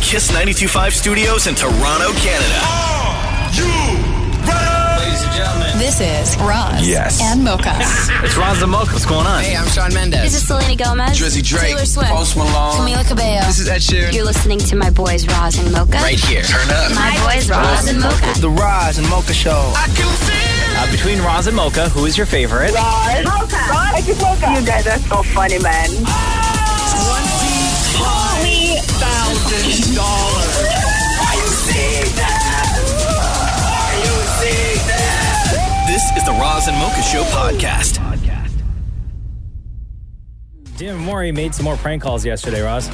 Kiss 92.5 studios in Toronto, Canada. Are you ready? Ladies and gentlemen, this is Roz and Mocha. it's Roz and Mocha. What's going on? Hey, I'm Shawn Mendes. This is Selena Gomez. Drizzy Drake. Taylor Swift. Post Malone. Camila Cabello. This is Ed Sheeran. You're listening to my boys Roz and Mocha. Right here. Turn up. My boys Roz and Mocha. The Roz and Mocha Show. I can feel Between Roz and Mocha, who is your favorite? Roz. Mocha. Roz. It's Mocha. You guys are so funny, man. $20,000. Are you seeing that? Are you seeing that? This is the Roz and Mocha Show podcast. Jim and Maury made some more prank calls yesterday, Roz.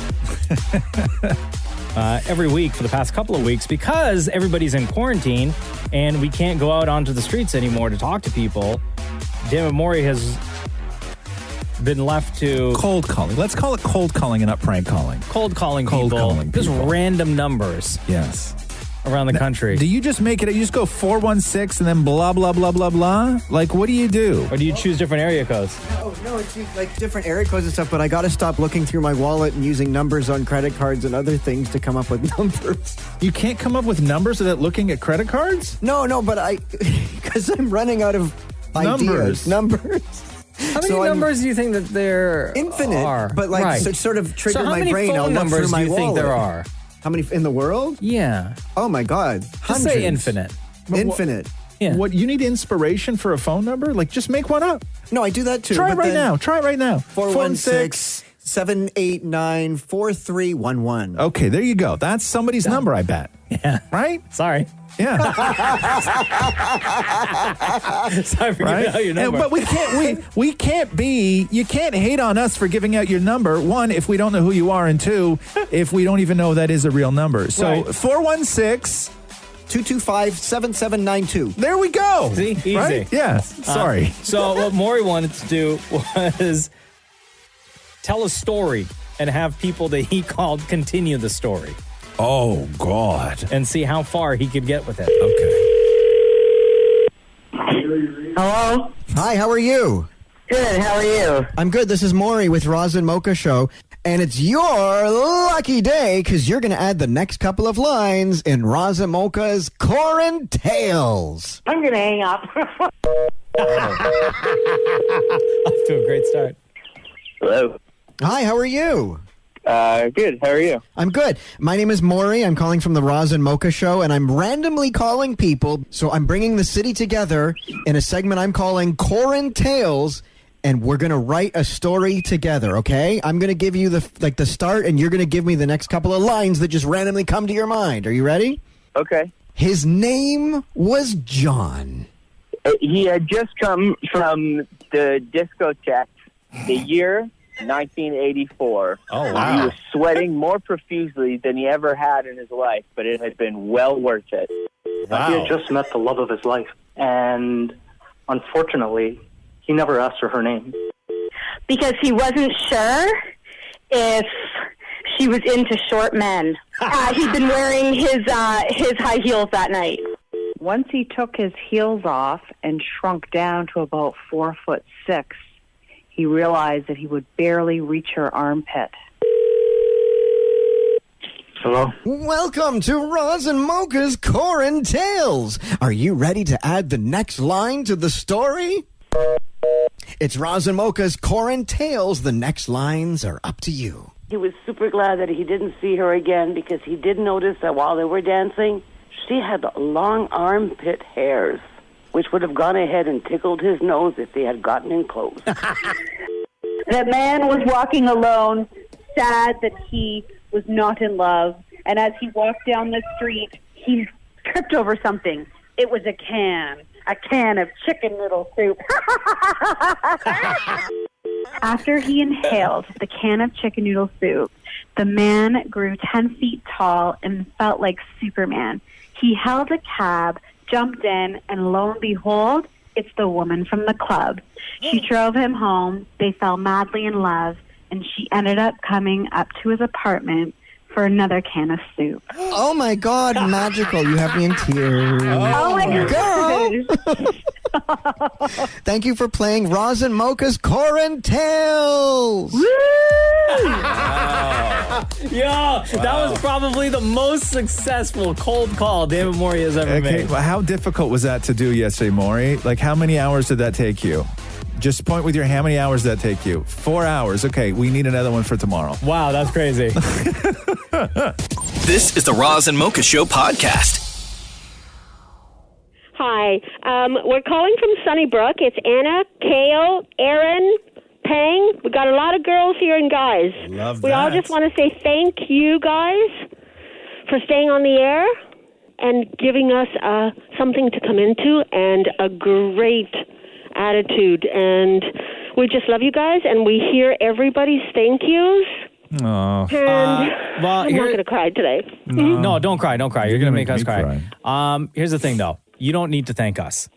Every week for the past couple of weeks because everybody's in quarantine and we can't go out onto the streets anymore to talk to people. Jim and Maury has been left to... Cold calling. Let's call it cold calling and not prank calling. Cold calling people. Just random numbers. Yes. Around the country. Do you just make it, you just go 416 and then blah, blah, blah, blah, blah? Like, what do you do? Or do you choose different area codes? No, it's like different area codes and stuff, but I got to stop looking through my wallet and using numbers on credit cards and other things to come up with numbers. You can't come up with numbers without looking at credit cards? No, but because I'm running out of ideas. Numbers. How many numbers do you think that there infinite, are? But like right. So it sort of triggered my brain. So how many phone numbers do you think there are? How many in the world? Yeah. Oh my God. Just say infinite. Infinite. Yeah. What, you need inspiration for a phone number? Like, just make one up. No, I do that too. Try it right now. 416-789-4311. Okay, there you go. That's somebody's number, I bet. Yeah. Right? Sorry. Yeah. Sorry for giving out your number. But we can't be, you can't hate on us for giving out your number. One, if we don't know who you are, and two, if we don't even know that is a real number. So Right. 416-225-7792. There we go. See? Easy. Right? Yes. Sorry. So what Maury wanted to do was tell a story and have people that he called continue the story. Oh, God. And see how far he could get with it. Okay. Hello? Hi, how are you? Good, how are you? I'm good. This is Maury with Roz and Mocha Show. And it's your lucky day because you're going to add the next couple of lines in Roz and Mocha's QuaranTALES. I'm going to hang up. Off to a great start. Hello. Hi, how are you? Good. How are you? I'm good. My name is Maury. I'm calling from the Roz and Mocha Show, and I'm randomly calling people. So I'm bringing the city together in a segment I'm calling QuaranTALES, and we're going to write a story together, okay? I'm going to give you the start, and you're going to give me the next couple of lines that just randomly come to your mind. Are you ready? Okay. His name was John. He had just come from the discotheque, the year 1984. Oh, wow. He was sweating more profusely than he ever had in his life, but it had been well worth it. Wow. He had just met the love of his life, and unfortunately, he never asked her name. Because he wasn't sure if she was into short men. He'd been wearing his high heels that night. Once he took his heels off and shrunk down to about 4'6", he realized that he would barely reach her armpit. Hello? Welcome to Roz and Mocha's QuaranTALES. Are you ready to add the next line to the story? It's Roz and Mocha's QuaranTALES. The next lines are up to you. He was super glad that he didn't see her again because he did notice that while they were dancing, she had long armpit hairs, which would have gone ahead and tickled his nose if they had gotten in close. The man was walking alone, sad that he was not in love. And as he walked down the street, he tripped over something. It was a can of chicken noodle soup. After he inhaled the can of chicken noodle soup, the man grew 10 feet tall and felt like Superman. He held a cab, jumped in, and lo and behold, it's the woman from the club. She drove him home. They fell madly in love, and she ended up coming up to his apartment for another can of soup. Oh, my God, magical. You have me in tears. Oh, my God. Thank you for playing Roz and Mocha's QuaranTALES. Yo, that was probably the most successful cold call David Morey has ever made. Well, how difficult was that to do yesterday, Maury? Like, how many hours did that take you? Just point with your, how many hours did that take you? 4 hours. Okay, we need another one for tomorrow. Wow, that's crazy. This is the Roz and Mocha Show podcast. Hi, we're calling from Sunnybrook. It's Anna, Kale, Aaron, Pang. We got a lot of girls here and guys. Love We all just want to say thank you guys for staying on the air and giving us something to come into and a great attitude. And we just love you guys, and we hear everybody's thank yous. Oh. And I'm not going to cry today. No, don't cry. Don't cry. You're going to make us cry. Here's the thing, though. You don't need to thank us.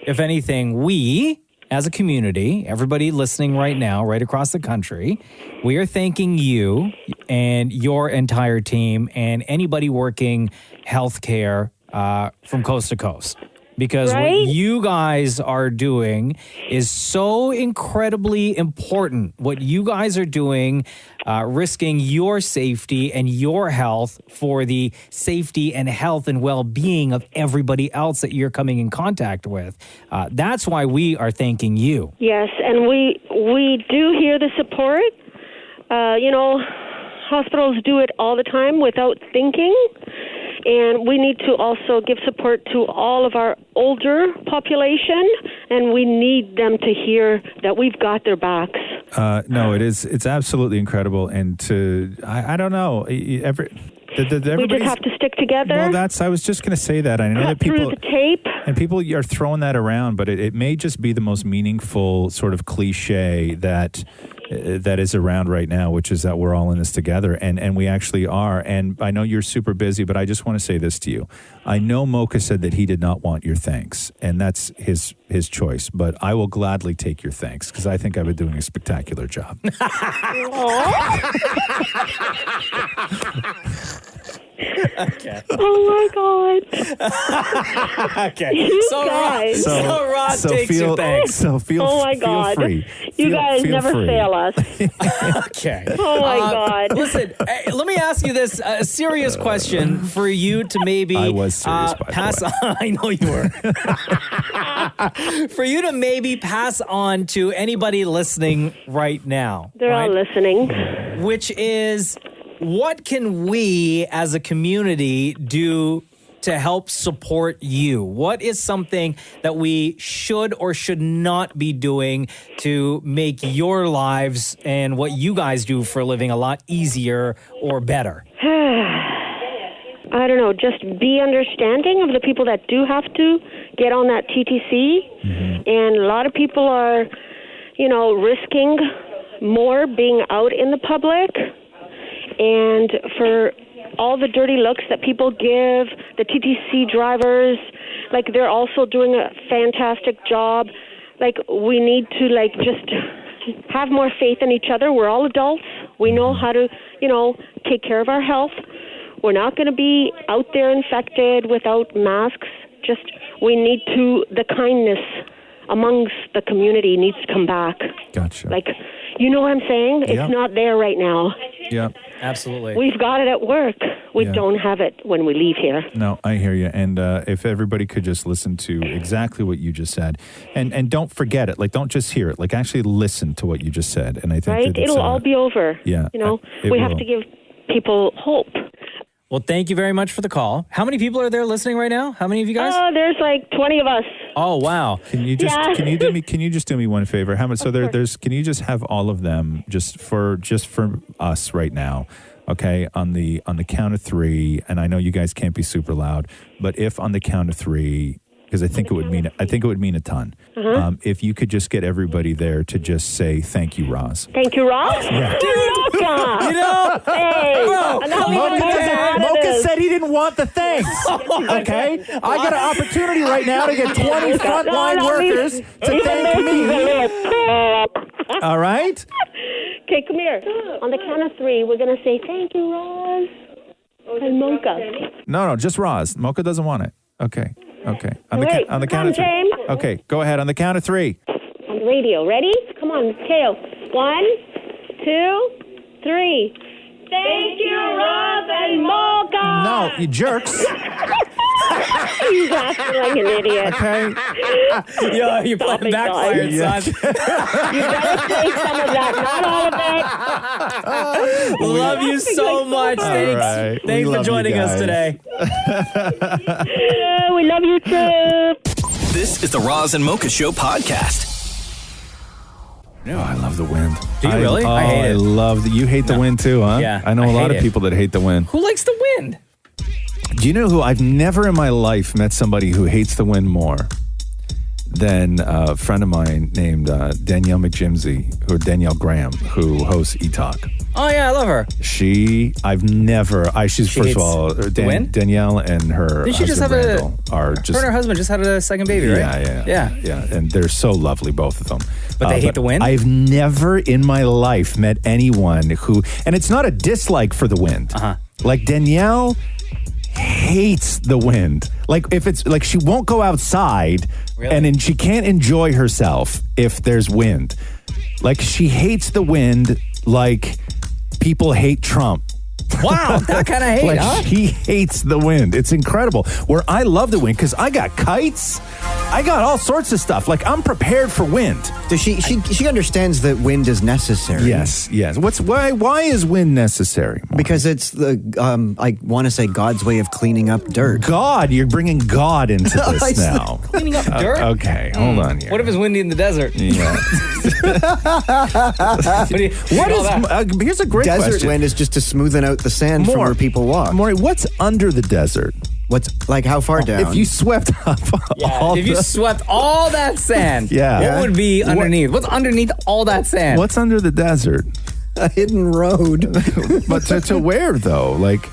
If anything, we, as a community, everybody listening right now, right across the country, we are thanking you and your entire team and anybody working healthcare from coast to coast. Because what you guys are doing is so incredibly important. What you guys are doing, risking your safety and your health for the safety and health and well-being of everybody else that you're coming in contact with. That's why we are thanking you. Yes, and we do hear the support. Hospitals do it all the time without thinking. And we need to also give support to all of our older population, and we need them to hear that we've got their backs. No, it's absolutely incredible. And I don't know. We just have to stick together. Well, I was just going to say that. I know that people through the tape. And people are throwing that around, but it may just be the most meaningful sort of cliche that is around right now, which is that we're all in this together, and we actually are. And I know you're super busy, but I just want to say this to you. I know Mocha said that he did not want your thanks, and that's his choice, but I will gladly take your thanks because I think I've been doing a spectacular job. Okay. Oh my God. Okay. You So guys. Roz takes your thanks. Oh my God. Free. You guys never free. fail us. Okay. Oh my God. Listen, let me ask you this a serious question for you to maybe I was serious, by pass the on. I know you were. For you to maybe pass on to anybody listening right now. They're all listening. Which is, what can we as a community do to help support you? What is something that we should or should not be doing to make your lives and what you guys do for a living a lot easier or better? I don't know, just be understanding of the people that do have to get on that TTC. And a lot of people are, risking more being out in the public. And for all the dirty looks that people give, the TTC drivers, they're also doing a fantastic job. We need to, just have more faith in each other. We're all adults. We know how to, take care of our health. We're not going to be out there infected without masks. Just, we need the kindness amongst the community needs to come back. Gotcha. You know what I'm saying? It's not there right now. Yeah. Absolutely. We've got it at work. We don't have it when we leave here. No, I hear you. And if everybody could just listen to exactly what you just said, and don't forget it. Don't just hear it. Actually listen to what you just said. And I think that it'll all be over. Yeah. We have to give people hope. Well, thank you very much for the call. How many people are there listening right now? How many of you guys? Oh, there's 20 of us. Oh, wow. Can you just can you just do me one favor? How much? So there's can you just have all of them just for us right now? Okay, on the count of three, and I know you guys can't be super loud, but if on the count of three, because I think it would mean a ton. If you could just get everybody there to just say thank you, Roz. Thank you, Roz. Yeah. Hey, Mocha said he didn't want the thanks. Okay, I got an opportunity right now to get 20 frontline workers to thank me. All right. Okay, come here. On the count of three, we're going to say thank you, Roz. And Mocha. No, just Roz. Mocha doesn't want it. Okay. Okay. Wait, On the count of three. James. Okay, go ahead. On the count of three. On the radio. Ready? Come on, Tail. 1, 2, 3. Thank you, Roz and Mocha. No, you jerks. He's acting like an idiot. Okay. Yo, you're playing backfired, son. You better say some of that, not all of it. Love you so much. Thanks. right. We Thanks for love you joining us guys. today. Yeah, we love you too. This is the Roz and Mocha Show podcast. No, I love the wind. Do you really? I hate it. I love you hate the wind too, huh? Yeah, I know I a lot hate of it. people that hate the wind. Who likes the wind? Do you know who I've never in my life met somebody who hates the wind more than a friend of mine named Danielle McJimsey, or Danielle Graham, who hosts E-Talk. Oh, yeah, I love her. She's first of all, Danielle and her Didn't she just have Randall are her and her husband just had a second baby, right? Yeah. And they're so lovely, both of them. But they hate the wind? I've never in my life met anyone who, and it's not a dislike for the wind. Like Danielle hates the wind. Like if it's like she won't go outside and she can't enjoy herself if there's wind. Like she hates the wind like people hate Trump. Wow, that kind of hate, like huh? she hates the wind. It's incredible. Where I love the wind because I got kites. I got all sorts of stuff. Like I'm prepared for wind. Does she understands that wind is necessary? Yes. Why is wind necessary? Because it's the I want to say God's way of cleaning up dirt. God, you're bringing God into this now. Cleaning up dirt? Okay, hold on here. What if it's windy in the desert? Yeah. Here's a great desert question. wind is just to smoothen out the sand from where people walk. Maury, what's under the desert? What's like how far down? If you swept up If you swept all that sand, Yeah. what would be underneath? What's underneath all that sand? What's under the desert? A hidden road. But to where though? Like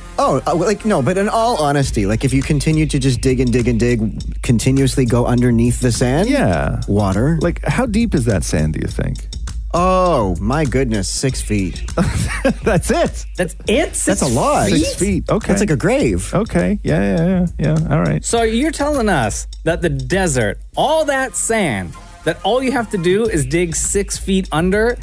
no, but in all honesty, like if you continue to just dig and dig and dig, continuously go underneath the sand, water. Like how deep is that sand, do you think? Oh my goodness, 6 feet. That's it. That's it? That's a lot. 6 feet. Okay. That's like a grave. Okay. Yeah. All right. So you're telling us that the desert, all that sand, that all you have to do is dig 6 feet under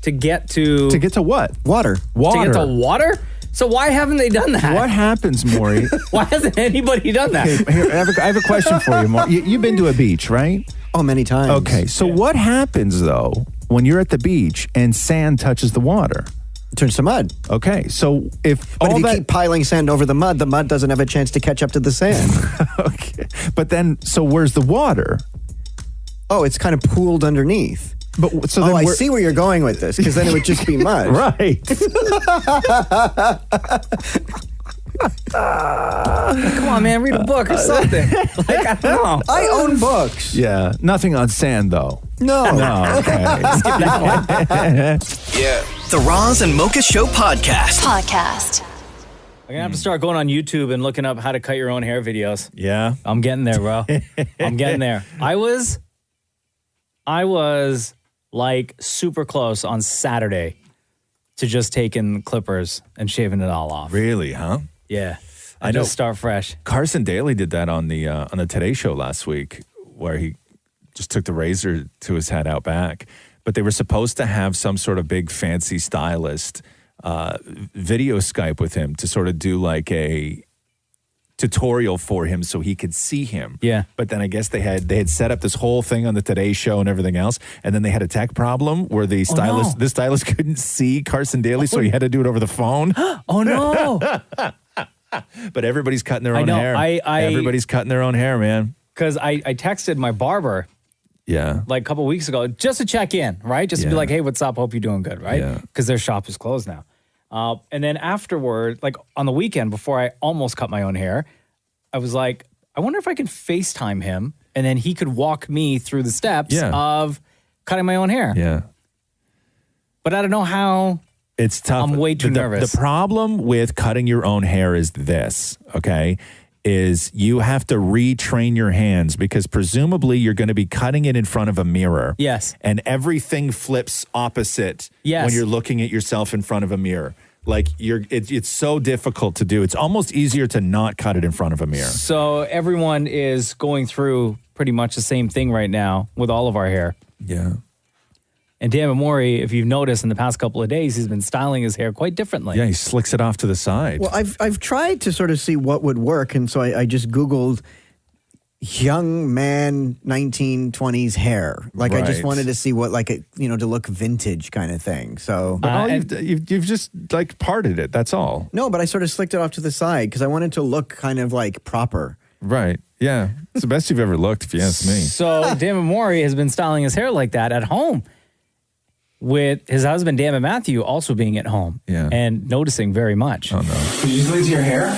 to get to... To get to what? Water. To get to water? So why haven't they done that? What happens, Maury? Why hasn't anybody done that? Okay, here, I have a question for you, Maury. You've been to a beach, right? Oh, many times. Okay, so what happens, though, when you're at the beach and sand touches the water? It turns to mud. Okay, so if keep piling sand over the mud doesn't have a chance to catch up to the sand. Okay, but then, so where's the water? Oh, it's kind of pooled underneath. But so then I see where you're going with this, because then it would just be mud. Right. Come on, man, read a book or something. Like, I don't know. I own books. Yeah, nothing on sand, though. No. Okay. Skip that one. Yeah. The Roz and Mocha Show podcast. I'm gonna have to start going on YouTube and looking up how to cut your own hair videos. Yeah. I'm getting there, bro. I'm getting there. I was like super close on Saturday to just taking clippers and shaving it all off. Really, huh? Yeah. I know. Just start fresh. Carson Daly did that on the Today Show last week, where he just took the razor to his head out back. But they were supposed to have some sort of big fancy stylist video Skype with him to sort of do like a tutorial for him so he could see him. Yeah. But then I guess they had set up this whole thing on the Today Show and everything else, and then they had a tech problem where the stylist couldn't see Carson Daly, so he had to do it over the phone. Oh no. But everybody's cutting their own hair. Everybody's cutting their own hair, man. Because I texted my barber like a couple weeks ago just to check in, right? Just to be like, hey, what's up? Hope you're doing good, right? Because their shop is closed now. And then afterward, like on the weekend before I almost cut my own hair, I was like, I wonder if I can FaceTime him and then he could walk me through the steps of cutting my own hair. Yeah. But I don't know how. It's tough. I'm way too nervous. The problem with cutting your own hair is this, okay? Is you have to retrain your hands because presumably you're going to be cutting it in front of a mirror. Yes. And everything flips opposite when you're looking at yourself in front of a mirror. Like it's so difficult to do. It's almost easier to not cut it in front of a mirror. So everyone is going through pretty much the same thing right now with all of our hair. Yeah. And Dan Mori, if you've noticed in the past couple of days, he's been styling his hair quite differently. Yeah, he slicks it off to the side. Well, I've tried to sort of see what would work, and so I just Googled young man 1920s hair. Like I just Right. wanted to see what to look vintage kind of thing. So But you've just like parted it. That's all. No, but I sort of slicked it off to the side because I wanted to look kind of like proper. Right. Yeah. It's the best you've ever looked, if you ask me. So Dan Mori has been styling his hair like that at home, with his husband, Dan Matthew, also being at home and noticing very much. Oh, no. Did you just leave your hair?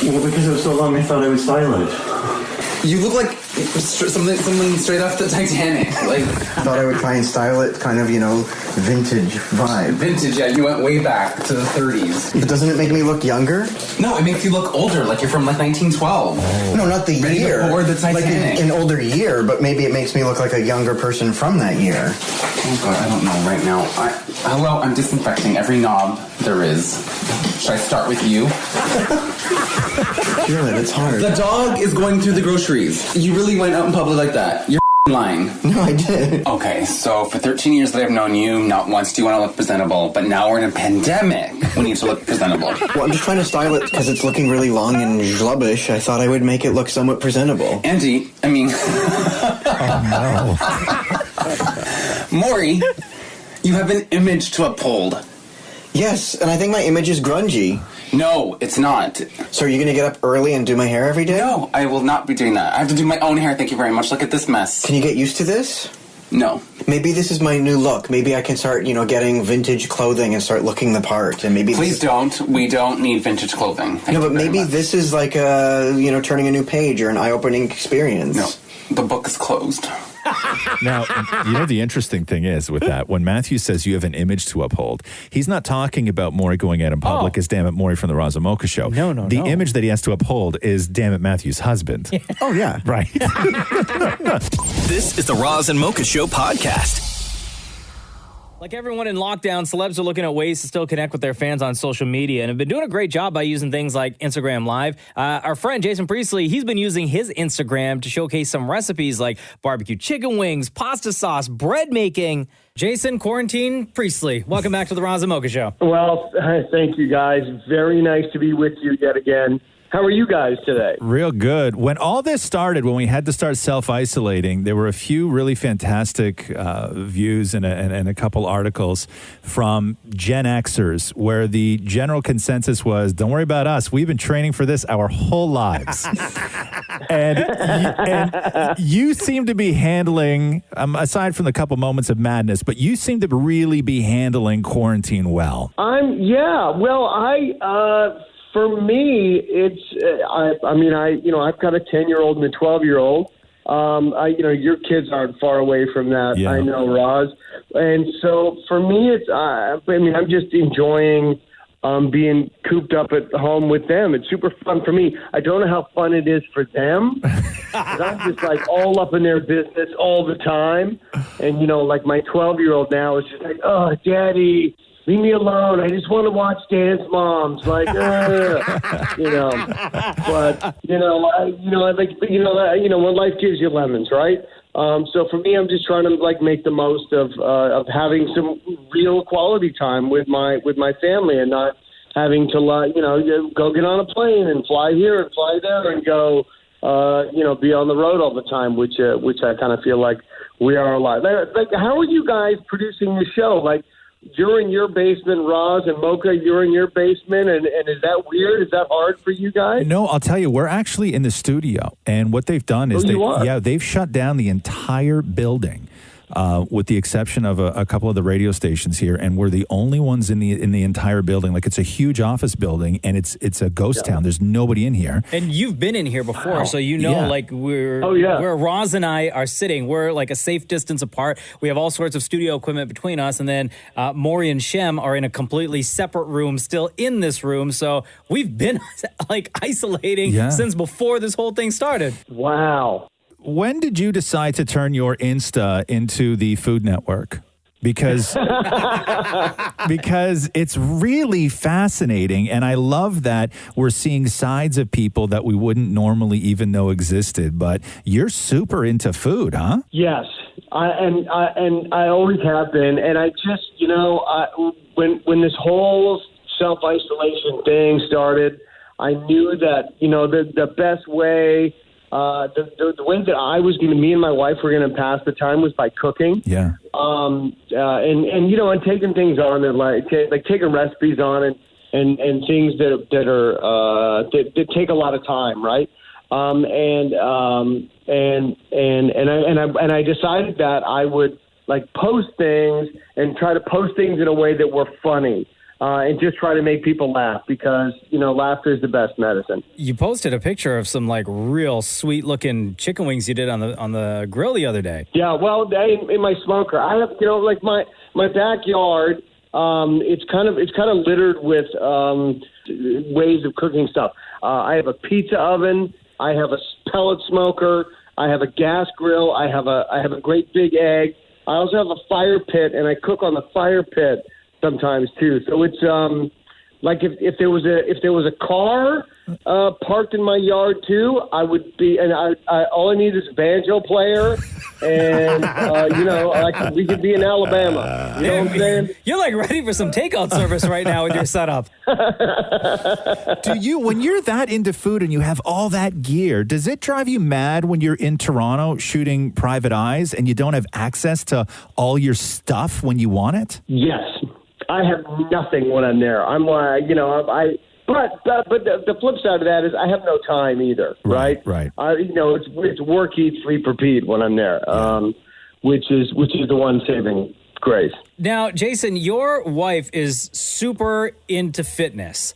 Well, because it was so long, I thought I would style it. You look like something straight off the Titanic. Like, I thought I would try and style it kind of, vintage vibe. Vintage, yeah. You went way back to the 30s. But doesn't it make me look younger? No, it makes you look older, like you're from like 1912. No, not the Ready year. before the Titanic. Like an older year, but maybe it makes me look like a younger person from that year. Oh God, I don't know right now. Hello, I'm disinfecting every knob there is. Should I start with you? Feel it, it's hard. The dog is going through the groceries. You really went out in public like that? You're lying. No, I did. Okay, so for 13 years that I've known you, not once do you want to look presentable, but now we're in a pandemic. We need to look presentable. Well, I'm just trying to style it because it's looking really long and schlubbish. I thought I would make it look somewhat presentable. Andy, I mean... Oh, no. Maury, you have an image to uphold. Yes, and I think my image is grungy. No, it's not. So are you going to get up early and do my hair every day? No, I will not be doing that. I have to do my own hair, thank you very much. Look at this mess. Can you get used to this? No. Maybe this is my new look. Maybe I can start, getting vintage clothing and start looking the part. And maybe Please don't. We don't need vintage clothing. No, but maybe this is like turning a new page or an eye-opening experience. No, the book is closed. Now, the interesting thing is with that, when Matthew says you have an image to uphold, he's not talking about Maury going out in public as Damn It Maury from the Roz and Mocha Show. No. The image that he has to uphold is Damn It Matthew's husband. Oh, yeah. Right. This is the Roz and Mocha Show podcast. Like everyone in lockdown, celebs are looking at ways to still connect with their fans on social media and have been doing a great job by using things like Instagram Live. Our friend Jason Priestley, he's been using his Instagram to showcase some recipes like barbecue chicken wings, pasta sauce, bread making. Jason, Quarantine Priestley, welcome back to the Roz and Mocha Show. Well, thank you, guys. Very nice to be with you yet again. How are you guys today? Real good. When all this started, when we had to start self-isolating, there were a few really fantastic views and a couple articles from Gen Xers where the general consensus was, don't worry about us. We've been training for this our whole lives. and you seem to be handling, aside from the couple moments of madness, but you seem to really be handling quarantine well. For me, it's I've got a 10-year-old and a 12-year-old. Your kids aren't far away from that. Yeah. I know, Roz. And so for me, it's I'm just enjoying being cooped up at home with them. It's super fun for me. I don't know how fun it is for them. 'Cause I'm just like all up in their business all the time. And like my 12-year-old now is just like, oh, Daddy, leave me alone. I just want to watch Dance Moms. Like, when life gives you lemons, right? So for me, I'm just trying to make the most of having some real quality time with my family and not having to go get on a plane and fly here and fly there and go be on the road all the time, which I kind of feel like we are a lot. Like, how are you guys producing the show? Like, you're in your basement, Roz and Mocha, you're in your basement, and is that weird? Is that hard for you guys? No, I'll tell you, we're actually in the studio, and what they've done is they've shut down the entire building. With the exception of a couple of the radio stations here, and we're the only ones in the entire building. Like, it's a huge office building, and it's a ghost town. There's nobody in here. And you've been in here before, so where Roz and I are sitting, we're like a safe distance apart. We have all sorts of studio equipment between us, and then Maury and Shem are in a completely separate room, still in this room. So we've been isolating since before this whole thing started. Wow. When did you decide to turn your Insta into the Food Network? because it's really fascinating, and I love that we're seeing sides of people that we wouldn't normally even know existed. But you're super into food, huh? Yes, I always have been, and I just, when this whole self-isolation thing started, I knew that, the best way, the way that me and my wife were going to pass the time was by cooking. Yeah. And taking things on and like taking recipes on and things that take a lot of time, right? And I decided that I would like post things and try to post things in a way that were funny. And just try to make people laugh because, laughter is the best medicine. You posted a picture of some like real sweet looking chicken wings you did on the grill the other day. Yeah, well, in my smoker, I have, like my backyard. It's kind of littered with ways of cooking stuff. I have a pizza oven. I have a pellet smoker. I have a gas grill. I have a great big egg. I also have a fire pit, and I cook on the fire pit sometimes too. So it's like if there was a car parked in my yard too, I would be, and I all I need is a banjo player, and we could be in Alabama. You know what I'm saying? You're like ready for some takeout service right now with your setup. When you're that into food and you have all that gear, does it drive you mad when you're in Toronto shooting Private Eyes and you don't have access to all your stuff when you want it? Yes. I have nothing when I'm there. I'm like, but the flip side of that is I have no time either, right? Right. It's work, eat, sleep, repeat when I'm there, which is the one saving grace. Now, Jason, your wife is super into fitness.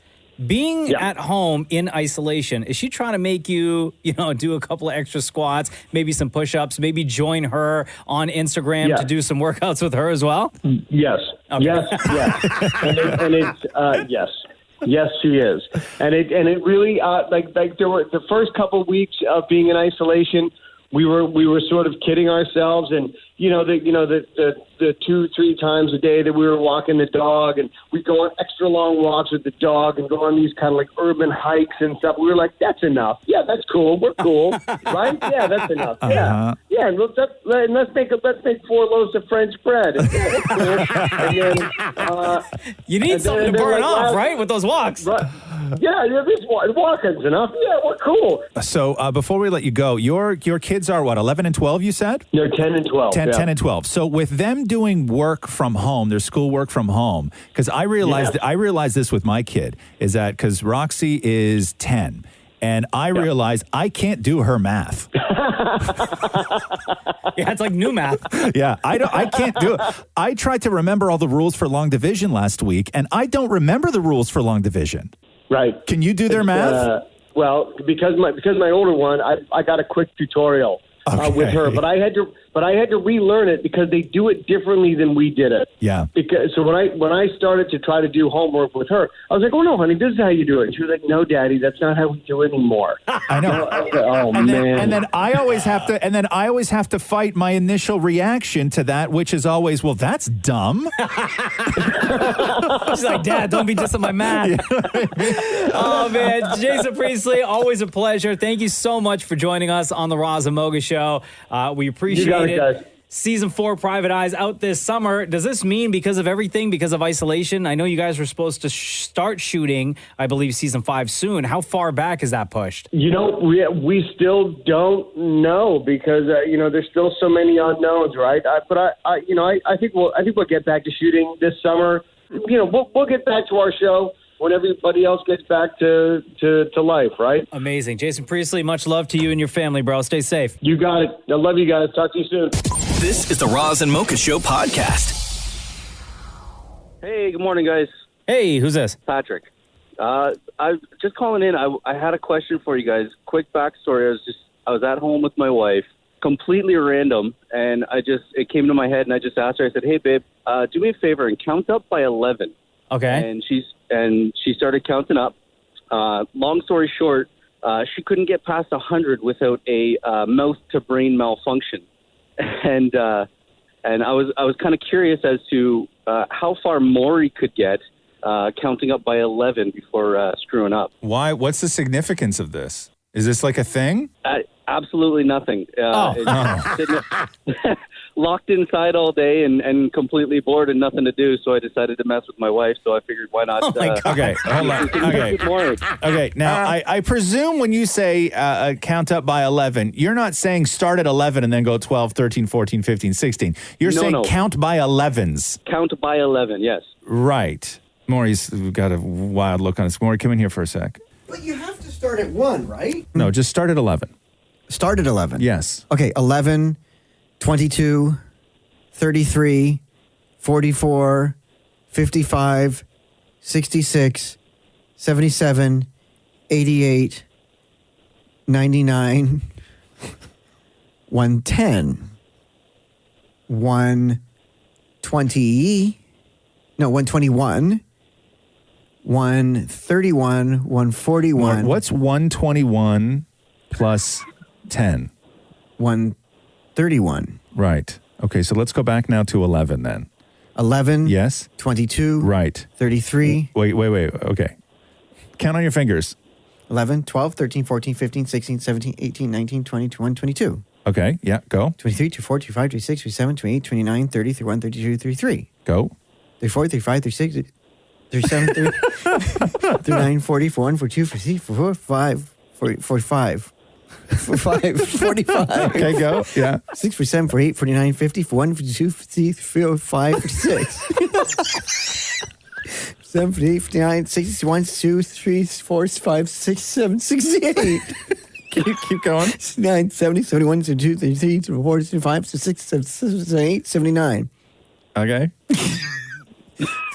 Being at home in isolation, is she trying to make you, do a couple of extra squats, maybe some push-ups, maybe join her on Instagram to do some workouts with her as well? Yes. Okay. Yes. and it's yes. Yes, she is. And it really like there were the first couple of weeks of being in isolation, we were sort of kidding ourselves, and the 2-3 times a day that we were walking the dog, and we'd go on extra long walks with the dog and go on these kind of like urban hikes and stuff. We were like, that's enough. Yeah, that's cool. We're cool, right? Yeah, that's enough. Uh-huh. Yeah. And let's make 4 loaves of French bread. And, that's cool. And then, you need something to burn off, right, with those walks. Right. Yeah, this walking's enough. Yeah, we're cool. So before we let you go, your kids are what, 11 and 12, you said? They're 10 and 12. 10 and 12. So with them doing work from home, their school work from home, because I realized this with my kid, is that because Roxy is 10, and I realized I can't do her math. Yeah, it's like new math. Yeah, I can't do it. I tried to remember all the rules for long division last week, and I don't remember the rules for long division. Right. Can you do their math? Well, because my older one, I got a quick tutorial with her, but I had to relearn it because they do it differently than we did it. Yeah. Because when I started to try to do homework with her, I was like, "Oh no, honey, this is how you do it." And she was like, "No, Daddy, that's not how we do it anymore." I know. I was like, man. And then I always have to fight my initial reaction to that, which is always, well, that's dumb. She's like, Dad, don't be dissing my math. Oh, man. Jason Priestley, always a pleasure. Thank you so much for joining us on the Roz and Mocha Show. We appreciate it. Guys. Season 4, Private Eyes, out this summer. Does this mean because of everything, because of isolation? I know you guys were supposed to start shooting, I believe, Season 5 soon. How far back is that pushed? We still don't know because, there's still so many unknowns, right? I think we'll get back to shooting this summer. We'll get back to our show when everybody else gets back to life, right? Amazing. Jason Priestley, much love to you and your family, bro. Stay safe. You got it. I love you guys. Talk to you soon. This is the Roz and Mocha Show podcast. Hey, good morning, guys. Hey, who's this? Patrick. I was just calling in. I had a question for you guys. Quick backstory. I was at home with my wife, completely random, and it came to my head, and I just asked her. I said, "Hey, babe, do me a favor and count up by 11." Okay. And she started counting up. Long story short, she couldn't get past 100 without a mouth-to-brain malfunction. And And I was kind of curious as to how far Maury could get counting up by 11 before screwing up. Why? What's the significance of this? Is this like a thing? Absolutely nothing. Locked inside all day and completely bored and nothing to do, so I decided to mess with my wife, so I figured why not. Okay, hold on. Okay, now I presume when you say count up by 11, you're not saying start at 11 and then go 12, 13, 14, 15, 16. You're saying count by 11s. Count by 11, yes. Right. Maury's got a wild look on his. Maury, come in here for a sec. But you have to start at 1, right? No, just start at 11. Start at 11. Yes. Okay, 11, 22, 33, 44, 55, 66, 77, 88, 99, 110, 120, no, 121, 131, 141. What's 121 plus 10? 131. Right. Okay, so let's go back now to 11 then. 11. Yes. 22. Right. 33. Wait. Okay. Count on your fingers. 11, 12, 13, 14, 15, 16, 17, 18, 19, 20, 21, 22. Okay, yeah, go. 23, 24, 25, 26, 27, 28, 29, 30, 31, 32, 33. Go. 34, 35, 36, 37, 39, 40, 41, 42, 43, 45, 45. 45. Okay, go. Yeah. 6, 47, 48, 49, 50, 51, 52, 53, 55, 56. 7, 58, 59, 61, 2, 3, 4, 5, 6, 7, 68. Keep going. 9, 70, 71, 72, 33, 34, 35, 36, 78, 79. Okay.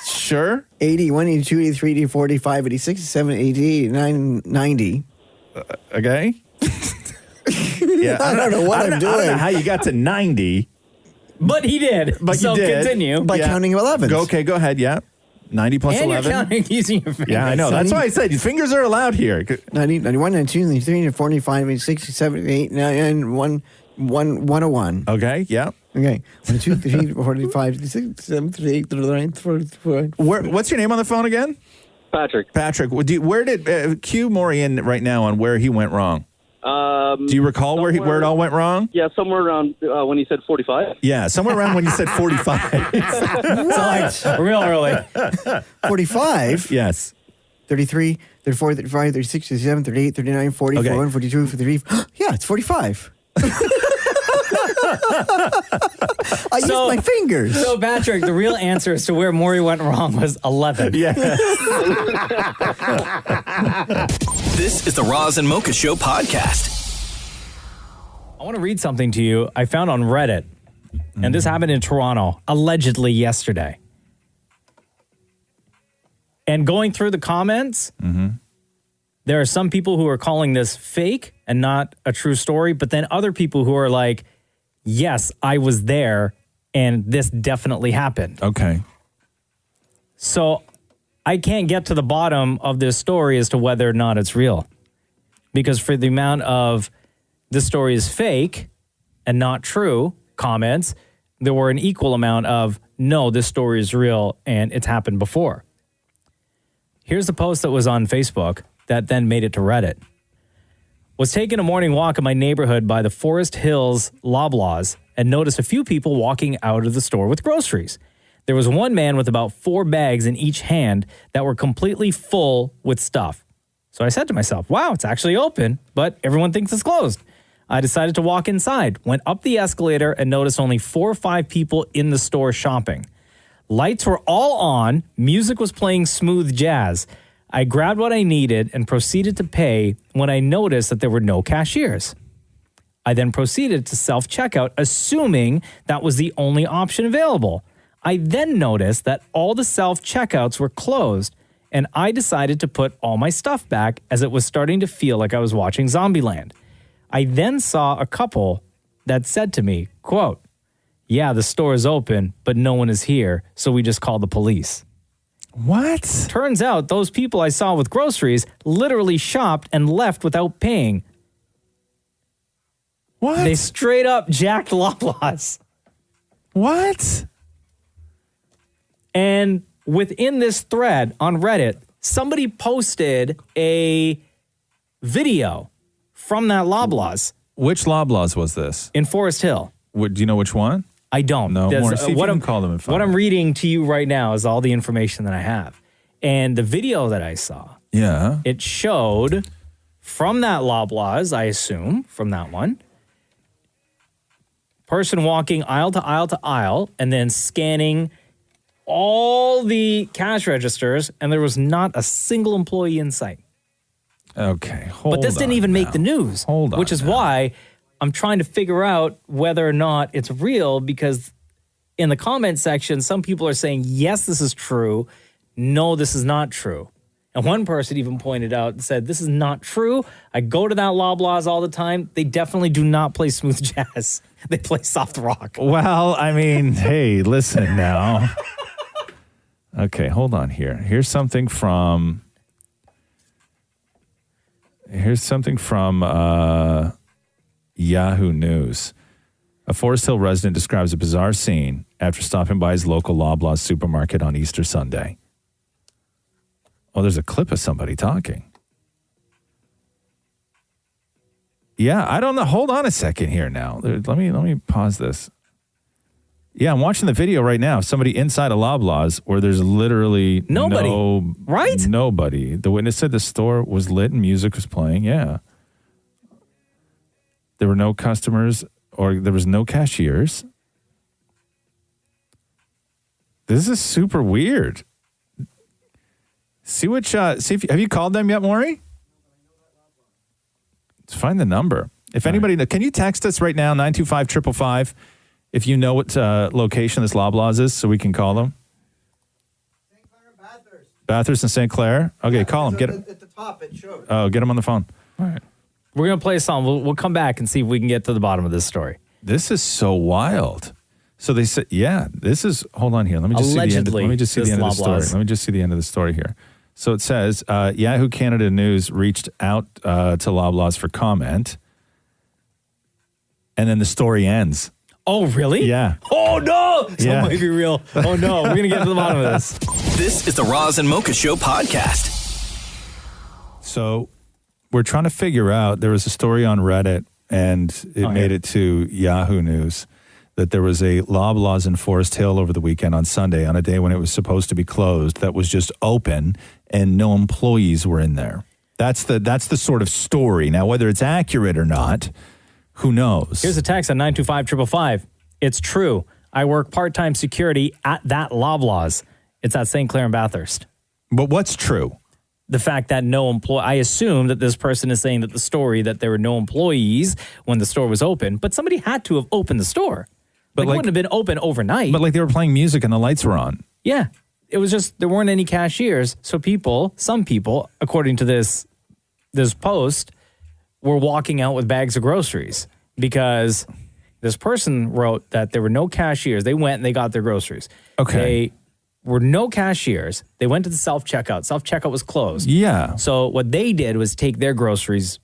Sure. 81, 82, 83, 84, 85, 86, 87, 88, 89, 90. Okay. Yeah, I don't know what I'm doing. I don't know how you got to 90. But he did. But so you did. Continue. By counting 11s. Okay, go ahead. Yeah. 90 plus and 11. you're counting using your fingers. Yeah, I know. That's why I said your fingers are allowed here. 90, 91, 92, 93, 45, 86, 87, 88, 99, 101. Okay, yeah. Okay. 1, 2, 3, 4, 5, 6, 7, 8, 39, 44. What's your name on the phone again? Patrick. Patrick, where did cue Maury in right now on where he went wrong? Do you recall where it all went wrong? Yeah, somewhere around when he said 45. Yeah, somewhere around when you said 45. It's like real early. 45? Yes. 33, 34, 35, 36, 37, 38, 39, 40, Okay. 41, 42, 43. Yeah, it's 45. I used my fingers. So, Patrick, the real answer as to where Maury went wrong was 11. Yeah. This is the Roz and Mocha Show podcast. I want to read something to you I found on Reddit. And this happened in Toronto, allegedly yesterday. And going through the comments, there are some people who are calling this fake and not a true story, but then other people who are like, yes, I was there and this definitely happened. Okay. So I can't get to the bottom of this story as to whether or not it's real. Because for the amount of this story is fake and not true comments, there were an equal amount of, no, this story is real and it's happened before. Here's the post that was on Facebook that then made it to Reddit. Was taking a morning walk in my neighborhood by the Forest Hills Loblaws and noticed a few people walking out of the store with groceries. There was one man with about 4 bags in each hand that were completely full with stuff. So I said to myself, wow, it's actually open, but everyone thinks it's closed. I decided to walk inside, went up the escalator, and noticed only 4 or 5 people in the store shopping. Lights were all on, music was playing smooth jazz. I grabbed what I needed and proceeded to pay when I noticed that there were no cashiers. I then proceeded to self-checkout, assuming that was the only option available. I then noticed that all the self-checkouts were closed, and I decided to put all my stuff back as it was starting to feel like I was watching Zombieland. I then saw a couple that said to me, quote, yeah, the store is open, but no one is here, so we just called the police. What? Turns out those people I saw with groceries literally shopped and left without paying. What? They straight up jacked Loblaws. What? And within this thread on Reddit, somebody posted a video from that Loblaws. Which Loblaws was this? In Forest Hill. Do you know which one? I don't. No, more. See if you can call them and find What I'm reading to you right now is all the information that I have. And the video that I saw, it showed from that Loblaws, I assume, from that one, person walking aisle to aisle to aisle and then scanning all the cash registers, and there was not a single employee in sight. Okay, But this didn't even make the news, which is why I'm trying to figure out whether or not it's real, because in the comment section, some people are saying, yes, this is true. No, this is not true. And one person even pointed out and said, this is not true. I go to that Loblaws all the time. They definitely do not play smooth jazz. They play soft rock. Well, I mean, hey, listen now. Okay, hold on here. Here's something from Yahoo News. A Forest Hill resident describes a bizarre scene after stopping by his local Loblaws supermarket on Easter Sunday. Oh, there's a clip of somebody talking. Yeah, I don't know. Hold on a second here now. Let me pause this. Yeah, I'm watching the video right now. Somebody inside a Loblaws where there's literally nobody. Right? Nobody. The witness said the store was lit and music was playing. Yeah. There were no customers or there was no cashiers. This is super weird. Have you called them yet, Maury? Let's find the number. If anybody, can you text us right now, 925-555, if you know what location this Loblaws is, so we can call them? St. Clair and Bathurst. Bathurst and St. Clair? Okay, call them. Get at the top, it showed. Oh, get them on the phone. All right. We're going to play a song. We'll come back and see if we can get to the bottom of this story. This is so wild. So they said, this is, hold on here. Let me just Allegedly, see the end of the story. Let me just see the end of the story here. So it says, Yahoo Canada News reached out to Loblaws for comment. And then the story ends. Oh, really? Yeah. Oh, no. So it might be real. Oh, no. We're going to get to the bottom of this. This is the Roz and Mocha Show podcast. So we're trying to figure out, there was a story on Reddit, and it made it to Yahoo News, that there was a Loblaws in Forest Hill over the weekend on Sunday, on a day when it was supposed to be closed, that was just open and no employees were in there. That's the sort of story. Now, whether it's accurate or not, who knows? Here's a text on 925-555. It's true. I work part-time security at that Loblaws. It's at St. Clair and Bathurst. But what's true? The fact that I assume that this person is saying that the story that there were no employees when the store was open, but somebody had to have opened the store. But it wouldn't have been open overnight. But they were playing music and the lights were on. Yeah. It was just, there weren't any cashiers. So some people, according to this post, were walking out with bags of groceries because this person wrote that there were no cashiers. They went and they got their groceries. Okay. They were no cashiers. They went to the self-checkout. Self-checkout was closed. Yeah. So what they did was take their groceries,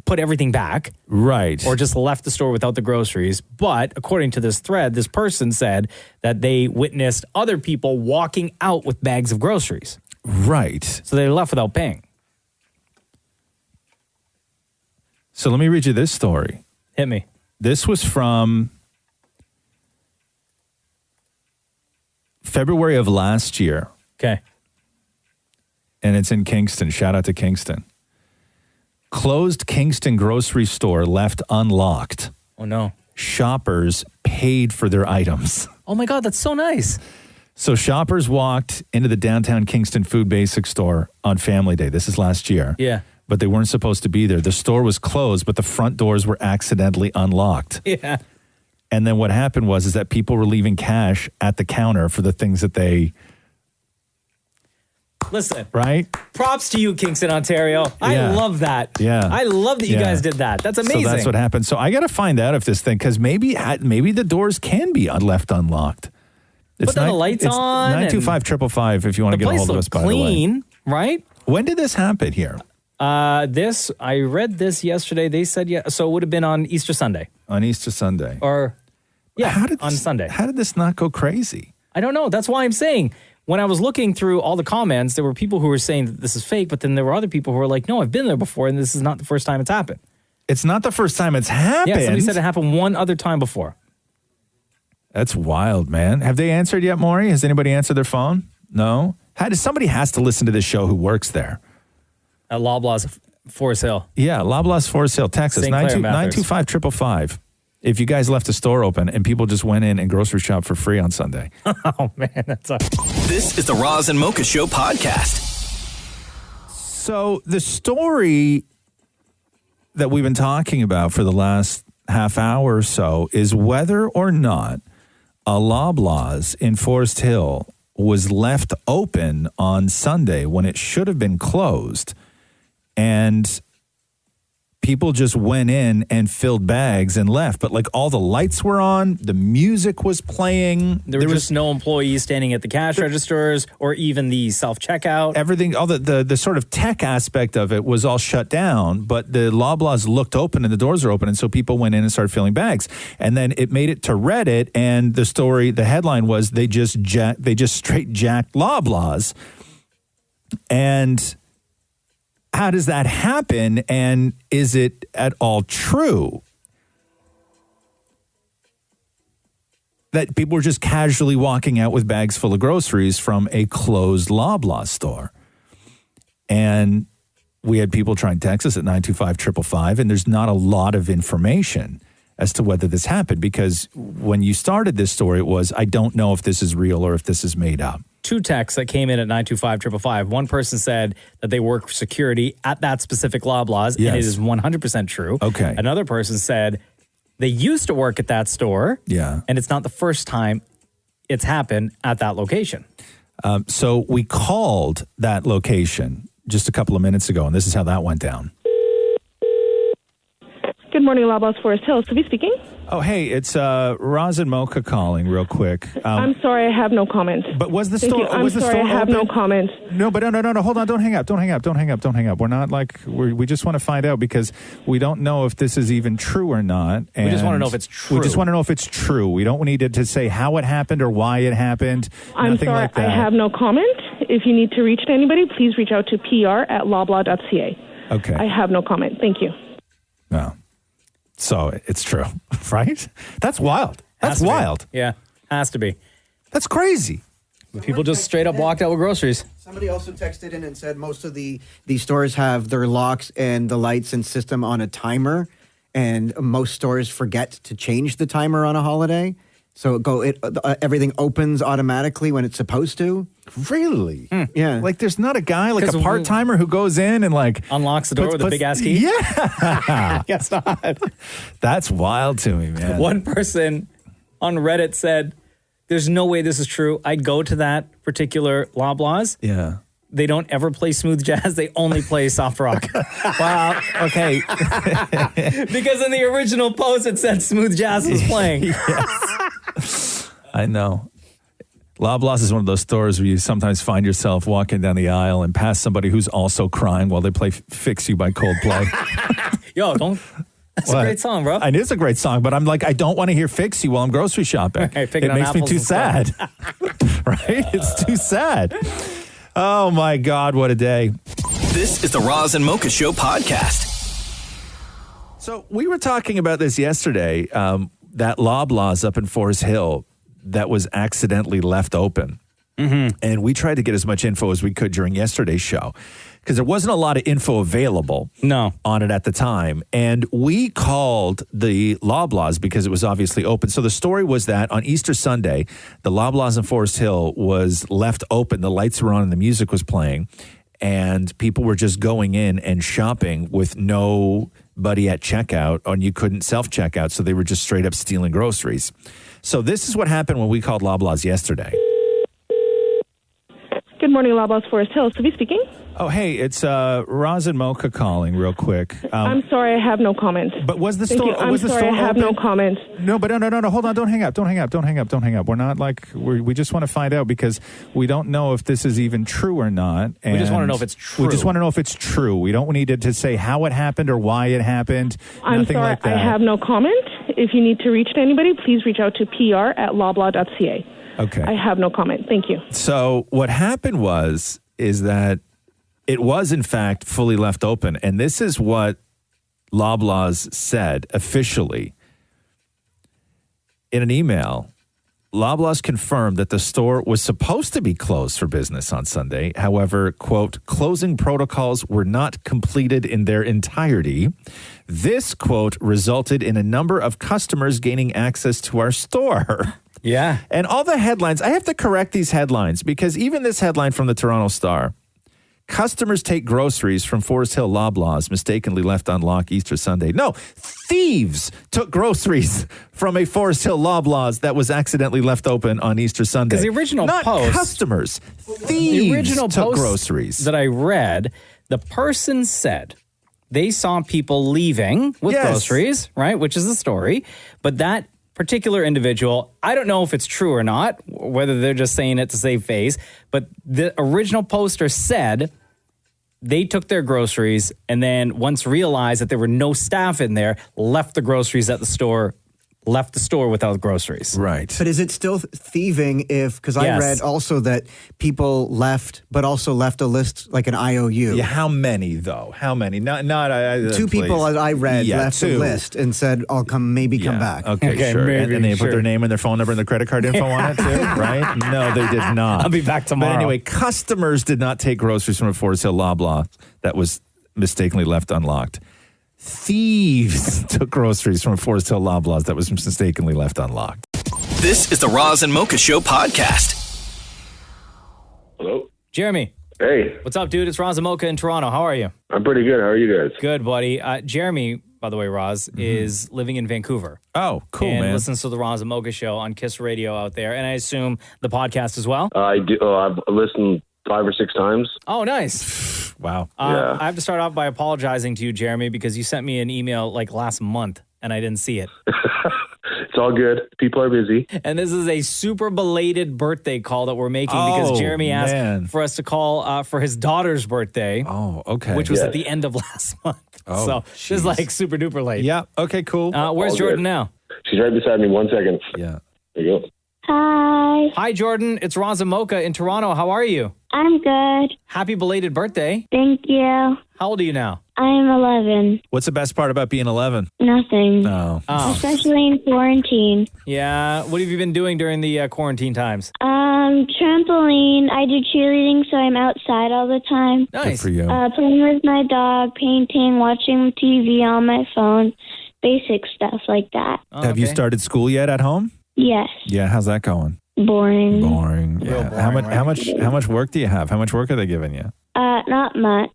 put everything back. Right. Or just left the store without the groceries. But according to this thread, this person said that they witnessed other people walking out with bags of groceries. Right. So they left without paying. So let me read you this story. Hit me. This was from February of last year. Okay. And it's in Kingston. Shout out to Kingston. Closed Kingston grocery store left unlocked. Oh, no. Shoppers paid for their items. Oh, my God. That's so nice. So shoppers walked into the downtown Kingston Food Basics store on Family Day. This is last year. Yeah. But they weren't supposed to be there. The store was closed, but the front doors were accidentally unlocked. Yeah. And then what happened was that people were leaving cash at the counter for the things that they... Listen. Right? Props to you, Kingston, Ontario. I love that. Yeah. I love that you guys did that. That's amazing. So that's what happened. So I got to find out if this thing, because maybe the doors can be left unlooked. Put the lights on. 925-555 if you want to get a hold of us, by the way. Clean, right? When did this happen here? I read this yesterday. They said, so it would have been on Easter Sunday. On Easter Sunday. Or Yeah, on Sunday. How did this not go crazy? I don't know. That's why I'm saying when I was looking through all the comments, there were people who were saying that this is fake, but then there were other people who were like, no, I've been there before, and this is not the first time it's happened. It's not the first time it's happened? Yeah, somebody said it happened one other time before. That's wild, man. Have they answered yet, Maury? Has anybody answered their phone? No? Somebody has to listen to this show who works there. At Loblaws, Forest Hill. Yeah, Loblaws, Forest Hill, Texas. St. Clair, Bathurst. 925-555. If you guys left a store open and people just went in and grocery shopped for free on Sunday. Oh, man, that's This is the Roz and Mocha Show podcast. So the story that we've been talking about for the last half hour or so is whether or not a Loblaws in Forest Hill was left open on Sunday when it should have been closed. And people just went in and filled bags and left. But like all the lights were on, the music was playing. There was just no employees standing at the cash registers or even the self-checkout. Everything, all the sort of tech aspect of it was all shut down, but the Loblaws looked open and the doors are open. And so people went in and started filling bags. And then it made it to Reddit. And the headline was they just straight jacked Loblaws. And how does that happen, and is it at all true that people were just casually walking out with bags full of groceries from a closed Loblaw store? And we had people try and text us at 925-555, and there's not a lot of information as to whether this happened, because when you started this story, it was, I don't know if this is real or if this is made up. 2 texts that came in at 925-555. One person said that they work for security at that specific Loblaws, Yes. and it is 100% true. Okay. Another person said they used to work at that store, Yeah. and it's not the first time it's happened at that location. So we called that location just a couple of minutes ago, and this is how that went down. Good morning, Loblaws Forest Hills. To be speaking. Oh, hey, it's Roz and Mocha calling real quick. I'm sorry, I have no comment. But was the Thank store? you. I'm was the sorry, store I have open? no comment. No, but no. Hold on, don't hang up. We're not like we just want to find out because we don't know if this is even true or not. We just want to and know if it's true. We just want to know if it's true. We don't need to say how it happened or why it happened. I'm Nothing sorry, like that. I have no comment. If you need to reach to anybody, please reach out to pr@loblaw.ca. Okay. I have no comment. Thank you. No. So it's true, right? That's wild. That's Has to be. wild. Yeah, has to be. That's crazy. But people just straight up walked out with groceries. Somebody also texted in and said most of these stores have their locks and the lights and system on a timer, and most stores forget to change the timer on a holiday. So everything opens automatically when it's supposed to. Really? Yeah. Like there's not a guy, like a part-timer who goes in and like unlocks the door with a big ass key? Yeah. Guess not. That's wild to me, man. One person on Reddit said, there's no way this is true. I'd go to that particular Loblaws. Yeah. They don't ever play smooth jazz. They only play soft rock. Wow. Okay. Because in the original post, it said smooth jazz was playing. Yes. I know. Loblaws is one of those stores where you sometimes find yourself walking down the aisle and pass somebody who's also crying while they play Fix You by Coldplay. Yo, don't. That's a great song, bro. And it's a great song, but I'm like, I don't want to hear Fix You while I'm grocery shopping. Right, picking it on makes me apples too and sad. stuff. Right? It's too sad. Oh my God, what a day. This is the Roz and Mocha Show podcast. So we were talking about this yesterday, that Loblaws up in Forest Hill that was accidentally left open. Mm-hmm. And we tried to get as much info as we could during yesterday's show because there wasn't a lot of info available on it at the time. And we called the Loblaws because it was obviously open. So the story was that on Easter Sunday, the Loblaws in Forest Hill was left open. The lights were on and the music was playing. And people were just going in and shopping with nobody at checkout, and you couldn't self-checkout. So they were just straight up stealing groceries. So this is what happened when we called Loblaws yesterday. Good morning, Loblaws Forest Hills. To be speaking. Oh, hey, it's Roz and Mocha calling real quick. I'm sorry, I have no comment. But was the Thank store? you. I'm was the sorry, store I have open? no comment. No, but no. Hold on, don't hang up. We're not like we just want to find out because we don't know if this is even true or not. We just want to and know if it's true. We just want to know if it's true. We don't need to say how it happened or why it happened. I'm Nothing sorry, like that. I have no comment. If you need to reach anybody, please reach out to pr@loblaw.ca. Okay. I have no comment. Thank you. So what happened is that it was, in fact, fully left open. And this is what Loblaws said officially. In an email, Loblaws confirmed that the store was supposed to be closed for business on Sunday. However, quote, closing protocols were not completed in their entirety. This, quote, resulted in a number of customers gaining access to our store. Yeah. And all the headlines, I have to correct these headlines because even this headline from the Toronto Star, customers take groceries from Forest Hill Loblaws mistakenly left unlocked Easter Sunday. No, thieves took groceries from a Forest Hill Loblaws that was accidentally left open on Easter Sunday. Because the original Not post, customers, thieves the original took post groceries. that I read, the person said they saw people leaving with groceries, right? Which is the story. But that particular individual, I don't know if it's true or not, whether they're just saying it to save face, but the original poster said they took their groceries and then once realized that there were no staff in there, left the groceries at the store, left the store without groceries. Right. But is it still thieving if, because I read also that people left, but also left a list like an IOU. Yeah, how many though? How many? Not two people that I read left two. a list and said, I'll come back. Okay, sure. And they put their name and their phone number and their credit card info on it too, right? No, they did not. I'll be back tomorrow. But anyway, customers did not take groceries from a Forest Hill Loblaw that was mistakenly left unlocked. Thieves took groceries from Forest Hill Loblaws that was mistakenly left unlocked. This is the Roz and Mocha Show podcast. Hello? Jeremy. Hey. What's up, dude? It's Roz and Mocha in Toronto. How are you? I'm pretty good. How are you guys? Good, buddy. Jeremy, by the way, Roz, is living in Vancouver. Oh, cool, and man. listens to the Roz and Mocha Show on Kiss Radio out there. And I assume the podcast as well? I do. I've listened 5 or 6 times. Oh, nice. Wow. Yeah. I have to start off by apologizing to you, Jeremy, because you sent me an email like last month and I didn't see it. It's all good. People are busy. And this is a super belated birthday call that we're making because Jeremy asked for us to call for his daughter's birthday. Oh, okay. Which was at the end of last month. Oh, so this is like super duper late. Yeah. Okay, cool. Where's All Jordan good. now? She's right beside me. 1 second. Yeah. There you go. Hi. Hi, Jordan. It's Roz and Mocha in Toronto. How are you? I'm good. Happy belated birthday. Thank you. How old are you now? I'm 11. What's the best part about being 11? Nothing. Oh. Especially in quarantine. Yeah. What have you been doing during the quarantine times? Trampoline. I do cheerleading, so I'm outside all the time. Nice. Good for you. Playing with my dog, painting, watching TV on my phone, basic stuff like that. Have you started school yet at home? Yes. Yeah. How's that going? Boring. Boring. Real Yeah. boring, How much work do you have? How much work are they giving you? Not much.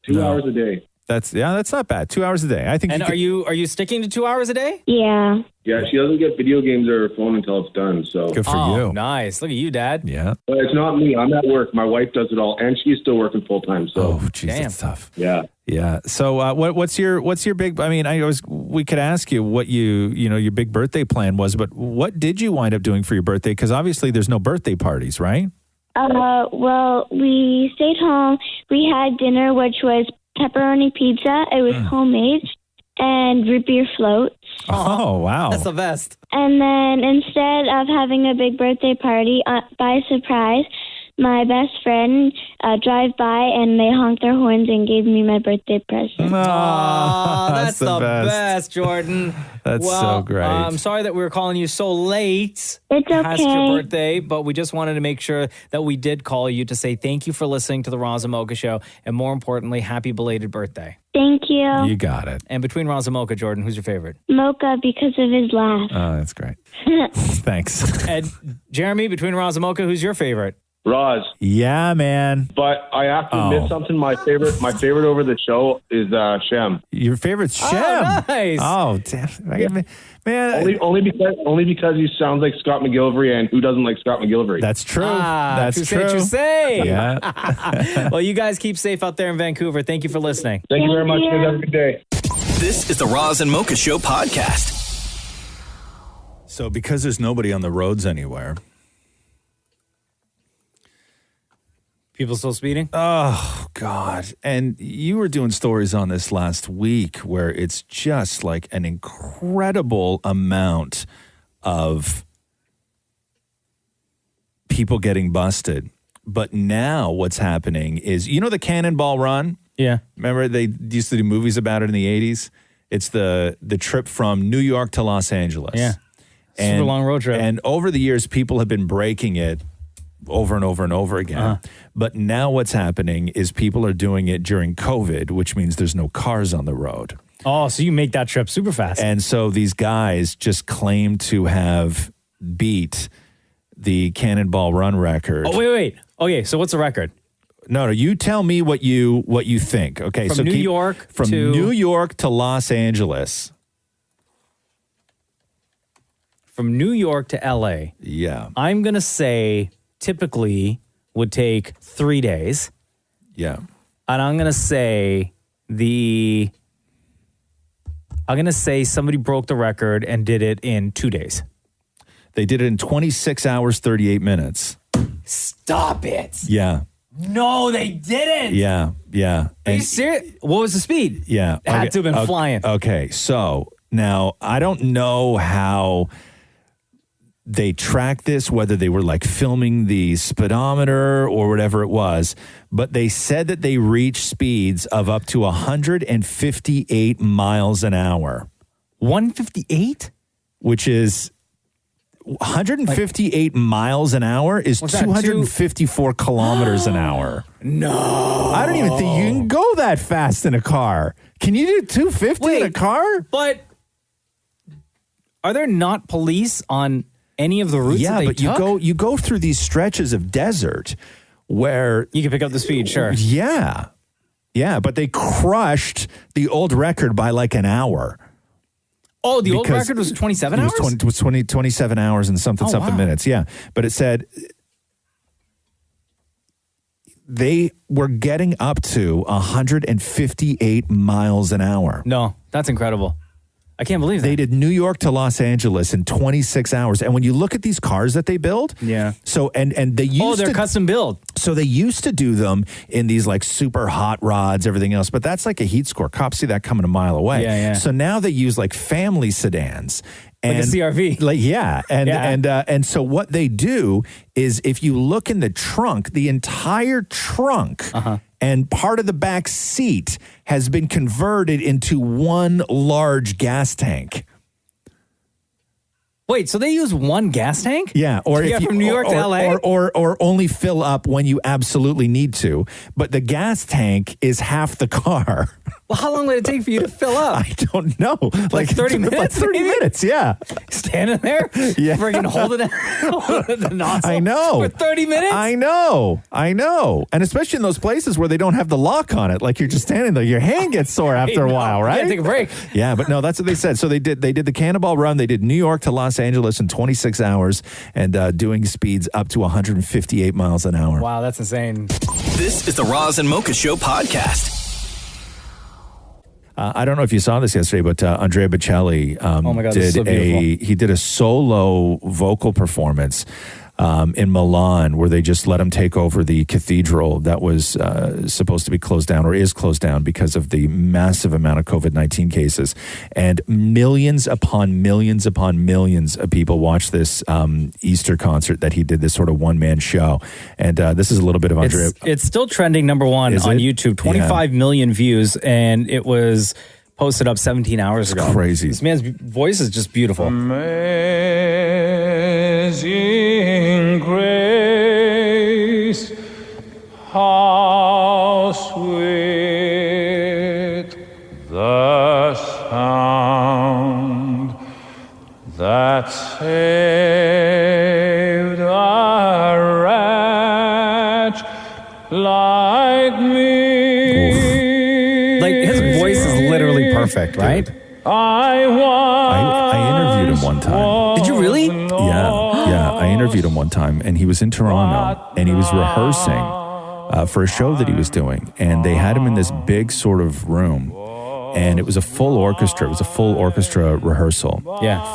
2 hours a day. That's not bad. 2 hours a day. I think. And are you sticking to 2 hours a day? Yeah. Yeah, she doesn't get video games or her phone until it's done. So Good for you. Nice. Look at you, Dad. Yeah. But it's not me. I'm at work. My wife does it all, and she's still working full time. So Oh, geez, that's tough. yeah. Yeah. So, what's your big? I mean, we could ask you what your big birthday plan was, but what did you wind up doing for your birthday? Because obviously, there's no birthday parties, right? Well, we stayed home. We had dinner, which was pepperoni pizza. It was homemade, and root beer floats. Oh, wow. That's the best. And then instead of having a big birthday party, by surprise, my best friend drive by and they honked their horns and gave me my birthday present. Aw, that's the best, Jordan. That's so great. I'm sorry that we were calling you so late. It's Past your okay. birthday, but we just wanted to make sure that we did call you to say thank you for listening to the Roz and Mocha Show, and more importantly, happy belated birthday. Thank you. You got it. And between Roz and Mocha, Jordan, who's your favorite? Mocha because of his laugh. Oh, that's great. Thanks. And Jeremy, between Roz and Mocha, who's your favorite? Roz. Yeah, man. But I have to admit something. My favorite over the show is Shem. Your favorite's Shem. Oh, nice. Oh, damn. Man. Only because he sounds like Scott McGillivray, and who doesn't like Scott McGillivray? That's true. That's That's true. true. Say. Yeah. Well, you guys keep safe out there in Vancouver. Thank you for listening. Thank you very much. You guys have a good day. This is the Roz and Mocha Show podcast. So, because there's nobody on the roads anywhere, People still speeding? Oh, God. And you were doing stories on this last week where it's just like an incredible amount of people getting busted. But now what's happening is, you know the Cannonball Run? Yeah. Remember they used to do movies about it in the 80s? It's the trip from New York to Los Angeles. Yeah. Super long road trip. And over the years, people have been breaking it over and over and over again. But now what's happening is people are doing it during COVID, which means there's no cars on the road. Oh, so you make that trip super fast. And so these guys just claim to have beat the Cannonball Run record. Oh, wait. Okay, so what's the record? No, you tell me what you think. Okay, From so New York from to- New York to Los Angeles. From New York to LA. Yeah. I'm going to say typically would take 3 days. Yeah. And I'm going to say somebody broke the record and did it in 2 days. They did it in 26 hours, 38 minutes. Stop it. Yeah. No, they didn't. Yeah. Yeah. Are you serious? What was the speed? Yeah. It had to have been flying. Okay. So now I don't know how they tracked this, whether they were like filming the speedometer or whatever it was, but they said that they reached speeds of up to 158 miles an hour. 158? Which is 158 miles an hour is What's that, 254 kilometers an hour. No. I don't even think you can go that fast in a car. Can you do 250 in a car? But are there not police on any of the routes that they but took? you go through these stretches of desert where you can pick up the speed, sure. Yeah. Yeah, but they crushed the old record by like an hour. Oh, the old record was 27 hours? It was 27 hours and something minutes. Yeah. But it said they were getting up to 158 miles an hour. No, that's incredible. I can't believe that. They did New York to Los Angeles in 26 hours. And when you look at these cars that they build, so and they used they're custom built. So they used to do them in these like super hot rods, everything else, but that's like a heat score. Cops see that coming a mile away. Yeah. So now they use like family sedans. Like a CRV. And so what they do is if you look in the trunk, the entire trunk and part of the back seat has been converted into one large gas tank. Wait, so they use one gas tank? Yeah, or to if get you, from New York to LA? or only fill up when you absolutely need to. But the gas tank is half the car. Well, how long would it take for you to fill up? I don't know. Like 30 minutes? Like 30 minutes, yeah. Standing there? Yeah. Friggin' holding the nozzle? I know. For 30 minutes? I know. And especially in those places where they don't have the lock on it. Like you're just standing there. Your hand gets sore after a while, right? You gotta take a break. Yeah, but no, that's what they said. So they did the Cannonball Run. They did New York to Los Angeles in 26 hours and doing speeds up to 158 miles an hour. Wow, that's insane. This is the Roz and Mocha Show podcast. I don't know if you saw this yesterday, but Andrea Bocelli oh my God, this is so beautiful. he did a solo vocal performance in Milan where they just let him take over the cathedral that was supposed to be closed down or is closed down because of the massive amount of COVID-19 cases. And millions upon millions upon millions of people watched this Easter concert that he did, this sort of one-man show. And this is a little bit of Andrea. It's still trending number one Is on it? YouTube. 25 million views, and it was posted up 17 hours ago. Crazy. This man's voice is just beautiful. Amazing grace, how sweet the sound that saved a wretch like me. Like, his voice is literally perfect, right? I interviewed him one time. Did you really? Yeah. I interviewed him one time, and he was in Toronto, and he was rehearsing for a show that he was doing, and they had him in this big sort of room, and it was a full orchestra. It was a full orchestra rehearsal.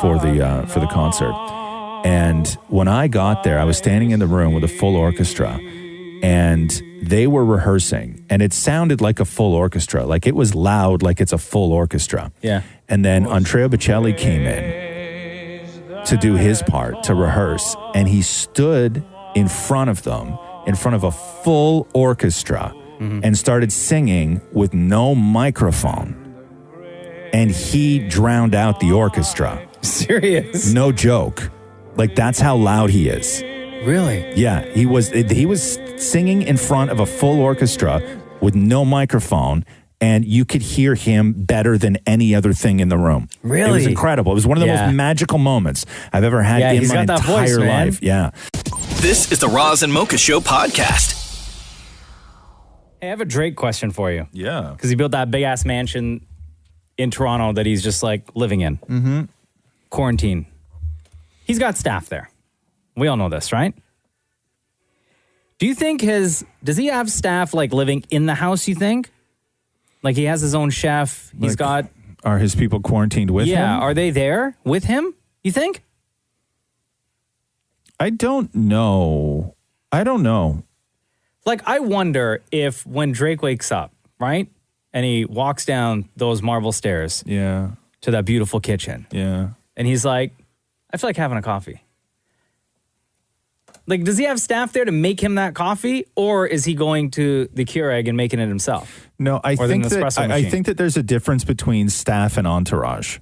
For the concert. And when I got there, I was standing in the room with a full orchestra, and they were rehearsing, and it sounded like a full orchestra. Like it was loud, like it's a full orchestra. Yeah. And then Andrea Bocelli came in to do his part, to rehearse, and he stood in front of them, in front of a full orchestra, and started singing with no microphone. And he drowned out the orchestra. Serious? No joke. Like, that's how loud he is. Really? Yeah, he was singing in front of a full orchestra with no microphone, and you could hear him better than any other thing in the room. Really? It was incredible. It was one of the most magical moments I've ever had in my entire life. Yeah. This is the Roz and Mocha Show podcast. Hey, I have a Drake question for you. Yeah. Because he built that big ass mansion in Toronto that he's just like living in. Mm-hmm. Quarantine. He's got staff there. We all know this, right? Do you think does he have staff like living in the house, you think? Like he has his own chef. He's got. Are his people quarantined with him? Yeah. Are they there with him, you think? I don't know. Like, I wonder if when Drake wakes up, right? And he walks down those marble stairs. Yeah. To that beautiful kitchen. Yeah. And he's like, I feel like having a coffee. Like, does he have staff there to make him that coffee? Or is he going to the Keurig and making it himself? No, I think that there's a difference between staff and entourage.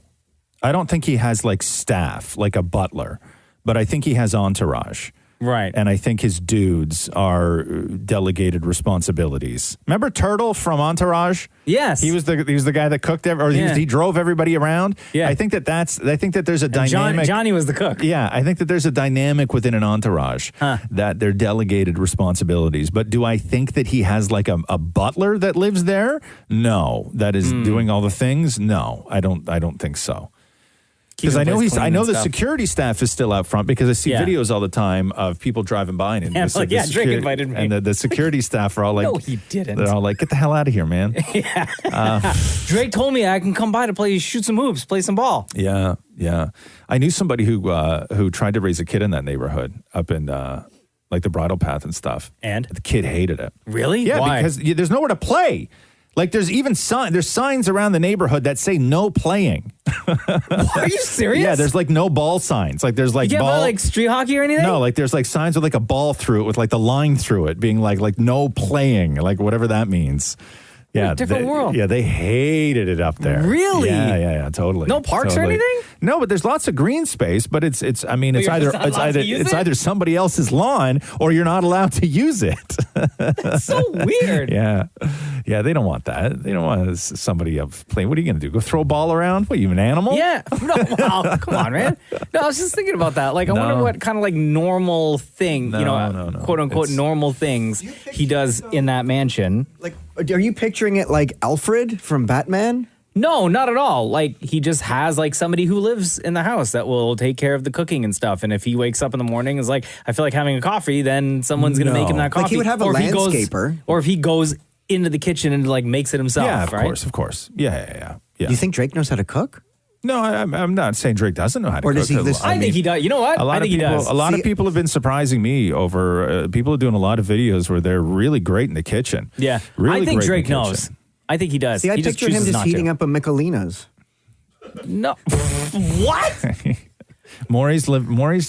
I don't think he has like staff, like a butler, but I think he has entourage. Right. And I think his dudes are delegated responsibilities. Remember Turtle from Entourage? Yes. He was the guy that cooked he drove everybody around. Yeah. I think that there's a dynamic. Johnny was the cook. Yeah, I think that there's a dynamic within an entourage that they're delegated responsibilities. But do I think that he has like a butler that lives there? No. That is doing all the things? No. I don't think so. Because I know the security staff is still out front because I see videos all the time of people driving by and Drake invited me. And the security staff are all like, no, he didn't. They're all like, get the hell out of here, man. Drake told me I can come by to shoot some hoops, play some ball. Yeah. I knew somebody who tried to raise a kid in that neighborhood up in like the Bridle Path and stuff. And the kid hated it. Really? Yeah, Why? because there's nowhere to play. Like there's signs around the neighborhood that say no playing. Are you serious? Yeah, there's like no ball signs. Like there's like you ball, like street hockey or anything? No, like there's like signs with like a ball through it with like the line through it being like no playing, like whatever that means. Yeah, different world. Yeah, they hated it up there. Really? Yeah, totally. No parks or anything? No, but there's lots of green space. But it's either somebody else's lawn or you're not allowed to use it. That's so weird. Yeah, they don't want that. They don't want somebody up playing. What are you going to do? Go throw a ball around? What, are you an animal? Yeah. No, well, come on, man. No, I was just thinking about that. Like, I wonder what kind of like normal thing, No. quote unquote normal things he does in that mansion. Like, are you picturing it like Alfred from Batman? No, not at all. Like, he just has like somebody who lives in the house that will take care of the cooking and stuff. And if he wakes up in the morning and is like, I feel like having a coffee, then someone's going to make him that coffee. Like, he would have a landscaper. Or if he goes into the kitchen and like makes it himself. Yeah, of course. Yeah. Do you think Drake knows how to cook? No, I'm not saying Drake doesn't know how to cook. Or does he listen? I think he does. You know what? I think he does. A lot of people have been surprising me over, people are doing a lot of videos where they're really great in the kitchen. Yeah. Really I think great Drake in the knows. kitchen. I think he does. See, I he picture him just heating up a Michelina's. No. What? Maury's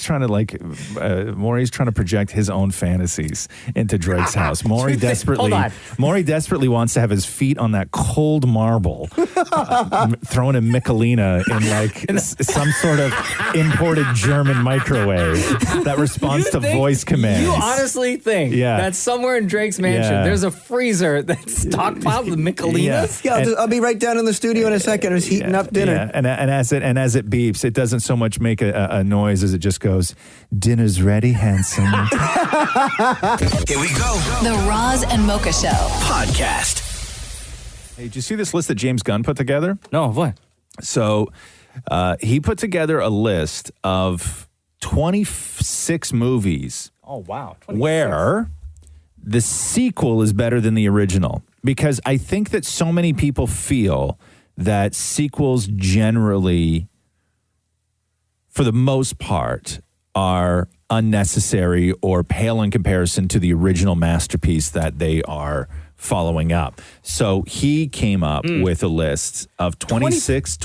trying to project his own fantasies into Drake's house. Maury desperately wants to have his feet on that cold marble, throwing a Michelina in like some sort of imported German microwave that responds to voice commands. You honestly think that somewhere in Drake's mansion there's a freezer that's stockpiled with Michelinas? Yeah, I'll be right down in the studio in a second. It's heating up dinner. Yeah. And as it beeps, it doesn't so much make a noise as it just goes, dinner's ready, handsome. Here we go. The Roz and Mocha Show podcast. Hey, did you see this list that James Gunn put together? No, what? So he put together a list of 26 movies. Oh, wow. 26. Where the sequel is better than the original. Because I think that so many people feel that sequels generally, for the most part, are unnecessary or pale in comparison to the original masterpiece that they are following up. So he came up with a list of 26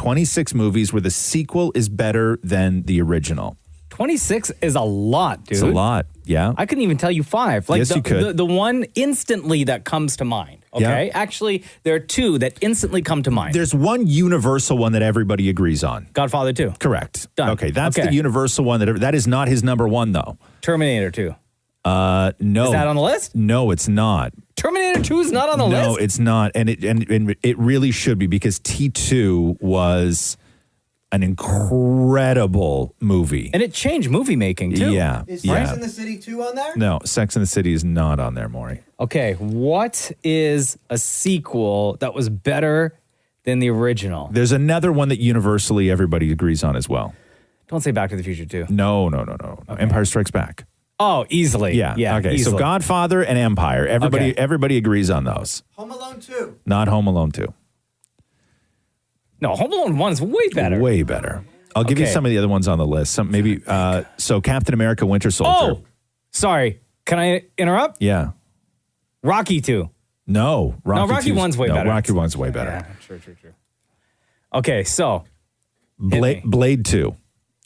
movies where the sequel is better than the original. 26 is a lot, dude. It's a lot, yeah. I couldn't even tell you 5. Like Yes, you could. The one instantly that comes to mind, okay? Yeah. Actually, there are 2 that instantly come to mind. There's one universal one that everybody agrees on. Godfather 2. Correct. Done. Okay, that's Okay. the universal one. That is not his number 1, though. Terminator 2. No. Is that on the list? No, it's not. Terminator 2 is not on the list? No, it's not. And it really should be, because T2 was an incredible movie. And it changed movie making, too. Yeah. Is yeah. Sex and the City 2 on there? No, Sex and the City is not on there, Maury. Okay, what is a sequel that was better than the original? There's another one that universally everybody agrees on as well. Don't say Back to the Future 2. No. Empire Strikes Back. Oh, easily. Yeah. Okay. Easily. So Godfather and Empire. Everybody agrees on those. Home Alone 2. Not Home Alone 2. No, Home Alone 1 is way better. Way better. I'll give you Okay. some of the other ones on the list. Some maybe. So Captain America: Winter Soldier. Oh, sorry. Can I interrupt? Yeah. Rocky 2. No. Rocky 2's 1's way better. Rocky 1's way better. Yeah, true. Okay, so. Blade 2.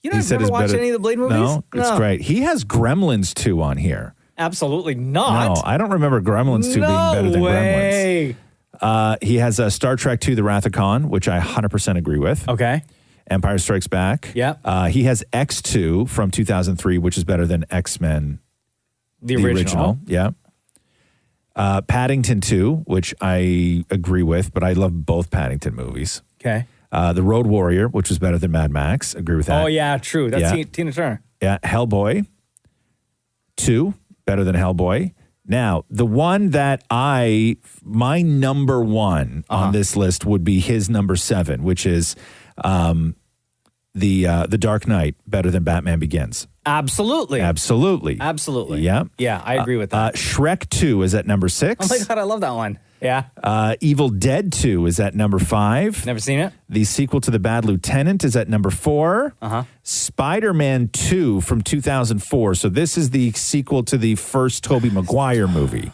You know, I've never watched any of the Blade movies? No, it's great. He has Gremlins 2 on here. Absolutely not. No, I don't remember Gremlins 2 being better than way. Gremlins. He has Star Trek 2, The Wrath of Khan, which I 100% agree with. Okay. Empire Strikes Back. Yeah. He has X2 from 2003, which is better than X-Men. The original. Yeah. Paddington 2, which I agree with, but I love both Paddington movies. Okay. The Road Warrior, which was better than Mad Max. Agree with that. Oh, yeah, true. That's Yeah. Tina Turner. Yeah. Hellboy 2, better than Hellboy. Now, the one that my number one on this list would be his number 7, which is the Dark Knight, better than Batman Begins. Absolutely. Absolutely. Yeah. Yeah, I agree with that. Shrek 2 is at number 6. Oh my God, I love that one. Yeah. Evil Dead 2 is at number 5. Never seen it. The sequel to The Bad Lieutenant is at number 4. Uh-huh. Spider-Man 2 from 2004. So this is the sequel to the first Tobey Maguire movie.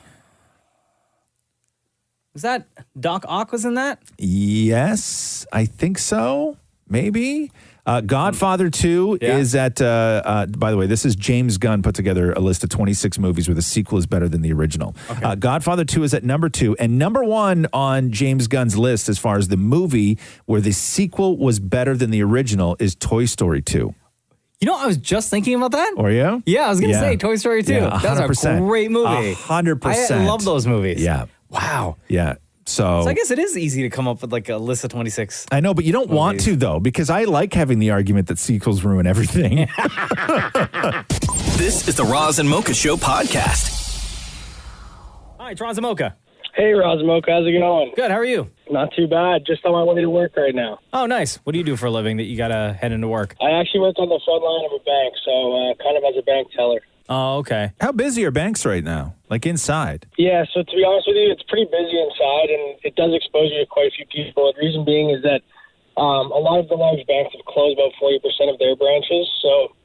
Was that Doc Ock was in that? Yes, I think so. Maybe. Godfather 2 is at, by the way, this is James Gunn put together a list of 26 movies where the sequel is better than the original. Okay. Godfather 2 is at number 2. And number 1 on James Gunn's list as far as the movie where the sequel was better than the original is Toy Story 2. You know, I was just thinking about that. Or you? Yeah, I was going to say Toy Story 2. Yeah, That's a great movie. 100%. I love those movies. Yeah. Wow. Yeah. So I guess it is easy to come up with like a list of 26. I know, but you don't want to, though, because I like having the argument that sequels ruin everything. This is the Roz and Mocha Show podcast. Hi, it's Roz and Mocha. Hey, Roz and Mocha. How's it going? Good. How are you? Not too bad. Just on my way to work right now. Oh, nice. What do you do for a living that you got to head into work? I actually work on the front line of a bank, so kind of as a bank teller. Oh, okay. How busy are banks right now? Like inside? Yeah, so to be honest with you, it's pretty busy inside, and it does expose you to quite a few people. The reason being is that a lot of the large banks have closed about 40% of their branches, so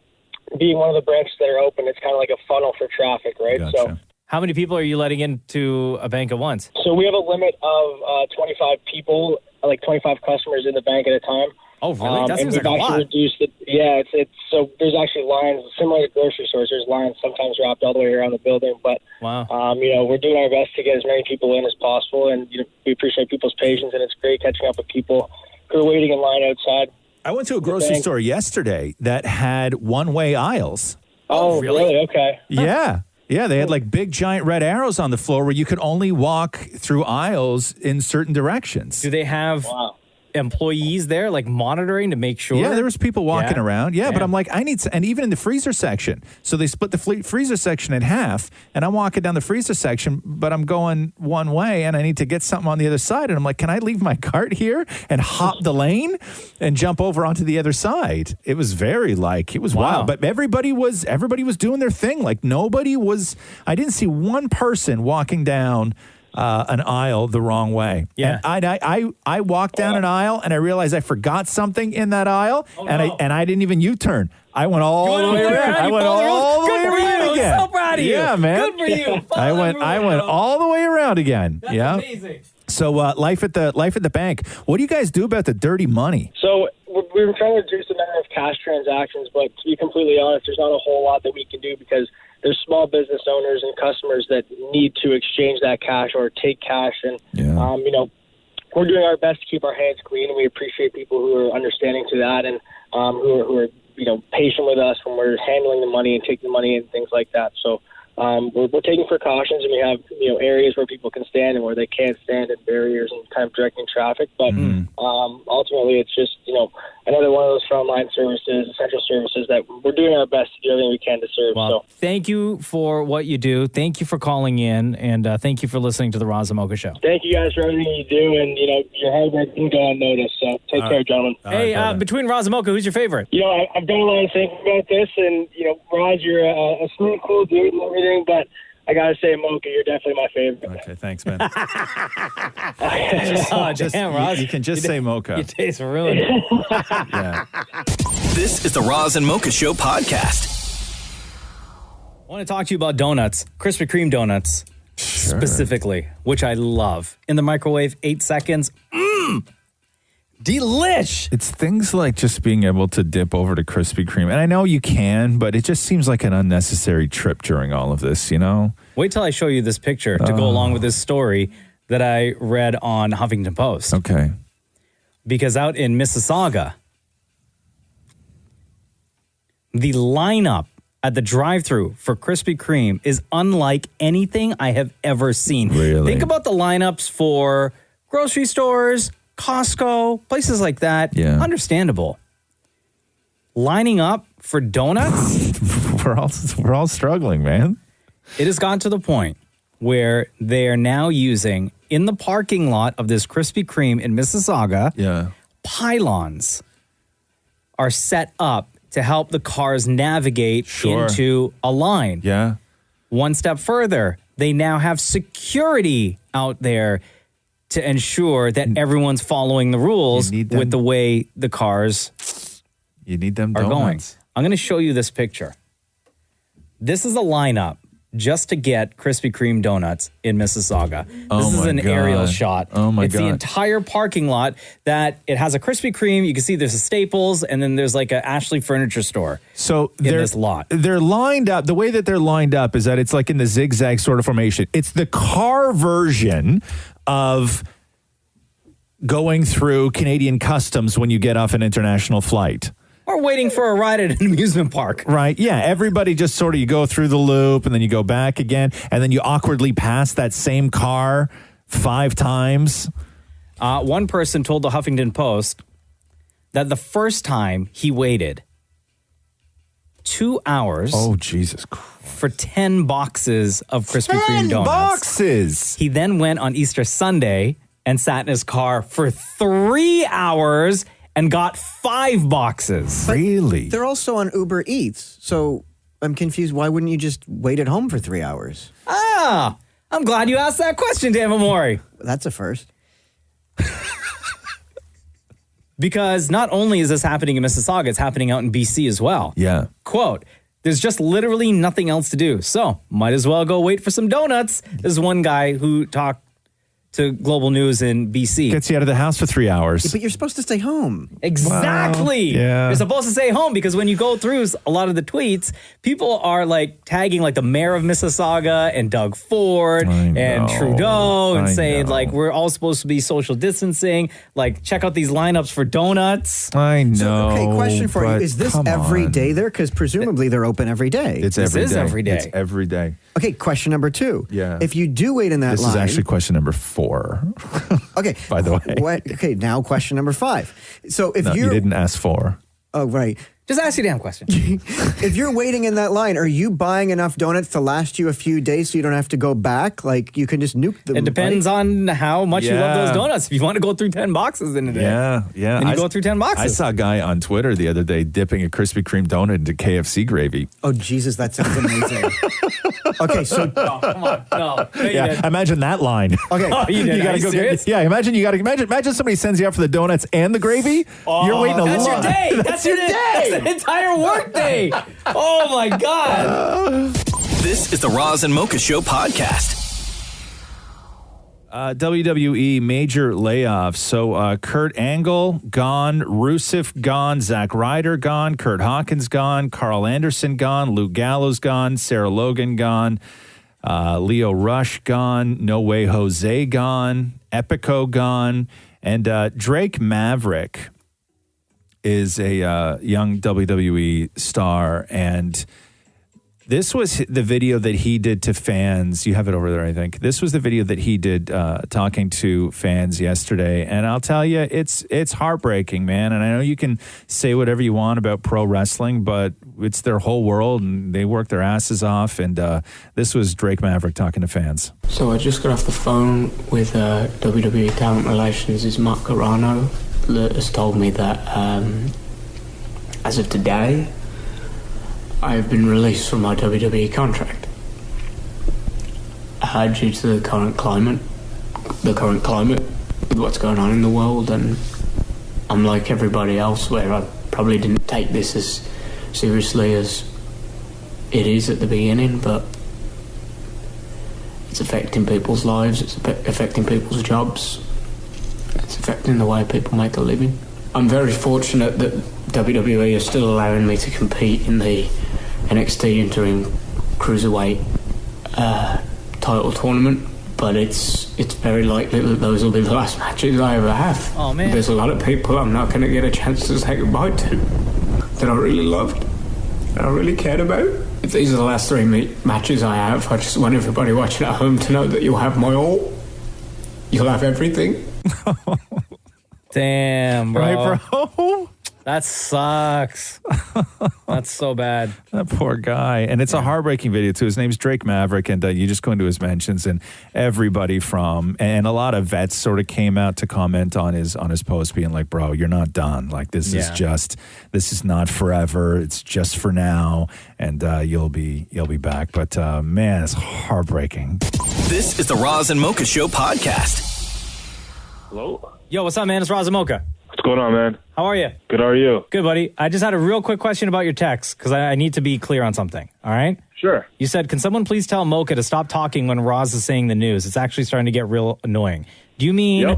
being one of the branches that are open, it's kind of like a funnel for traffic, right? Gotcha. So, how many people are you letting into a bank at once? so we have a limit of 25 people, like 25 customers in the bank at a time. Oh, really? That and seems we've like a actually lot. reduced it. Yeah, it's so there's actually lines similar to grocery stores. There's lines sometimes wrapped all the way around the building, but Wow. we're doing our best to get as many people in as possible, and we appreciate people's patience, and it's great catching up with people who are waiting in line outside. I went to a grocery store yesterday that had one-way aisles. Oh, really? Okay. Yeah. Yeah, they had like big giant red arrows on the floor where you could only walk through aisles in certain directions. Do they have employees there, like monitoring to make sure? Yeah, there was people walking Yeah? around. Yeah, but Damn. I'm like, and even in the freezer section. So they split the freezer section in half, and I'm walking down the freezer section, but I'm going one way, and I need to get something on the other side. And I'm like, can I leave my cart here and hop the lane and jump over onto the other side? It was very it was wild. But everybody was doing their thing. Like I didn't see one person walking down an aisle the wrong way. Yeah. And I walked down an aisle and I realized I forgot something in that aisle, and I didn't even U-turn. I went all the way around. I went all the way around again. I'm so proud of you. Yeah, man. Good for you. I went all the way around again. That's yeah. amazing. So life at the bank. What do you guys do about the dirty money? So we were trying to reduce the number of cash transactions, but to be completely honest, there's not a whole lot that we can do because there's small business owners and customers that need to exchange that cash or take cash. And, we're doing our best to keep our hands clean, and we appreciate people who are understanding to that and who are patient with us when we're handling the money and taking the money and things like that. So we're taking precautions, and we have areas where people can stand and where they can't stand, and barriers and kind of directing traffic. But ultimately, it's just another one of those frontline services, essential services that we're doing our best to do everything we can to serve. Well, thank you for what you do. Thank you for calling in, and thank you for listening to the Roz and Mocha Show. Thank you guys for everything you do, and your hard work didn't go unnoticed. So take care, gentlemen. Hey, between Roz and Mocha, who's your favorite? I've done a lot of thinking about this, and Roz, you're a smooth, cool dude and everything, but I gotta say, Mocha, you're definitely my favorite. Okay, thanks, man. Damn, Roz. You can just say Mocha. Your taste ruined. Yeah. This is the Roz and Mocha Show podcast. I want to talk to you about donuts, Krispy Kreme donuts specifically, which I love. In the microwave, 8 seconds. Delish. It's things like just being able to dip over to Krispy Kreme. And I know you can, but it just seems like an unnecessary trip during all of this, Wait till I show you this picture to go along with this story that I read on Huffington Post. Okay. Because out in Mississauga, the lineup at the drive-thru for Krispy Kreme is unlike anything I have ever seen. Really? Think about the lineups for grocery stores, Costco, places like that. Yeah. Understandable. Lining up for donuts? We're all struggling, man. It has gotten to the point where they are now using, in the parking lot of this Krispy Kreme in Mississauga, pylons are set up to help the cars navigate into a line. Yeah. One step further, they now have security out there to ensure that everyone's following the rules with the way the cars you need them are going. donuts. I'm going to show you this picture. This is a lineup just to get Krispy Kreme donuts in Mississauga. This is an aerial shot. Oh my It's the entire parking lot that it has a Krispy Kreme. You can see there's a Staples, and then there's like a Ashley furniture store. So in this lot. They're lined up. The way that they're lined up is that it's like in the zigzag sort of formation. It's the car version of going through Canadian customs when you get off an international flight. Or waiting for a ride at an amusement park. Right. Yeah. Everybody just sort of, you go through the loop and then you go back again and then you awkwardly pass that same car 5 times. One person told the Huffington Post that the first time he waited 2 hours. Oh, Jesus Christ. For 10 boxes of Krispy Kreme 10 donuts. boxes. He then went on Easter Sunday and sat in his car for 3 hours and got 5 boxes. Really? They're also on Uber Eats, so I'm confused. Why wouldn't you just wait at home for 3 hours? I'm glad you asked that question, Dan Amore. That's a first. Because not only is this happening in Mississauga, it's happening out in BC as well. Yeah. Quote, there's just literally nothing else to do. So might as well go wait for some donuts. There's one guy who talked to Global News in BC. Gets you out of the house for 3 hours. Yeah, but you're supposed to stay home. Exactly. Well, yeah. You're supposed to stay home because when you go through a lot of the tweets, people are like tagging like the mayor of Mississauga and Doug Ford and Trudeau and saying like we're all supposed to be social distancing. Like check out these lineups for donuts. I know. So, okay, question for you. Is this every day there? Because presumably they're open every day. It's every day. It's every day. Okay, question number 2. Yeah. If you do wait in that This line. is actually question number 4. Okay. By the way. Okay, now question number 5. So if No, you didn't ask 4. Oh, right. Just ask your damn question. If you're waiting in that line, are you buying enough donuts to last you a few days so you don't have to go back? Like, you can just nuke them. It depends on how much you love those donuts. If you want to go through 10 boxes in a day. Yeah. Then you go through 10 boxes. I saw a guy on Twitter the other day dipping a Krispy Kreme donut into KFC gravy. Oh, Jesus, that sounds amazing. Okay, so... come on. No. Yeah, imagine that line. Okay. Oh, you did. gotta go serious? imagine somebody sends you out for the donuts and the gravy. You're waiting a That's lot. your day. That's your day. That's an entire work day. Oh, my God. This is the Roz and Mocha Show podcast. WWE major layoffs. So Kurt Angle gone, Rusev gone, Zack Ryder gone, Kurt Hawkins gone, Carl Anderson gone, Luke Gallows gone, Sarah Logan gone, Leo Rush gone, No Way Jose gone, Epico gone, and Drake Maverick is a young WWE star, and this was the video that he did to fans. You have it over there, I think. This was the video that he did talking to fans yesterday, and I'll tell you, it's heartbreaking, man. And I know you can say whatever you want about pro wrestling, but it's their whole world, and they work their asses off. And this was Drake Maverick talking to fans. So I just got off the phone with WWE Talent Relations' Mark Carano, that has told me that as of today, I have been released from my WWE contract due to the current climate with what's going on in the world, and I'm like everybody else where I probably didn't take this as seriously as it is at the beginning, but it's affecting people's lives, it's affecting people's jobs, it's affecting the way people make a living. I'm very fortunate that WWE is still allowing me to compete in the NXT Interim Cruiserweight title tournament, but it's very likely that those will be the last matches I ever have. Oh, man. There's a lot of people I'm not going to get a chance to say goodbye to that I really loved, that I really cared about. If these are the last three matches I have, I just want everybody watching at home to know that you'll have my all. You'll have everything. Damn, bro. Right, bro? That sucks. That's so bad. That poor guy. And it's a heartbreaking video, too. His name's Drake Maverick, and you just go into his mentions, and everybody and a lot of vets sort of came out to comment on his post, being like, bro, you're not done. Like, this is not forever. It's just for now, and you'll be back. But, man, it's heartbreaking. This is the Roz and Mocha Show podcast. Hello? Yo, what's up, man? It's Roz and Mocha. What's going on, man? How are you? Good, how are you? Good, buddy. I just had a real quick question about your text, because I need to be clear on something, all right? Sure. You said, can someone please tell Mocha to stop talking when Roz is saying the news? It's actually starting to get real annoying. Do you mean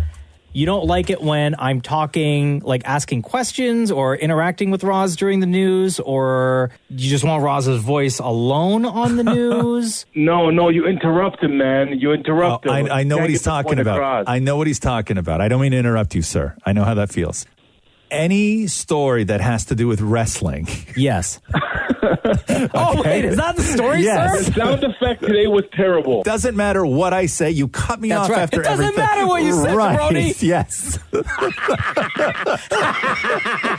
you don't like it when I'm talking, like asking questions or interacting with Roz during the news, or you just want Roz's voice alone on the news? No, you interrupt him, man. You interrupt him. I know what he's talking about. I know what he's talking about. I don't mean to interrupt you, sir. I know how that feels. Any story that has to do with wrestling. Yes. Oh, wait, is that the story, yes. sir? The sound effect today was terrible. Doesn't matter what I say. You cut me off after it doesn't everything. matter what you said, right. Brody. Yes.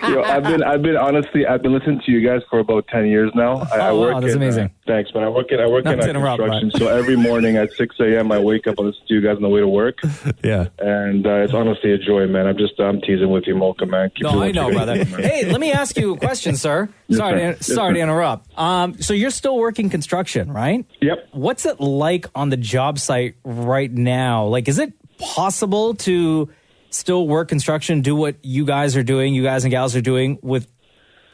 Yo, I've been listening to you guys for about 10 years now. I work that's amazing. Thanks, man. I work in construction, but. so every morning at 6 a.m. I wake up and listen to you guys on the way to work. Yeah. And it's honestly a joy, man. I'm teasing with you, Mocha, man. No, I know, brother. Hey, let me ask you a question, sir. Sorry to interrupt. So you're still working construction, right? Yep. What's it like on the job site right now? Like, is it possible to still work construction, do what you guys and gals are doing with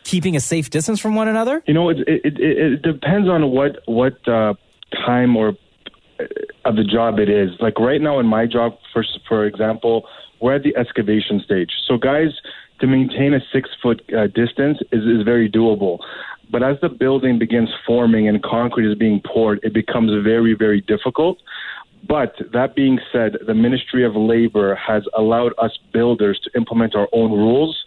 keeping a safe distance from one another? You know, it depends on what time or of the job it is. Like right now in my job, for example, we're at the excavation stage. So guys, to maintain a 6-foot distance is very doable. But as the building begins forming and concrete is being poured, it becomes very, very difficult. But that being said, the Ministry of Labor has allowed us builders to implement our own rules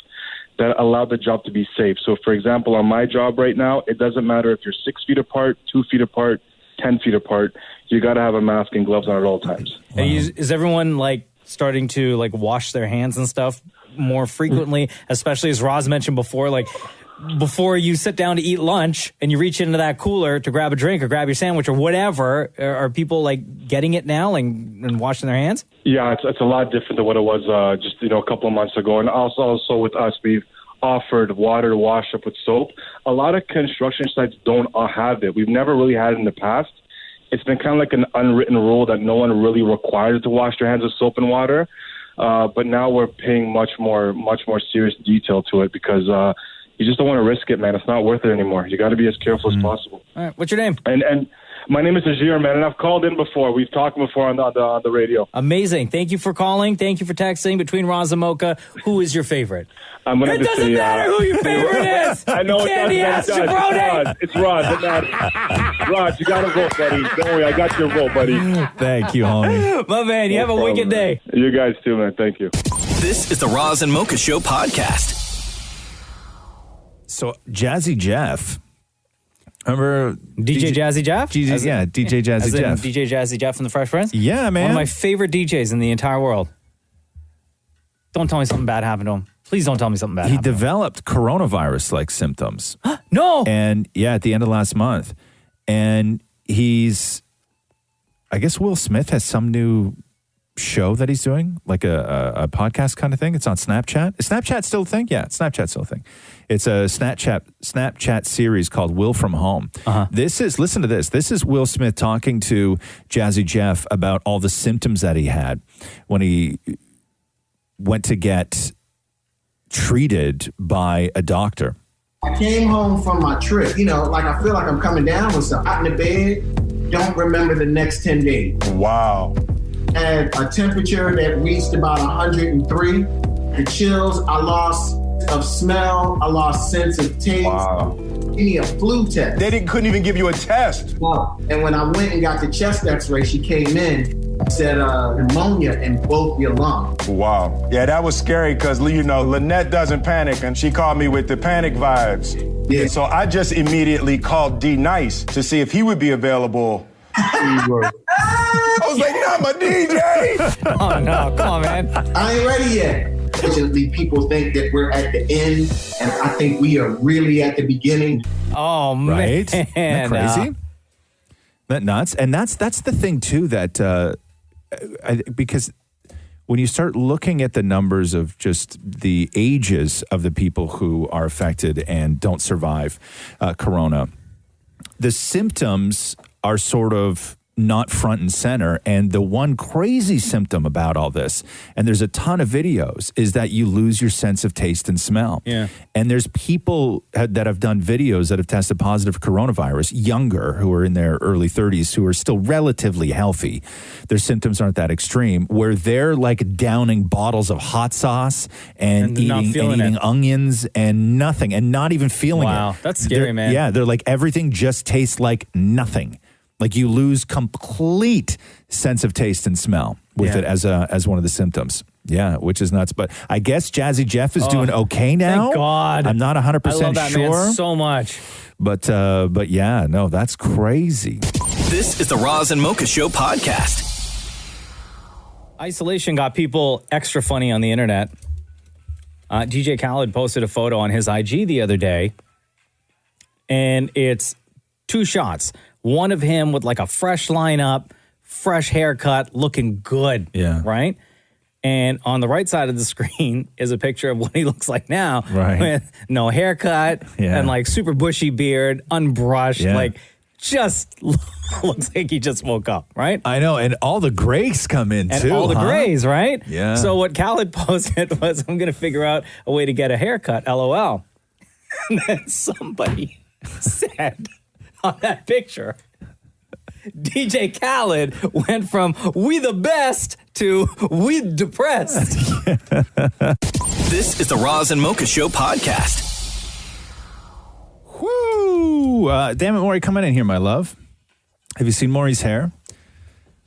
that allow the job to be safe. So, for example, on my job right now, it doesn't matter if you're 6 feet apart, 2 feet apart, 10 feet apart. You got to have a mask and gloves on at all times. Wow. Is everyone starting to wash their hands and stuff more frequently, especially as Roz mentioned before, before you sit down to eat lunch and you reach into that cooler to grab a drink or grab your sandwich or whatever? Are people like getting it now and washing their hands? Yeah, it's a lot different than what it was just a couple of months ago. And also with us, we've offered water to wash up with soap. A lot of construction sites don't have it. We've never really had it in the past. It's been kind of like an unwritten rule that no one really requires to wash their hands with soap and water. But now we're paying much more serious detail to it because you just don't want to risk it, man. It's not worth it anymore. You got to be as careful as possible. All right. What's your name? And my name is Ajir, man, and I've called in before. We've talked before on the radio. Amazing. Thank you for calling. Thank you for texting. Between Roz and Mocha, who is your favorite? I'm gonna It doesn't matter who your favorite is. I know Candy it ass does. jabroni. It's Rod. It matters. Rod, you got to vote, buddy. Don't worry, I got your vote, buddy. Thank you, homie. My man, you have a wicked day. You guys too, man. Thank you. This is the Roz and Mocha Show podcast. So Jazzy Jeff, remember DJ Jazzy Jeff? DJ Jazzy as in Jeff. DJ Jazzy Jeff from the Fresh Prince? Yeah, man. One of my favorite DJs in the entire world. Don't tell me something bad happened to him. Please don't tell me something bad He happened. developed coronavirus-like symptoms. No. And yeah, at the end of last month. And I guess Will Smith has some new show that he's doing, like a podcast kind of thing. It's on Snapchat. Is Snapchat still a thing? Yeah, Snapchat's still a thing. It's a Snapchat series called Will From Home. Listen to this. This is Will Smith talking to Jazzy Jeff about all the symptoms that he had when he went to get treated by a doctor. I came home from my trip, like I feel like I'm coming down with something. Out in the bed, don't remember the next 10 days. Wow. Had a temperature that reached about 103. The chills, I lost of smell, I lost sense of taste. Wow. Give me a flu test. They couldn't even give you a test. No. And when I went and got the chest x-ray, she came in, said pneumonia in both your lungs. Wow. Yeah, that was scary because, Lynette doesn't panic, and she called me with the panic vibes. Yeah. So I just immediately called D Nice to see if he would be available. I was like, not my DJ. Oh, no. Come on, man. I ain't ready yet. Unfortunately, people think that we're at the end, and I think we are really at the beginning. Oh, man. Right? Isn't that crazy? That nuts? And that's the thing, too, that because when you start looking at the numbers of just the ages of the people who are affected and don't survive corona, the symptoms are sort of not front and center. And the one crazy symptom about all this, and there's a ton of videos, is that you lose your sense of taste and smell. Yeah. And there's people that have done videos that have tested positive for coronavirus, younger, who are in their early 30s, who are still relatively healthy. Their symptoms aren't that extreme, where they're like downing bottles of hot sauce and eating onions and nothing, and not even feeling it. Wow, that's scary, man. Yeah, they're like, everything just tastes like nothing. Like you lose complete sense of taste and smell with it as one of the symptoms. Yeah, which is nuts. But I guess Jazzy Jeff is doing okay now. Thank God. I'm not 100% I love that sure. man so much. But yeah, no, that's crazy. This is the Roz and Mocha Show podcast. Isolation got people extra funny on the internet. DJ Khaled posted a photo on his IG the other day, and it's two shots. One of him with like a fresh lineup, fresh haircut, looking good. Yeah. Right? And on the right side of the screen is a picture of what he looks like now. Right. With no haircut and like super bushy beard, unbrushed, like just looks like he just woke up, right? I know. And all the grays come in and too. all the grays, right? Yeah. So what Khaled posted was, I'm going to figure out a way to get a haircut, LOL. And then somebody said on that picture, DJ Khaled went from we the best to we depressed. This is the Roz and Mocha Show podcast. Woo! Damn it, Maury, come in here, my love. Have you seen Maury's hair?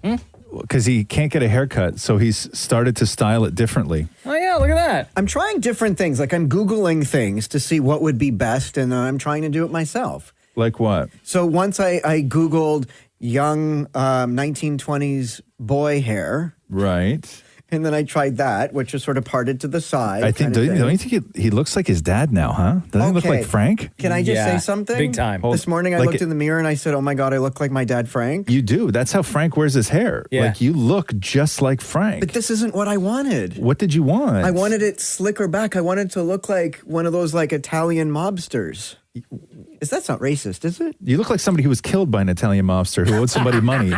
Because he can't get a haircut, so he's started to style it differently. Oh, yeah, look at that. I'm trying different things. Like I'm Googling things to see what would be best, and I'm trying to do it myself. Like what? So once I Googled young 1920s boy hair. Right. And then I tried that, which was sort of parted to the side. I think, don't you think he looks like his dad now, huh? Doesn't he look like Frank? Can I just say something? big time. This morning I looked in the mirror and I said, oh my God, I look like my dad Frank. You do. That's how Frank wears his hair. Yeah. Like, you look just like Frank. But this isn't what I wanted. What did you want? I wanted it slicker back. I wanted to look like one of those like Italian mobsters. That's not racist, is it? You look like somebody who was killed by an Italian mobster who owed somebody money.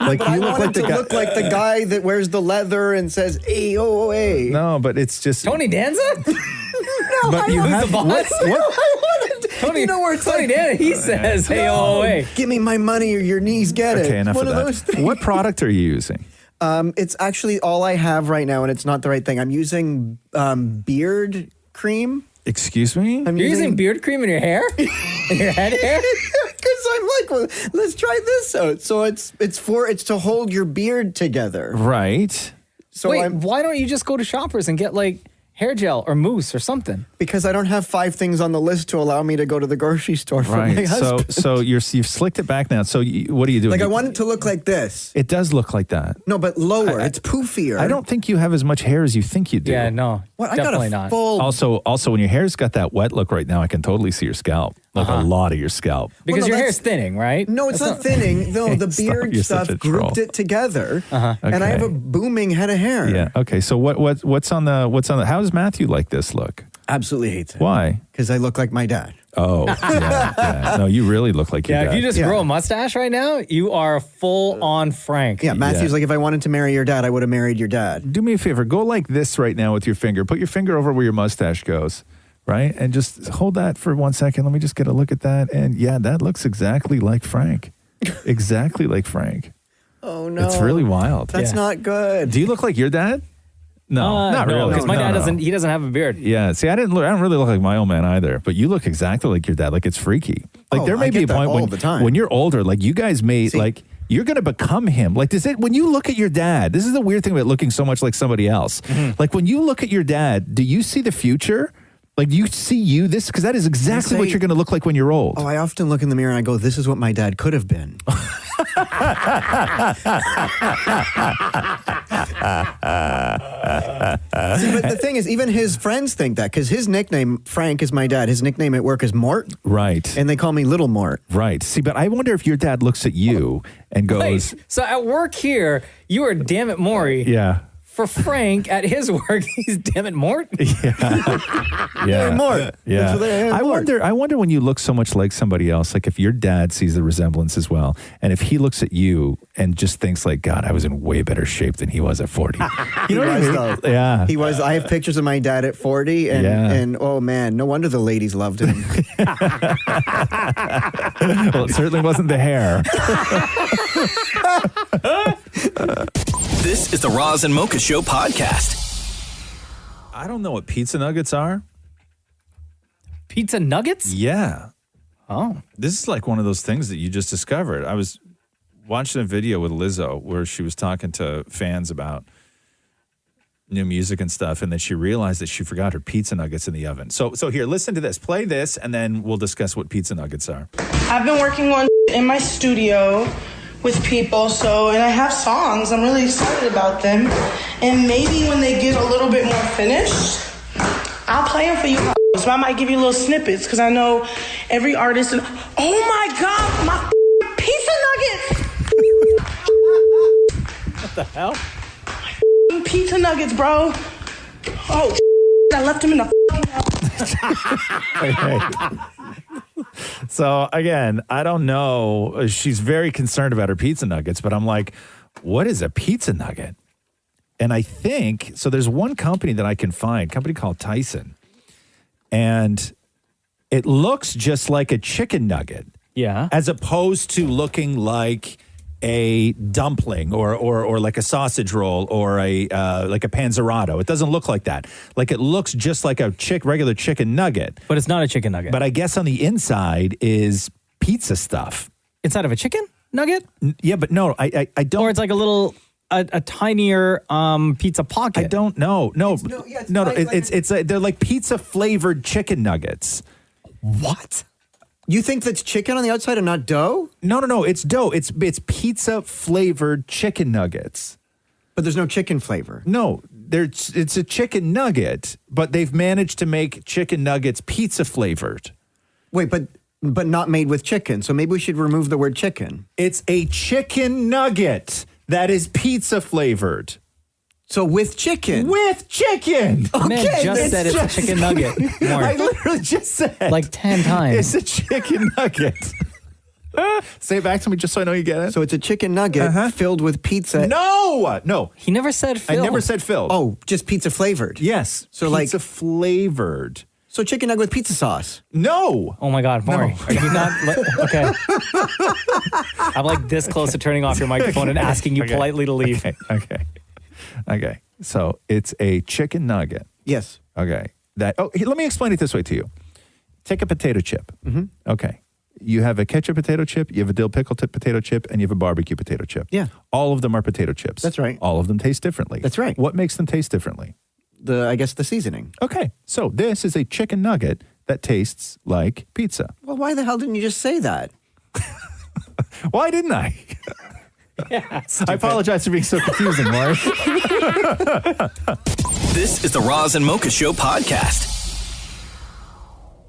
Like you look like look like the guy that wears the leather and says "AOA." No, but it's just Tony Danza. No, But I you want have- the boss. what- Tony, you know where it's Tony like, Danza, he says, "Hey, "No, give me my money or your knees get it." Okay, enough One of that. those things. What product are you using? It's actually all I have right now, and it's not the right thing. I'm using beard cream. Excuse me? You're using beard cream in your hair? In your head hair? Because I'm like, well, let's try this out. So it's to hold your beard together. Right. So wait, why don't you just go to Shoppers and get like hair gel or mousse or something? Because I don't have 5 things on the list to allow me to go to the grocery store for my Right. husband. So you've slicked it back now. So what are you doing? Like I want it to look like this. It does look like that. No, but lower. It's poofier. I don't think you have as much hair as you think you do. Yeah, no. What? I got a full. Also, when your hair's got that wet look right now, I can totally see your scalp. Like a lot of your scalp. Because Well, no, your that's- hair's thinning, right? No, it's not thinning. No, the Stop, beard you're such stuff a troll. grouped it together, and I Okay. have a booming head of hair. Yeah. Okay. So what's on the how does Matthew like this look? Absolutely hates it. Why? Because I look like my dad. Oh, yeah. No, you really look like your Yeah, dad. if you just grow a mustache right now, you are full on Frank. Yeah, Matthew's like, if I wanted to marry your dad, I would have married your dad. Do me a favor. Go like this right now with your finger. Put your finger over where your mustache goes, right? And just hold that for 1 second. Let me just get a look at that. And yeah, that looks exactly like Frank. Exactly like Frank. Oh no, It's really wild. That's not good. Do you look like your dad? No, not really. Because my No, dad no. doesn't. He doesn't have a beard. Yeah, see, I don't really look like my old man either, but you look exactly like your dad. Like, it's freaky. Like, Oh, there may I be a get that point all the time. when you're older, like, you guys may, like, you're going to become him. Like, when you look at your dad, this is the weird thing about looking so much like somebody else. Like, when you look at your dad, do you see the future? Like, do you see this? Because that is exactly what you're going to look like when you're old. Oh, I often look in the mirror and I go, this is what my dad could have been. See, but the thing is, even his friends think that because his nickname, Frank, is my dad. His nickname at work is Mort. Right. And they call me Little Mort. Right. See, but I wonder if your dad looks at you and goes, Wait, so at work here, you are damn it, Maury. yeah. For Frank, at his work, he's damn it, Mort. Yeah. Mort. Yeah. That's what they have, Mort. I wonder when you look so much like somebody else, like if your dad sees the resemblance as well, and if he looks at you and just thinks like, God, I was in way better shape than he was at 40. You know what I mean? Though. Yeah. He was. I have pictures of my dad at 40, and, Yeah. and oh man, no wonder the ladies loved him. Well, it certainly wasn't the hair. This is the Roz and Mocha Show podcast. I don't know what pizza nuggets are. Pizza nuggets? Yeah. Oh. This is like one of those things that you just discovered. I was watching a video with Lizzo where she was talking to fans about new music and stuff, and then she realized that she forgot her pizza nuggets in the oven. So here, listen to this. Play this, and then we'll discuss what pizza nuggets are. I've been working on in my studio with people, and I have songs. I'm really excited about them. And maybe when they get a little bit more finished, I'll play them for you. So I might give you little snippets because I know every artist. Oh my God, my pizza nuggets! What the hell? My pizza nuggets, bro. Oh, I left them in the Hey. So again, I don't know. She's very concerned about her pizza nuggets, but I'm like, what is a pizza nugget? And I think, so there's one company that I can find, a company called Tyson, and it looks just like a chicken nugget. Yeah. As opposed to looking like a dumpling or like a sausage roll or a like a panzerotto. It doesn't look like that. Like it looks just like a regular chicken nugget. But it's not a chicken nugget. But I guess on the inside is pizza stuff. Inside of a chicken nugget? Yeah, but no, I don't. Or it's like a little a tinier pizza pocket. I don't know. No, it's they're like pizza flavored chicken nuggets. What? You think that's chicken on the outside and not dough? No. It's dough. It's pizza flavored chicken nuggets. But there's no chicken flavor. No, it's a chicken nugget, but they've managed to make chicken nuggets pizza flavored. Wait, but not made with chicken. So maybe we should remove the word chicken. It's a chicken nugget that is pizza flavored. So with chicken. With chicken. The man just said it's a chicken nugget. More. I literally just said. Like 10 times. It's a chicken nugget. Say it back to me just so I know you get it. So it's a chicken nugget filled with pizza. No. He never said filled. I never said filled. Oh, just pizza flavored. Yes. So pizza flavored. So chicken nugget with pizza sauce. No. Oh my God, Maury. No. Are you not? Okay. I'm like this close to turning off your microphone and asking you politely to leave. Okay. So it's a chicken nugget. Yes. Okay. Let me explain it this way to you. Take a potato chip. Mm-hmm. Okay. You have a ketchup potato chip, you have a dill pickle potato chip, and you have a barbecue potato chip. Yeah. All of them are potato chips. That's right. All of them taste differently. That's right. What makes them taste differently? I guess the seasoning. Okay. So this is a chicken nugget that tastes like pizza. Well, why the hell didn't you just say that? Why didn't I? Yeah, I apologize for being so confusing, Maury. This is the Roz and Mocha Show podcast.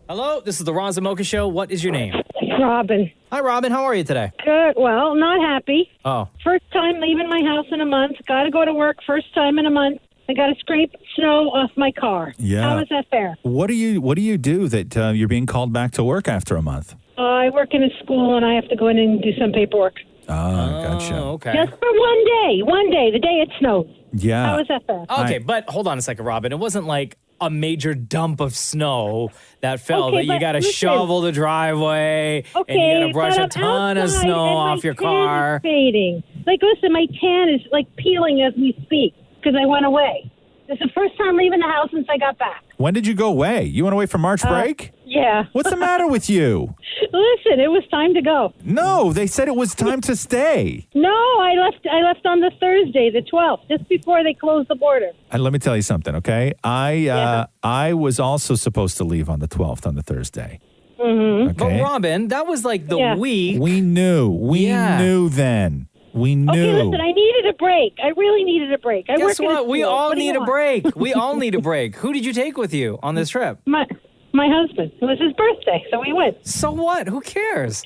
Hello, this is the Roz and Mocha Show. What is your name? Robin. Hi, Robin. How are you today? Good. Well, not happy. Oh. First time leaving my house in a month. Got to go to work first time in a month. I got to scrape snow off my car. Yeah. How is that fair? What do you do that you're being called back to work after a month? I work in a school and I have to go in and do some paperwork. Gotcha. Okay. Just for one day, the day it snowed. Yeah. How is that fair? Okay, but hold on a second, Robin. It wasn't like a major dump of snow that fell Okay, that you but got to listen. shovel the driveway and you got to brush a ton of snow off your car. Fading. Like, listen, my tan is like peeling as we speak because I went away. It's the first time leaving the house since I got back. When did you go away? You went away for March break? Yeah. What's the matter with you? Listen, it was time to go. No, they said it was time to stay. No, I left on the Thursday, the 12th, just before they closed the border. And let me tell you something, okay? I was also supposed to leave on the 12th on the Thursday. Mm-hmm. Okay. But Robin, that was like the week. We knew. We knew then. We knew. Okay, listen, I needed a break. I really needed a break. I Guess work in a what? We school. all What do you need a want? break. We all need a break. Who did you take with you on this trip? My husband. It was his birthday, so we went. So what? Who cares?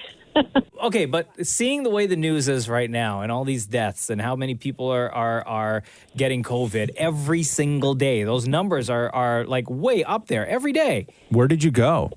Okay, but seeing the way the news is right now and all these deaths and how many people are getting COVID every single day, those numbers are like way up there every day. Where did you go?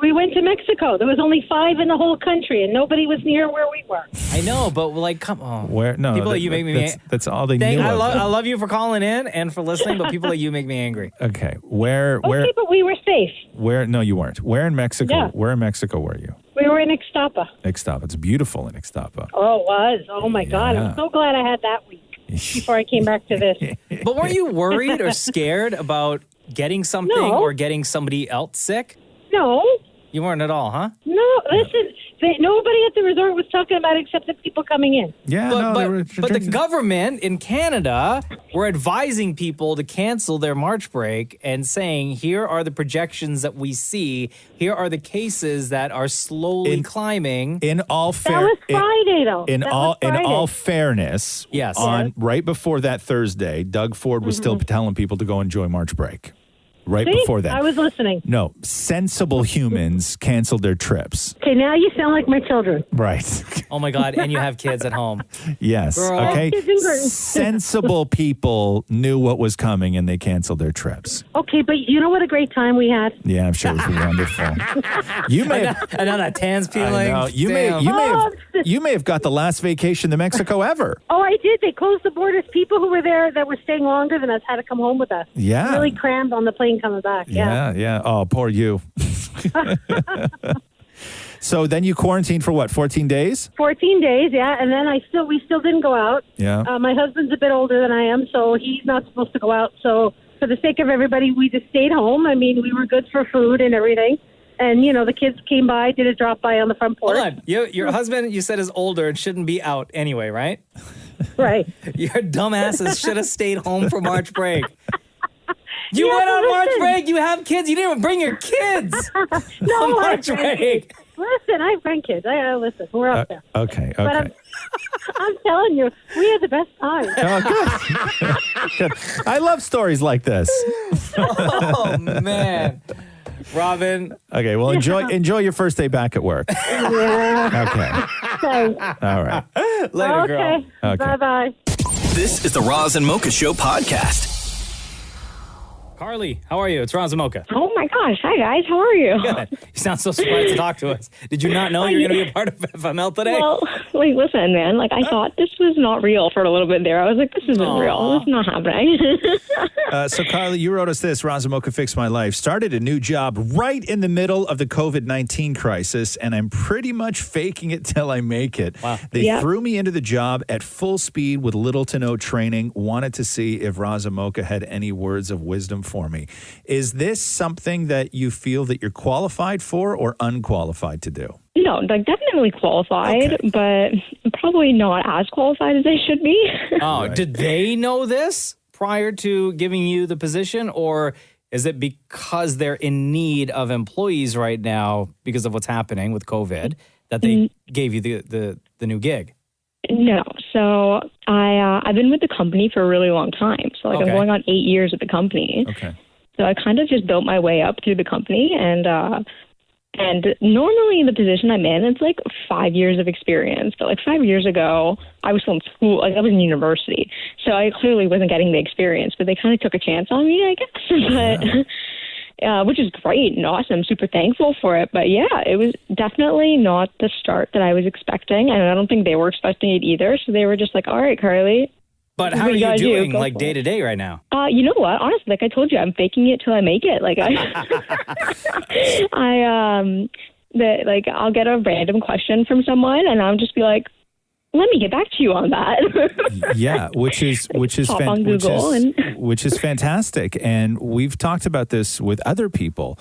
We went to Mexico. There was only 5 in the whole country, and nobody was near where we were. I know, but like, come on. Where? No, people that you make me. That's all they Thank, knew. I of. love you for calling in and for listening, but people like you make me angry. Okay, where? Okay, but we were safe. Where? No, you weren't. Where in Mexico? Yeah. Where in Mexico were you? We were in Ixtapa. Ixtapa. It's beautiful in Ixtapa. Oh, it was. Oh, my God. I'm so glad I had that week before I came back to this. But weren't you worried or scared about getting something No. or getting somebody else sick? No. You weren't at all, huh? No, listen, nobody at the resort was talking about it except the people coming in. Yeah, but the government in Canada were advising people to cancel their March break and saying, here are the projections that we see. Here are the cases that are slowly climbing. In all That was Friday, though. In That all was Friday. fairness, yes, right before that Thursday, Doug Ford was still telling people to go enjoy March break. Right See? before that. I was listening. No, sensible humans canceled their trips. Okay, now you sound like my children. Right. Oh my God, and you have kids at home. Yes. Girl. Okay. Kids and girls. Sensible people knew what was coming and they canceled their trips. Okay, but you know what a great time we had? Yeah, I'm sure it was wonderful. You may have, I know that tan's peeling. I know. You may have got the last vacation to Mexico ever. Oh, I did. They closed the borders. People who were there that were staying longer than us had to come home with us. Yeah. Really crammed on the plane coming back. Yeah. Oh, poor you. So then you quarantined for what, 14 days? 14 days, yeah, and then we still didn't go out. Yeah. My husband's a bit older than I am, so he's not supposed to go out. So for the sake of everybody, we just stayed home. I mean, we were good for food and everything. And, you know, the kids came by, did a drop-by on the front porch. Hold on. Your husband, you said, is older and shouldn't be out anyway, right? Right. Your dumbasses should have stayed home for March break. You Yeah, went on but March listen. break. You have kids. You didn't even bring your kids No, on I March break. Listen, I have grandkids. Listen, we're up there. Okay. But I'm telling you, we had the best time. Oh, good. I love stories like this. Oh, man. Robin. Okay, well, enjoy your first day back at work. Yeah. Okay. All right. Later, girl. Okay. Bye-bye. This is the Roz and Mocha Show podcast. Carly, how are you? It's Roz and Mocha. Oh my gosh. Hi, guys. How are you? Good. You sound so surprised to talk to us. Did you not know you were going to be a part of FML today? Well, like, listen, man. Like, I thought this was not real for a little bit there. I was like, this isn't real. This is not happening. So, Carly, you wrote us this. Roz and Mocha fixed my life. Started a new job right in the middle of the COVID-19 crisis, and I'm pretty much faking it till I make it. Wow. They threw me into the job at full speed with little to no training. Wanted to see if Roz and Mocha had any words of wisdom for me. Is this something that you feel that you're qualified for or unqualified to do? No, like, definitely qualified, but probably not as qualified as I should be. Oh, did they know this prior to giving you the position, or is it because they're in need of employees right now because of what's happening with COVID that they gave you the new gig? No. So I've been with the company for a really long time. So, like, I'm going on 8 years at the company. Okay. So I kind of just built my way up through the company, and normally in the position I'm in, it's like 5 years of experience. But like 5 years ago, I was still in school, like I was in university, so I clearly wasn't getting the experience. But they kind of took a chance on me, I guess. But which is great and awesome. Super thankful for it. But yeah, it was definitely not the start that I was expecting, and I don't think they were expecting it either. So they were just like, "All right, Carly." But how are you doing, like, day to day right now? You know what? Honestly, like I told you, I'm faking it till I make it. Like I'll get a random question from someone, and I'll just be like, "Let me get back to you on that." Yeah, which is Hop on Google which is fantastic. And we've talked about this with other people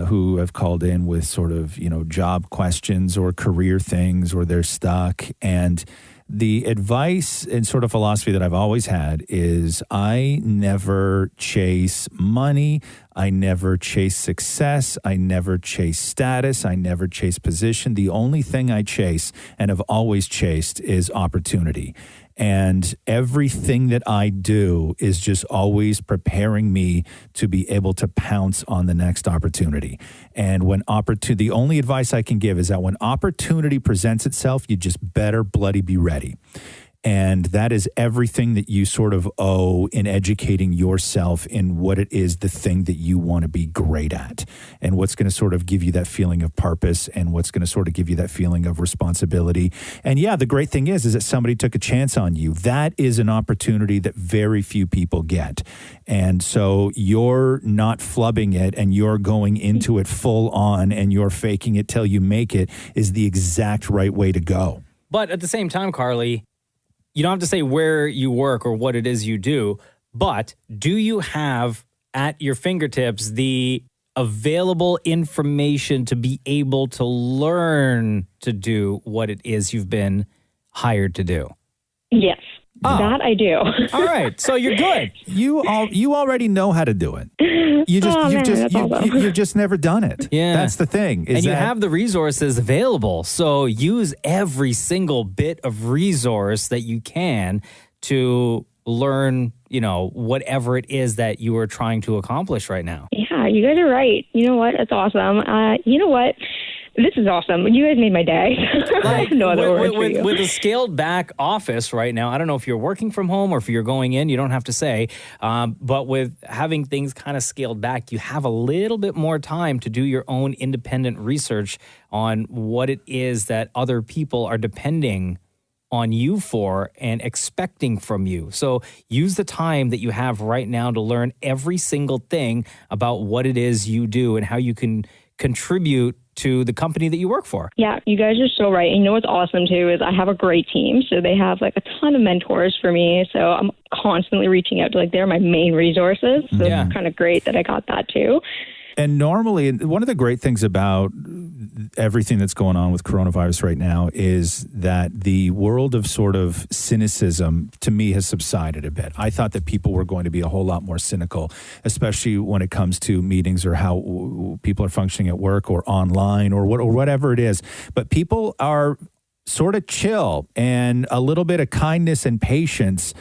who have called in with sort of, job questions or career things, or they're stuck. And the advice and sort of philosophy that I've always had is I never chase money. I never chase success. I never chase status. I never chase position. The only thing I chase and have always chased is opportunity. And everything that I do is just always preparing me to be able to pounce on the next opportunity. And when the only advice I can give is that when opportunity presents itself, you just better bloody be ready. And that is everything that you sort of owe in educating yourself in what it is, the thing that you want to be great at, and what's going to sort of give you that feeling of purpose, and what's going to sort of give you that feeling of responsibility. And yeah, the great thing is that somebody took a chance on you. That is an opportunity that very few people get. And so you're not flubbing it, and you're going into it full on, and you're faking it till you make it is the exact right way to go. But at the same time, Carly, you don't have to say where you work or what it is you do, but do you have at your fingertips the available information to be able to learn to do what it is you've been hired to do? Yes, that I do. All right, so you're good. You already know how to do it. You've just never done it. Yeah, that's the thing. You have the resources available, so use every single bit of resource that you can to learn, whatever it is that you are trying to accomplish right now. Yeah, you guys are right. You know what? That's awesome. You know what? This is awesome. You guys made my day. I have no other words for you. With a scaled back office right now, I don't know if you're working from home or if you're going in, you don't have to say, but with having things kind of scaled back, you have a little bit more time to do your own independent research on what it is that other people are depending on you for and expecting from you. So use the time that you have right now to learn every single thing about what it is you do and how you can contribute to the company that you work for. Yeah, you guys are so right. And you know what's awesome too is I have a great team. So they have like a ton of mentors for me. So I'm constantly reaching out to they're my main resources. So it's kind of great that I got that too. And normally, one of the great things about everything that's going on with coronavirus right now is that the world of sort of cynicism, to me, has subsided a bit. I thought that people were going to be a whole lot more cynical, especially when it comes to meetings or how people are functioning at work or online or whatever it is. But people are sort of chill, and a little bit of kindness and patience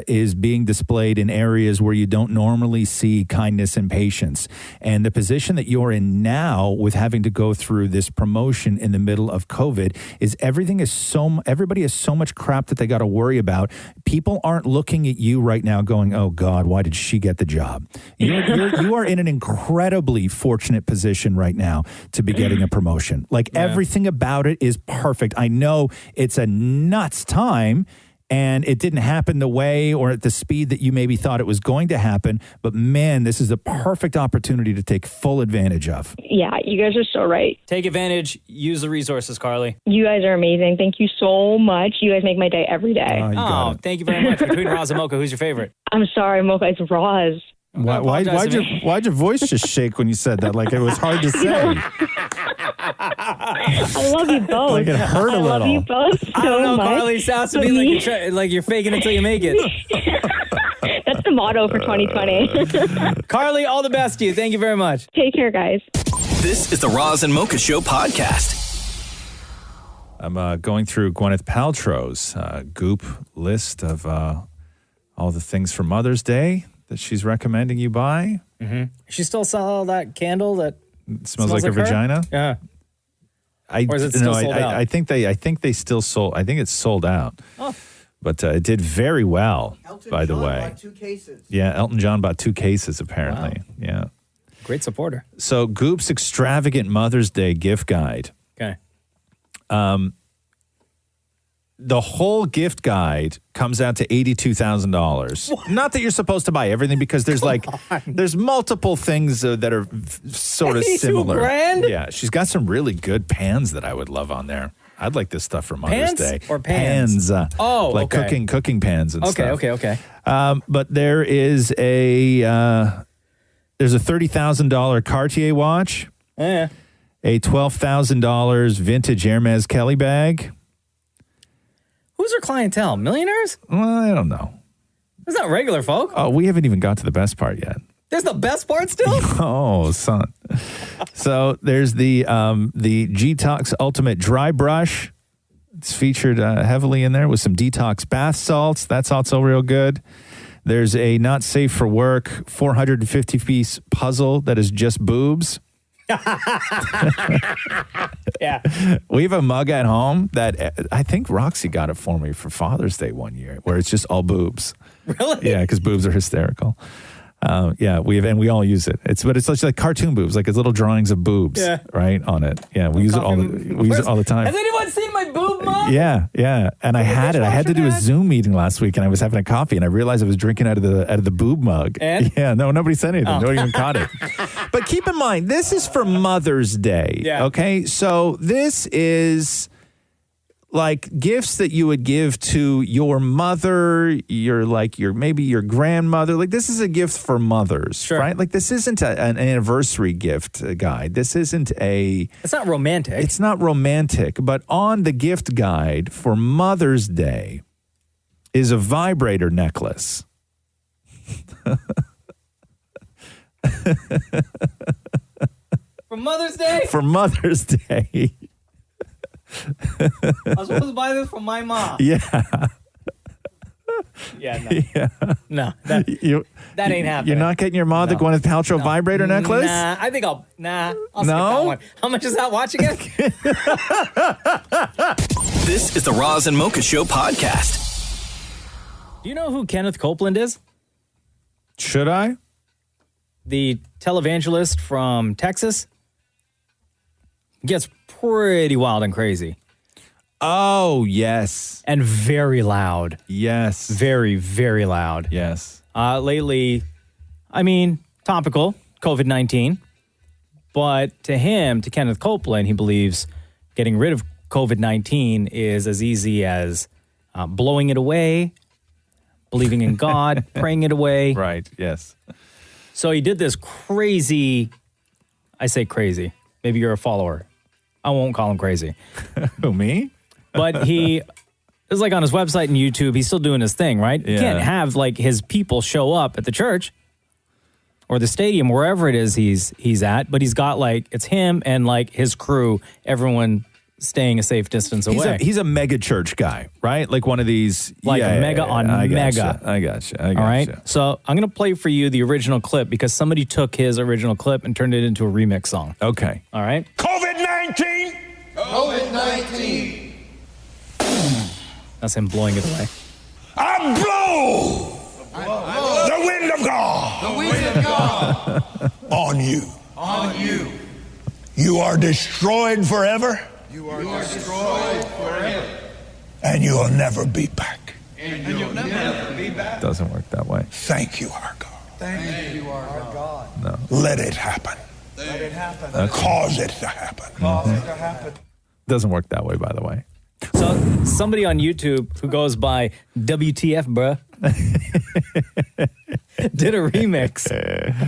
is being displayed in areas where you don't normally see kindness and patience. And the position that you're in now with having to go through this promotion in the middle of COVID is everybody has so much crap that they got to worry about. People aren't looking at you right now going, oh God, why did she get the job? You are in an incredibly fortunate position right now to be getting a promotion. Like everything about it is perfect. I know it's a nuts time and it didn't happen the way or at the speed that you maybe thought it was going to happen. But man, this is a perfect opportunity to take full advantage of. Yeah, you guys are so right. Take advantage. Use the resources, Carly. You guys are amazing. Thank you so much. You guys make my day every day. Oh, thank you very much. Between Roz and Mocha, who's your favorite? I'm sorry, Mocha. It's Roz. Why'd your voice just shake when you said that? Like it was hard to say. I love you both. Like it hurt a little. I love you both so I don't know, much. Carly. Sounds to me like you're faking it till you make it. That's the motto for 2020. Carly, all the best to you. Thank you very much. Take care, guys. This is the Roz and Mocha Show podcast. I'm going through Gwyneth Paltrow's Goop list of all the things for Mother's Day that she's recommending you buy. Mm-hmm. She still sell that candle that smells like a vagina? Yeah. Or is it still sold out? I think they still sold. I think it's sold out. Oh. But it did very well, by the way. Bought 2 cases. Yeah, Elton John bought 2 cases, apparently. Wow. Yeah. Great supporter. So Goop's extravagant Mother's Day gift guide. Okay. The whole gift guide comes out to $82,000. Not that you're supposed to buy everything because there's multiple things that are sort of similar. $82,000? Yeah, she's got some really good pans that I would love on there. I'd like this stuff for Mother's Day. Or pans? Like okay. cooking pans and stuff. Okay. But there is there's a $30,000 Cartier watch. Yeah. A $12,000 vintage Hermes Kelly bag. Who's her clientele? Millionaires? Well, I don't know. It's not regular folk. Oh, we haven't even got to the best part yet. There's the best part still? Oh, son. So there's the G-Tox Ultimate Dry Brush. It's featured heavily in there with some detox bath salts. That's also real good. There's a not safe for work 450-piece puzzle that is just boobs. Yeah. We have a mug at home that I think Roxy got it for me for Father's Day one year, where it's just all boobs. Really? Yeah, because boobs are hysterical. We all use it. It's like cartoon boobs, like it's little drawings of boobs, right on it. Yeah, we use it all the time. Has anyone seen my boob mug? Yeah. And I had it. I had to do a Zoom meeting last week, and I was having a coffee, and I realized I was drinking out of the boob mug. And? Yeah, no, nobody said anything. Nobody even caught it. But keep in mind, this is for Mother's Day. Yeah. Okay, so this is like gifts that you would give to your mother, maybe your grandmother. Like this is a gift for mothers, right? Like this isn't an anniversary gift guide. This isn't It's not romantic. It's not romantic, but on the gift guide for Mother's Day is a vibrator necklace. For Mother's Day? For Mother's Day. I was supposed to buy this from my mom. Yeah. Yeah, no. Yeah. No, that ain't happening. You're not getting your mom the Gwyneth Paltrow vibrator necklace? Nah, I think I'll skip that one. How much is that watch again? This is the Roz and Mocha Show podcast. Do you know who Kenneth Copeland is? Should I? The televangelist from Texas. Gets pretty wild and crazy. Oh, yes. And very loud. Yes. Very, very loud. Yes. Lately, I mean, topical, COVID-19. But to Kenneth Copeland, he believes getting rid of COVID-19 is as easy as blowing it away, believing in God, praying it away. Right, yes. So he did this crazy, I say crazy, maybe you're a follower. I won't call him crazy. Who, me? But he is like on his website and YouTube, he's still doing his thing, right? Yeah. You can't have like his people show up at the church or the stadium, wherever it is he's at, but he's got like, it's him and like his crew, everyone staying a safe distance away. He's a mega church guy, right? Like one of these. Like mega on mega. I gotcha. All right. So I'm going to play for you the original clip because somebody took his original clip and turned it into a remix song. Okay. All right. COVID-19. COVID-19. That's him blowing it away. I blow the wind of God. The wind of God. On you. On you. You are destroyed forever. You are destroyed forever. And you'll never be back. And you'll never be back. Doesn't work that way. Thank you, our God. Thank you, our God. No. Let it happen. Let it happen. Cause it to happen. Cause it to happen. Doesn't work that way, by the way. So somebody on YouTube who goes by WTF, bruh, did a remix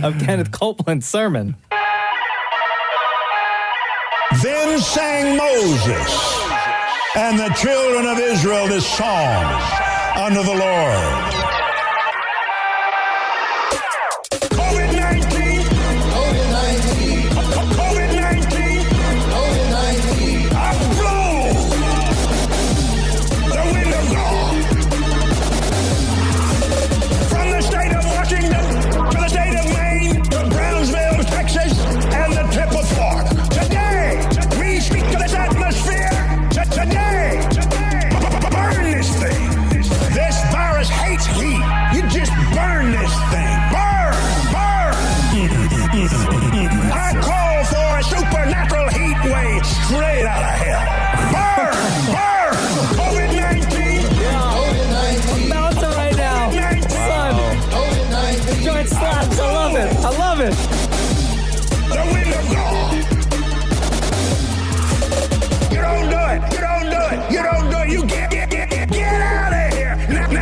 of Kenneth Copeland's sermon. Then sang Moses and the children of Israel this song unto the Lord. COVID-19. COVID-19. COVID-19. COVID-19. I blow the wind of God from the state of Washington to the state of Maine to Brownsville, Texas, and the tip of Florida. Today, we speak to this atmosphere. Today, burn this thing. This virus hates heat. You just burn this thing. Burn, burn. I call for a supernatural heat wave straight out of hell. Burn, burn. COVID-19. I'm bouncing right now. Son, the joint slaps. I love it. I love it. The wind of God. You don't do it. You don't do it. You don't do it. You get out of here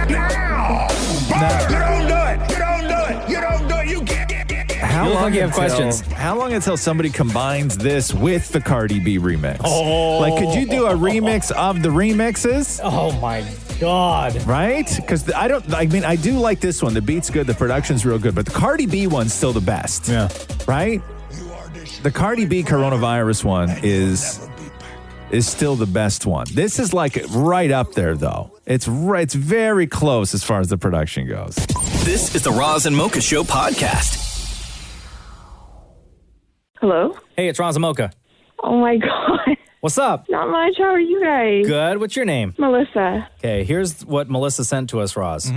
now. Burn. You don't do it. You don't do it. You don't do it. You get. How You look long like you have until- questions. How long until somebody combines this with the Cardi B remix? Oh. Like, could you do a remix of the remixes? Oh my God. Right? Because I do like this one. The beat's good. The production's real good. But the Cardi B one's still the best. Yeah. Right? The Cardi B coronavirus one is still the best one. This is like right up there, though. It's very close as far as the production goes. This is the Roz and Mocha Show podcast. Hello? Hey, it's Roz and Mocha. Oh my God. What's up? Not much. How are you guys? Good. What's your name? Melissa. Okay, here's what Melissa sent to us, Roz.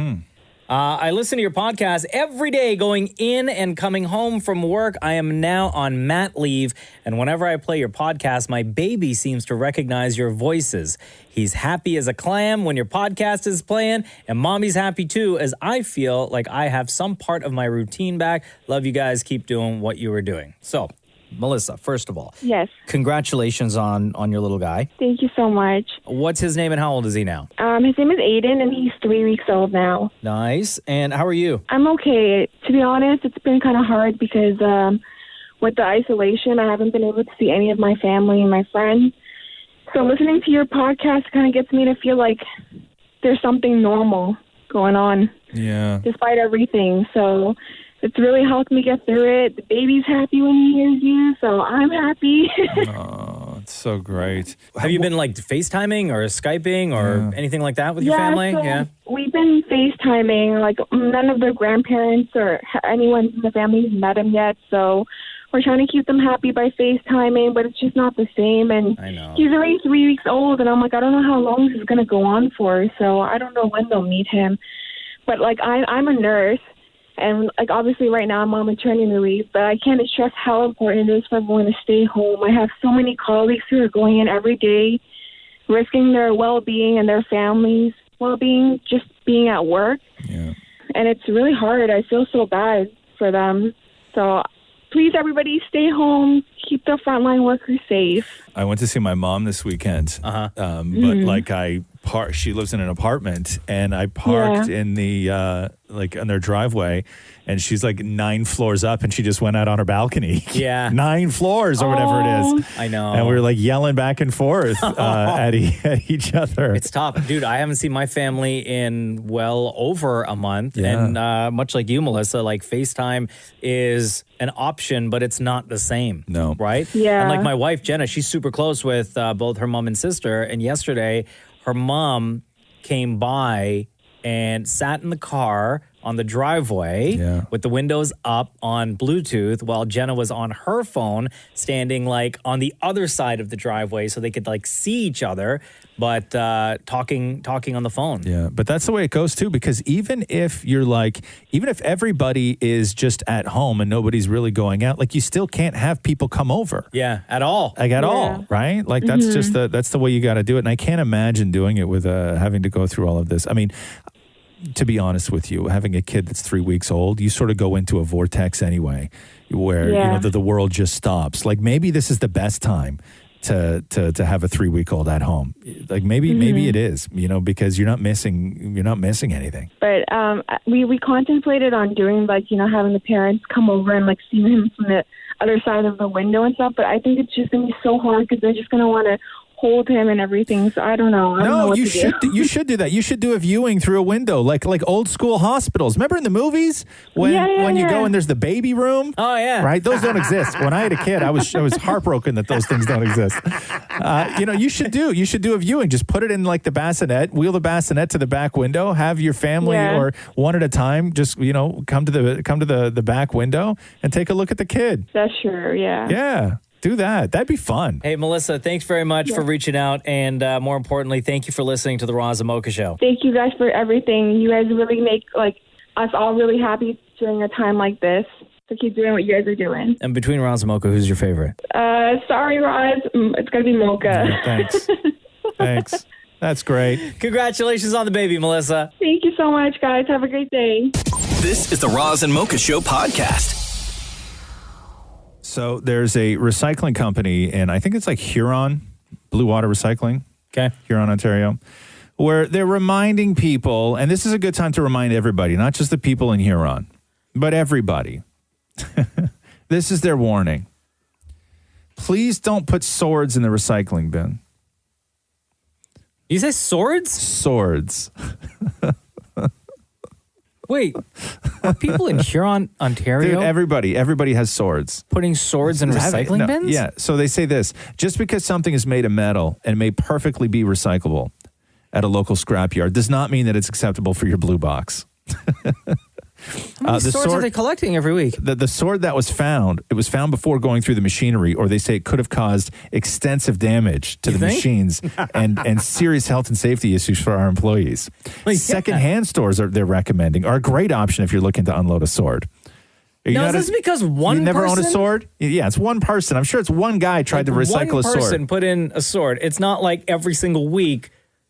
I listen to your podcast every day going in and coming home from work. I am now on mat leave, and whenever I play your podcast, my baby seems to recognize your voices. He's happy as a clam when your podcast is playing, and mommy's happy too, as I feel like I have some part of my routine back. Love you guys. Keep doing what you were doing. So, Melissa, first of all, Yes. congratulations on your little guy. Thank you so much. What's his name and how old is he now? His name is Aiden, and he's 3 weeks old now. Nice. And how are you? I'm okay. To be honest, it's been kind of hard because with the isolation, I haven't been able to see any of my family and my friends. So listening to your podcast kind of gets me to feel like there's something normal going on Yeah. despite everything. So it's really helped me get through it. The baby's happy when he hears you, so I'm happy. Oh, it's so great. Have you been like FaceTiming or Skyping or anything like that with your family? So we've been FaceTiming. Like, none of their grandparents or anyone in the family has met him yet, so we're trying to keep them happy by FaceTiming, but it's just not the same. And I know. he's already 3 weeks old, and I'm like, I don't know how long this is going to go on for, so I don't know when they'll meet him. But, like, I'm a nurse, and, like, obviously right now I'm on maternity leave, but I can't stress how important it is for everyone to stay home. I have so many colleagues who are going in every day, risking their well-being and their families' well-being, just being at work. Yeah. And it's really hard. I feel so bad for them. So please, everybody, stay home. Keep the frontline workers safe. I went to see my mom this weekend. But like I She lives in an apartment, and I parked in the like on their driveway, and she's like 9 floors up, and she just went out on her balcony. Yeah. 9 floors or whatever it is. I know. And we were like yelling back and forth at each other. It's tough. Dude, I haven't seen my family in well over a month. And much like you, Melissa, like FaceTime is an option, but it's not the same. No. Right? Yeah. And like my wife, Jenna, she's super close with both her mom and sister. And yesterday, her mom came by and sat in the car on the driveway with the windows up on Bluetooth while Jenna was on her phone standing like on the other side of the driveway so they could like see each other, but talking on the phone. Yeah, but that's the way it goes too, because even if everybody is just at home and nobody's really going out, like you still can't have people come over. Yeah, at all. Like at all, right? Like that's just that's the way you got to do it. And I can't imagine doing it with having to go through all of this. I mean, to be honest with you, having a kid that's 3 weeks old, you sort of go into a vortex anyway, where you know the world just stops. Like maybe this is the best time to have a 3-week-old at home. Like maybe it is, you know, because you're not missing anything. But we contemplated on doing like, you know, having the parents come over and like see him from the other side of the window and stuff. But I think it's just gonna be so hard because they're just gonna want to hold him and everything. So I don't know. You should do that. You should do a viewing through a window, like old school hospitals. Remember in the movies when you go and there's the baby room? Oh yeah, right. Those don't exist. When I had a kid, I was heartbroken that those things don't exist. You know, you should do a viewing. Just put it in like the bassinet, wheel the bassinet to the back window, have your family or one at a time. Just come to the back window and take a look at the kid. That's true. Yeah. Yeah. Do that. That'd be fun. Hey, Melissa, thanks very much for reaching out. And more importantly, thank you for listening to the Roz and Mocha Show. Thank you guys for everything. You guys really make like us all really happy during a time like this. So keep doing what you guys are doing. And between Roz and Mocha, who's your favorite? Sorry, Roz. It's going to be Mocha. Thanks. Thanks. That's great. Congratulations on the baby, Melissa. Thank you so much, guys. Have a great day. This is the Roz and Mocha Show podcast. So there's a recycling company, and I think it's like Huron, Blue Water Recycling. Okay. Huron, Ontario, where they're reminding people, and this is a good time to remind everybody, not just the people in Huron, but everybody. This is their warning. Please don't put swords in the recycling bin. You say swords? Swords. Wait, are people in Huron, Ontario? Dude, everybody has swords. Putting swords in recycling bins? Yeah, so they say this, just because something is made of metal and may perfectly be recyclable at a local scrapyard does not mean that it's acceptable for your blue box. How many swords are they collecting every week? The sword that was found, it was found before going through the machinery, or they say it could have caused extensive damage to the machines and serious health and safety issues for our employees. Secondhand stores they're recommending are a great option if you're looking to unload a sword. Now, is this because one you never person? owned a sword? Yeah, it's one person. I'm sure it's one guy tried to recycle a sword. One person put in a sword. It's not like every single week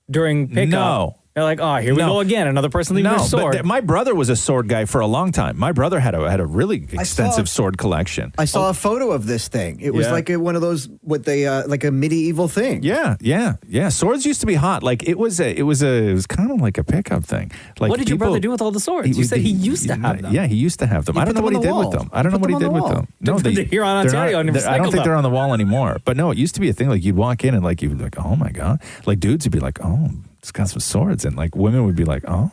during pickup. No. They're like, oh, here we go again. Another person leaving their sword. But my brother was a sword guy for a long time. My brother had a really extensive sword collection. I saw a photo of this thing. It was like one of those like a medieval thing. Yeah. Swords used to be hot. Like it was kind of like a pickup thing. Like what did your brother do with all the swords? You said he used to have them. Yeah, he used to have them. I don't know what he did with them. I don't know what he did with them. No, they're here on Ontario. I don't think they're on the wall anymore. But no, it used to be a thing. Like you'd walk in and like you'd be like, oh my god. Like dudes would be like, oh. It's got some swords, and like women would be like, "Oh,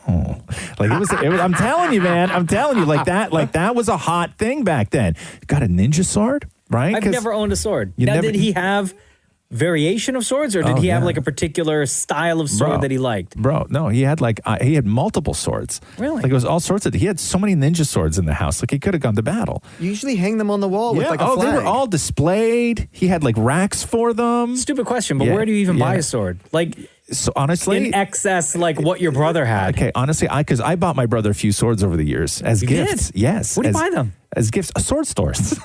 like it was." I'm telling you, man. I'm telling you, like that was a hot thing back then. Got a ninja sword, right? I've never owned a sword. Now, did he have variation of swords, or did he have like a particular style of sword that he liked? Bro, no, he had he had multiple swords. Really? Like it was all sorts of. He had so many ninja swords in the house. Like he could have gone to battle. You usually hang them on the wall with like a flag. They were all displayed. He had like racks for them. Stupid question, but where do you even buy a sword? Like. So honestly, in excess, like what your brother had. Okay, honestly, because I bought my brother a few swords over the years as gifts. Did? Yes. Where do you buy them? As gifts, sword stores.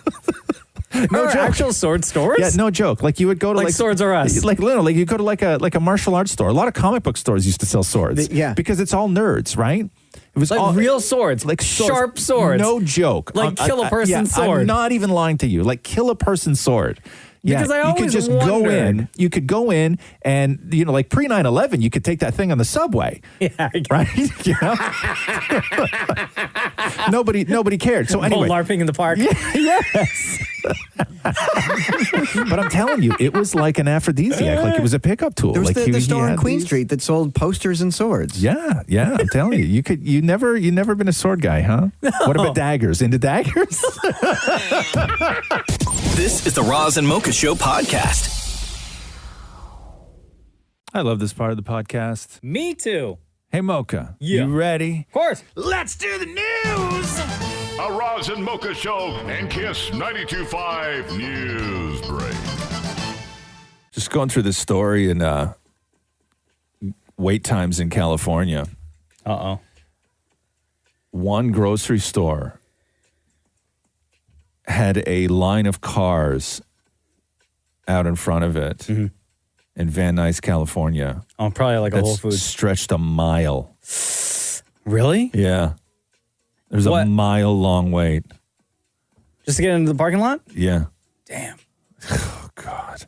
No joke. Actual sword stores? Yeah, no joke. Like you would go to like Swords R Us. Like literally, you go to like a martial arts store. A lot of comic book stores used to sell swords. Because it's all nerds, right? It was like all real swords, like sharp swords. No joke. Like kill a person's sword. I'm not even lying to you. Like kill a person's sword. Because I you could always just go wondered. in. You could go in and, like pre 9/11, you could take that thing on the subway. Yeah. Right? You know? Nobody cared. So anyway. LARPing in the park. Yes. But I'm telling you, it was like an aphrodisiac. Like it was a pickup tool. There was like the store on had Queen these- Street that sold posters and swords. Yeah. I'm telling you, you never been a sword guy, huh? What about daggers? Into daggers? This is the Roz and Mocha Show podcast. I love this part of the podcast. Me too. Hey, Mocha. Yeah. You ready? Of course. Let's do the news. A Roz and Mocha Show and Kiss 92.5 News Break. Just going through this story and wait times in California. Uh-oh. One grocery store had a line of cars out in front of it in Van Nuys, California. Oh, probably like a Whole That's Foods. stretched a mile. Really? Yeah. There's a mile-long wait. Just to get into the parking lot? Yeah. Damn. Oh, God.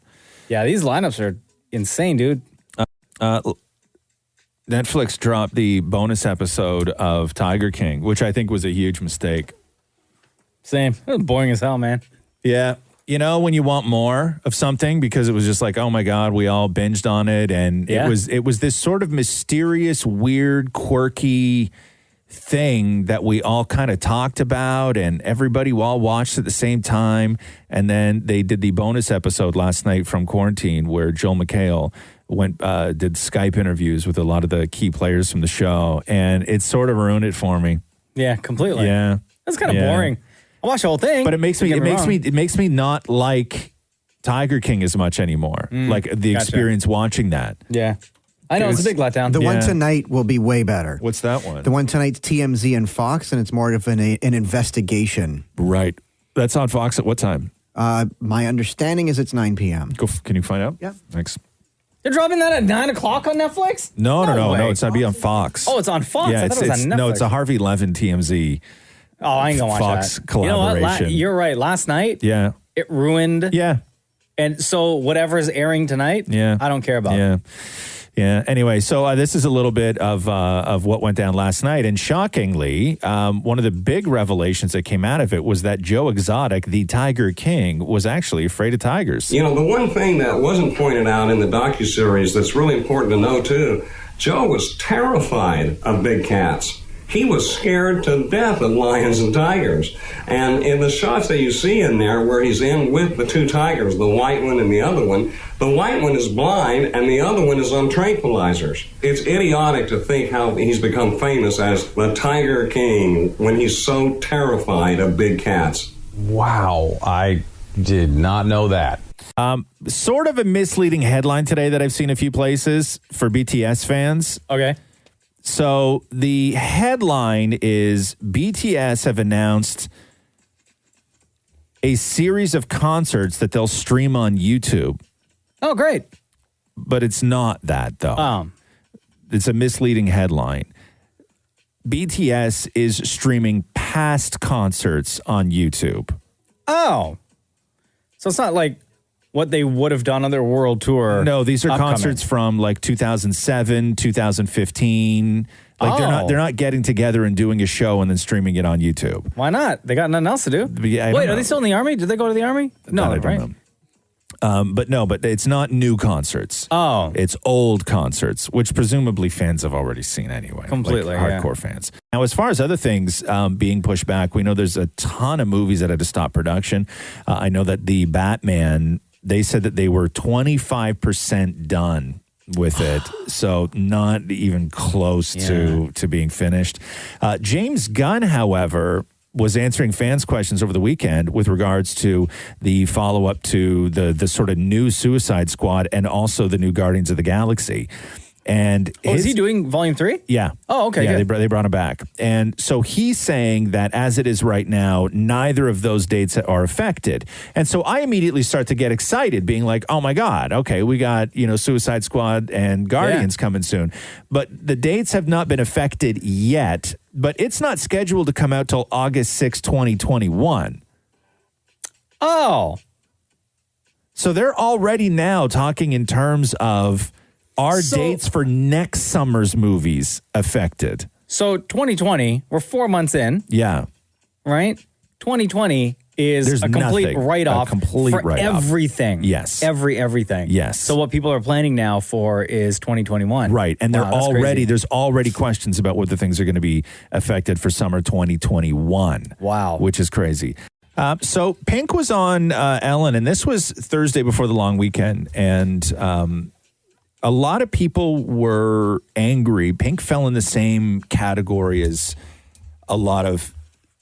Yeah, these lineups are insane, dude. Netflix dropped the bonus episode of Tiger King, which I think was a huge mistake. Same. It was boring as hell, man. Yeah. You know, when you want more of something because it was just like, oh my God, we all binged on it. And Yeah. it was this sort of mysterious, weird, quirky thing that we all kind of talked about and everybody all watched at the same time. And then they did the bonus episode last night from Quarantine where Joel McHale did Skype interviews with a lot of the key players from the show. And it sort of ruined it for me. Yeah, completely. Yeah. That's kind of Yeah. boring. I watched the whole thing. But it makes me not like Tiger King as much anymore. Like the gotcha. experience watching that. Yeah. I know, it's a big letdown. The one tonight will be way better. What's that one? The one tonight's TMZ and Fox, and it's more of an investigation. Right. That's on Fox at what time? My understanding is it's 9 p.m. Can you find out? Yeah. Thanks. They're dropping that at 9 o'clock on Netflix? No. way. It's not be on Fox. Oh, it's on Fox? Yeah, I thought it was on Netflix. No, it's a Harvey Levin TMZ. Oh, I ain't gonna watch Fox that. collaboration. You know what? You're right. Last night, Yeah. it ruined. Yeah. And so whatever's airing tonight, Yeah. I don't care about. Yeah. Yeah. Anyway, so this is a little bit of what went down last night. And shockingly, one of the big revelations that came out of it was that Joe Exotic, the Tiger King, was actually afraid of tigers. You know, the one thing that wasn't pointed out in the docuseries that's really important to know, too, Joe was terrified of big cats. He was scared to death of lions and tigers. And in the shots that you see in there where he's in with the two tigers, the white one and the other one, the white one is blind and the other one is on tranquilizers. It's idiotic to think how he's become famous as the Tiger King when he's so terrified of big cats. Wow, I did not know that. Sort of a misleading headline today that I've seen a few places for BTS fans. Okay. So the headline is BTS have announced a series of concerts that they'll stream on YouTube. Oh, great. But it's not that, though. It's a misleading headline. BTS is streaming past concerts on YouTube. Oh. So it's not like what they would have done on their world tour. No, these are upcoming. concerts from like 2007, 2015. Like they're not getting together and doing a show and then streaming it on YouTube. Why not? They got nothing else to do. Yeah, I don't Wait, know. are they still in the Army? Did they go to the Army? No, I don't right? know. But it's not new concerts. Oh. It's old concerts, which presumably fans have already seen anyway. Completely, like hardcore fans. Now, as far as other things being pushed back, we know there's a ton of movies that had to stop production. I know that the Batman, they said that they were 25% done with it, so not even close to being finished. James Gunn, however, was answering fans' questions over the weekend with regards to the follow-up to the sort of new Suicide Squad and also the new Guardians of the Galaxy. And is he doing Volume 3? Yeah. Oh, okay. Yeah, good. they brought him back. And so he's saying that as it is right now, neither of those dates are affected. And so I immediately start to get excited, being like, oh my God, okay, we got, Suicide Squad and Guardians coming soon. But the dates have not been affected yet, but it's not scheduled to come out till August 6, 2021. Oh. So they're already now talking in terms of our dates for next summer's movies affected. So 2020, we're 4 months in. Yeah. Right? 2020 is There's a complete nothing. write-off A complete for write-off. everything. Yes. Everything. Yes. So what people are planning now for is 2021. Right. And they're Wow, that's already, crazy. there's already questions about whether things are going to be affected for summer 2021. Wow. Which is crazy. So Pink was on Ellen, and this was Thursday before the long weekend. And a lot of people were angry. Pink fell in the same category as a lot of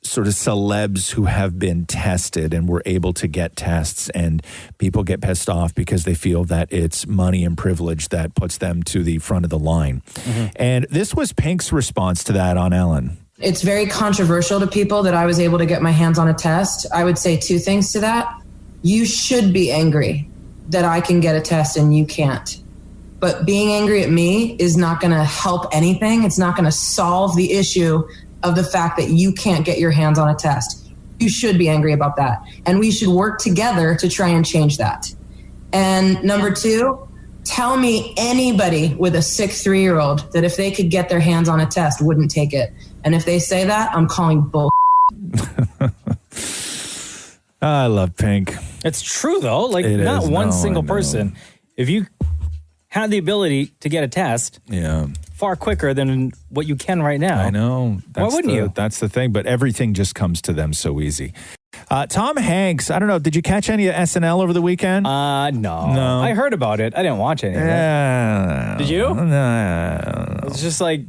sort of celebs who have been tested and were able to get tests, and people get pissed off because they feel that it's money and privilege that puts them to the front of the line. And this was Pink's response to that on Ellen. It's very controversial to people that I was able to get my hands on a test. I would say two things to that. You should be angry that I can get a test and you can't. But being angry at me is not going to help anything. It's not going to solve the issue of the fact that you can't get your hands on a test. You should be angry about that. And we should work together to try and change that. And number two, tell me anybody with a sick 3-year-old that if they could get their hands on a test wouldn't take it. And if they say that, I'm calling bull. I love Pink. It's true, though. Like, It not is. one No, single I know. person. If you had the ability to get a test far quicker than what you can right now. I know. Why wouldn't you? That's the thing. But everything just comes to them so easy. Tom Hanks, I don't know. Did you catch any of SNL over the weekend? No. I heard about it. I didn't watch any of it. Did you? No. It's just like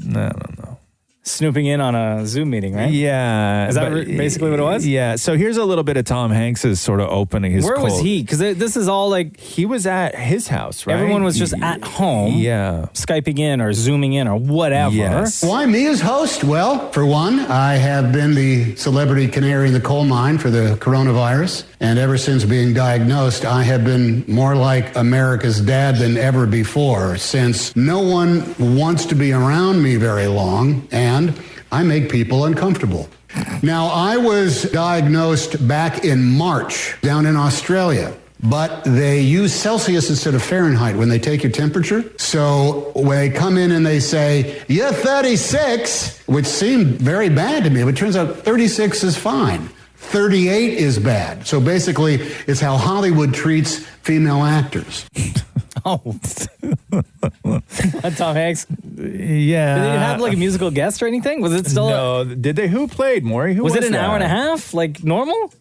snooping in on a Zoom meeting, right? Yeah. Is that basically what it was? Yeah. So here's a little bit of Tom Hanks' sort of opening his Where was cold- he? Because this is all like... He was at his house, right? Everyone was just at home. Yeah. Skyping in or Zooming in or whatever. Why me as host? Well, for one, I have been the celebrity canary in the coal mine for the coronavirus. And ever since being diagnosed, I have been more like America's dad than ever before, since no one wants to be around me very long, and I make people uncomfortable. Now, I was diagnosed back in March down in Australia. But they use Celsius instead of Fahrenheit when they take your temperature. So when they come in and they say, you're 36, which seemed very bad to me, but it turns out 36 is fine. 38 is bad. So basically, it's how Hollywood treats female actors. Oh. Tom Hanks? Yeah. Did they have like a musical guest or anything? Was it still... No. Did they? Who played, Maury? Who was it an that? hour and a half? Like normal?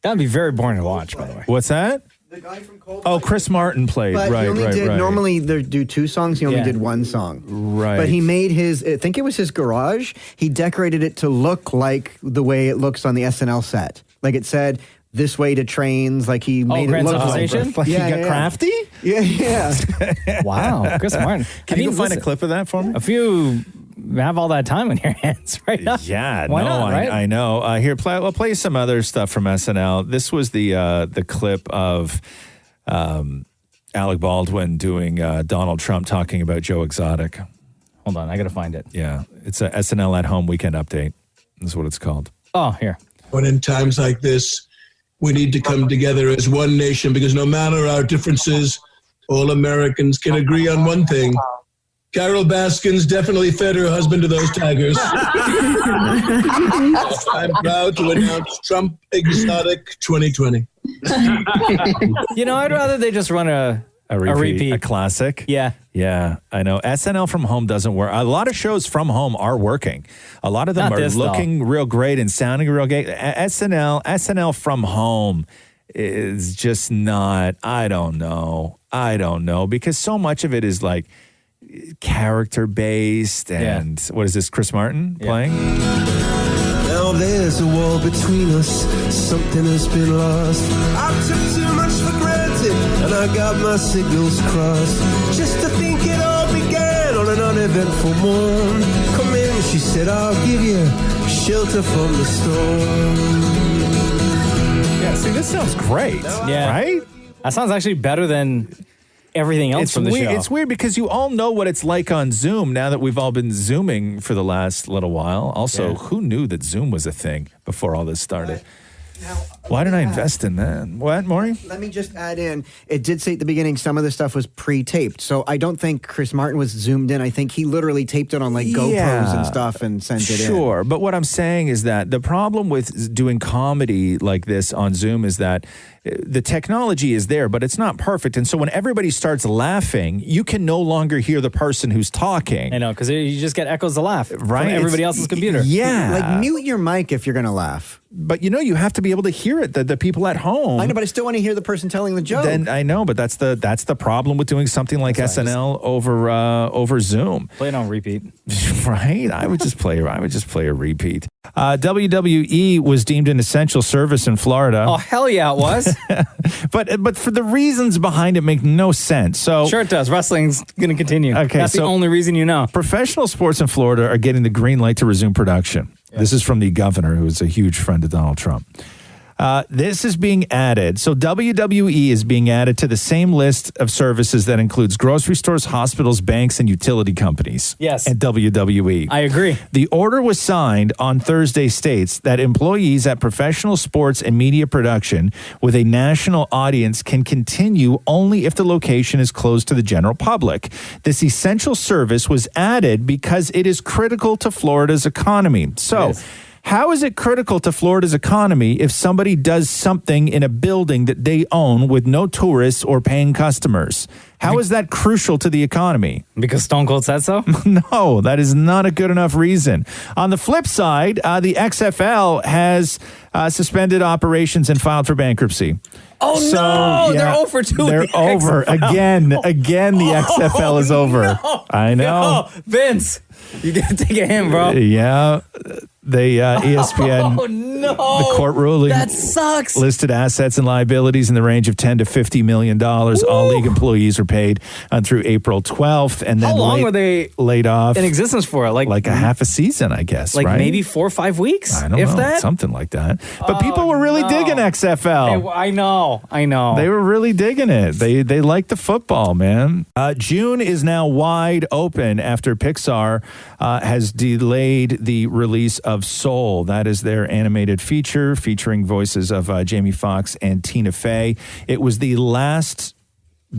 That'd be very boring to watch, by the way. What's that? The guy from Cold. Oh, Chris Martin played. But right, he only right, did, right. normally they do 2 songs. He only Yeah. did 1 song. Right. But he made his, I think it was his garage. He decorated it to look like the way it looks on the SNL set. Like it said, this way to trains. Like he made it Grand look Central like. Station? He got crafty? Yeah, yeah. Wow, Chris Martin. Can you go find a clip of that for me? If you have all that time on your hands right now. Yeah, Why no, not, right? I know. Here, I'll play some other stuff from SNL. This was the clip of Alec Baldwin doing Donald Trump talking about Joe Exotic. Hold on, I got to find it. Yeah, it's a SNL at Home Weekend Update. That's what it's called. Oh, here. But in times like this, we need to come together as one nation because no matter our differences, all Americans can agree on one thing. Carol Baskins definitely fed her husband to those tigers. I'm proud to announce Trump Exotic 2020. You know, I'd rather they just run a repeat. A classic. Yeah. Yeah, I know. SNL from home doesn't work. A lot of shows from home are working. A lot of them Not are this, looking real great and sounding real great. SNL from home is just not, I don't know, because so much of it is like character based and what is this, Chris Martin playing? Now there's a wall between us, something has been lost. I took too much for granted, and I got my signals crossed. Just to think it all began on an uneventful morn. Come in, she said, I'll give you shelter from the storm. Yeah, see, this sounds great. Yeah. Right? That sounds actually better than everything else from the weird, show. It's weird because you all know what it's like on Zoom now that we've all been Zooming for the last little while. Also, who knew that Zoom was a thing before all this started? Why did I invest in that? What, Maury? Let me just add in, it did say at the beginning some of the stuff was pre-taped. So I don't think Chris Martin was zoomed in. I think he literally taped it on like GoPros and stuff and sent it in. Sure, but what I'm saying is that the problem with doing comedy like this on Zoom is that the technology is there, but it's not perfect. And so when everybody starts laughing, you can no longer hear the person who's talking. I know, because you just get echoes of laugh Right? from everybody It's- else's computer. Yeah. Like mute your mic if you're going to laugh. But you have to be able to hear it, the people at home. I know, but I still want to hear the person telling the joke. Then I know, but that's the problem with doing something like SNL over Zoom. Play it on repeat. Right? I would just play a repeat. WWE was deemed an essential service in Florida. Oh, hell yeah, it was. but for the reasons behind it make no sense. So Sure it does. Wrestling's going to continue. Okay, That's the so- only reason you know. Professional sports in Florida are getting the green light to resume production. This is from the governor, who is a huge friend of Donald Trump. This is being added. So WWE is being added to the same list of services that includes grocery stores, hospitals, banks, and utility companies. Yes. And WWE. I agree. The order was signed on Thursday, states that employees at professional sports and media production with a national audience can continue only if the location is closed to the general public. This essential service was added because it is critical to Florida's economy. So, how is it critical to Florida's economy if somebody does something in a building that they own with no tourists or paying customers? How is that crucial to the economy? Because Stone Cold said so? No, that is not a good enough reason. On the flip side, the XFL has suspended operations and filed for bankruptcy. Oh, no, they're over 2. They're over again. The XFL is over. No, I know. no, Vince, you got to take a hint, bro. Yeah. They ESPN, Oh, no. the court ruling That sucks. listed assets and liabilities in the range of $10 to $50 million. All league employees were paid through April 12th. And then How long were they laid off? in existence for? Like a half a season, I guess, Like right? maybe 4 or 5 weeks? I don't if know, that? something like that. But people were really digging XFL. I know. They were really digging it. They liked the football, man. June is now wide open after Pixar has delayed the release of Soul. That is their animated feature featuring voices of Jamie Foxx and Tina Fey. It was the last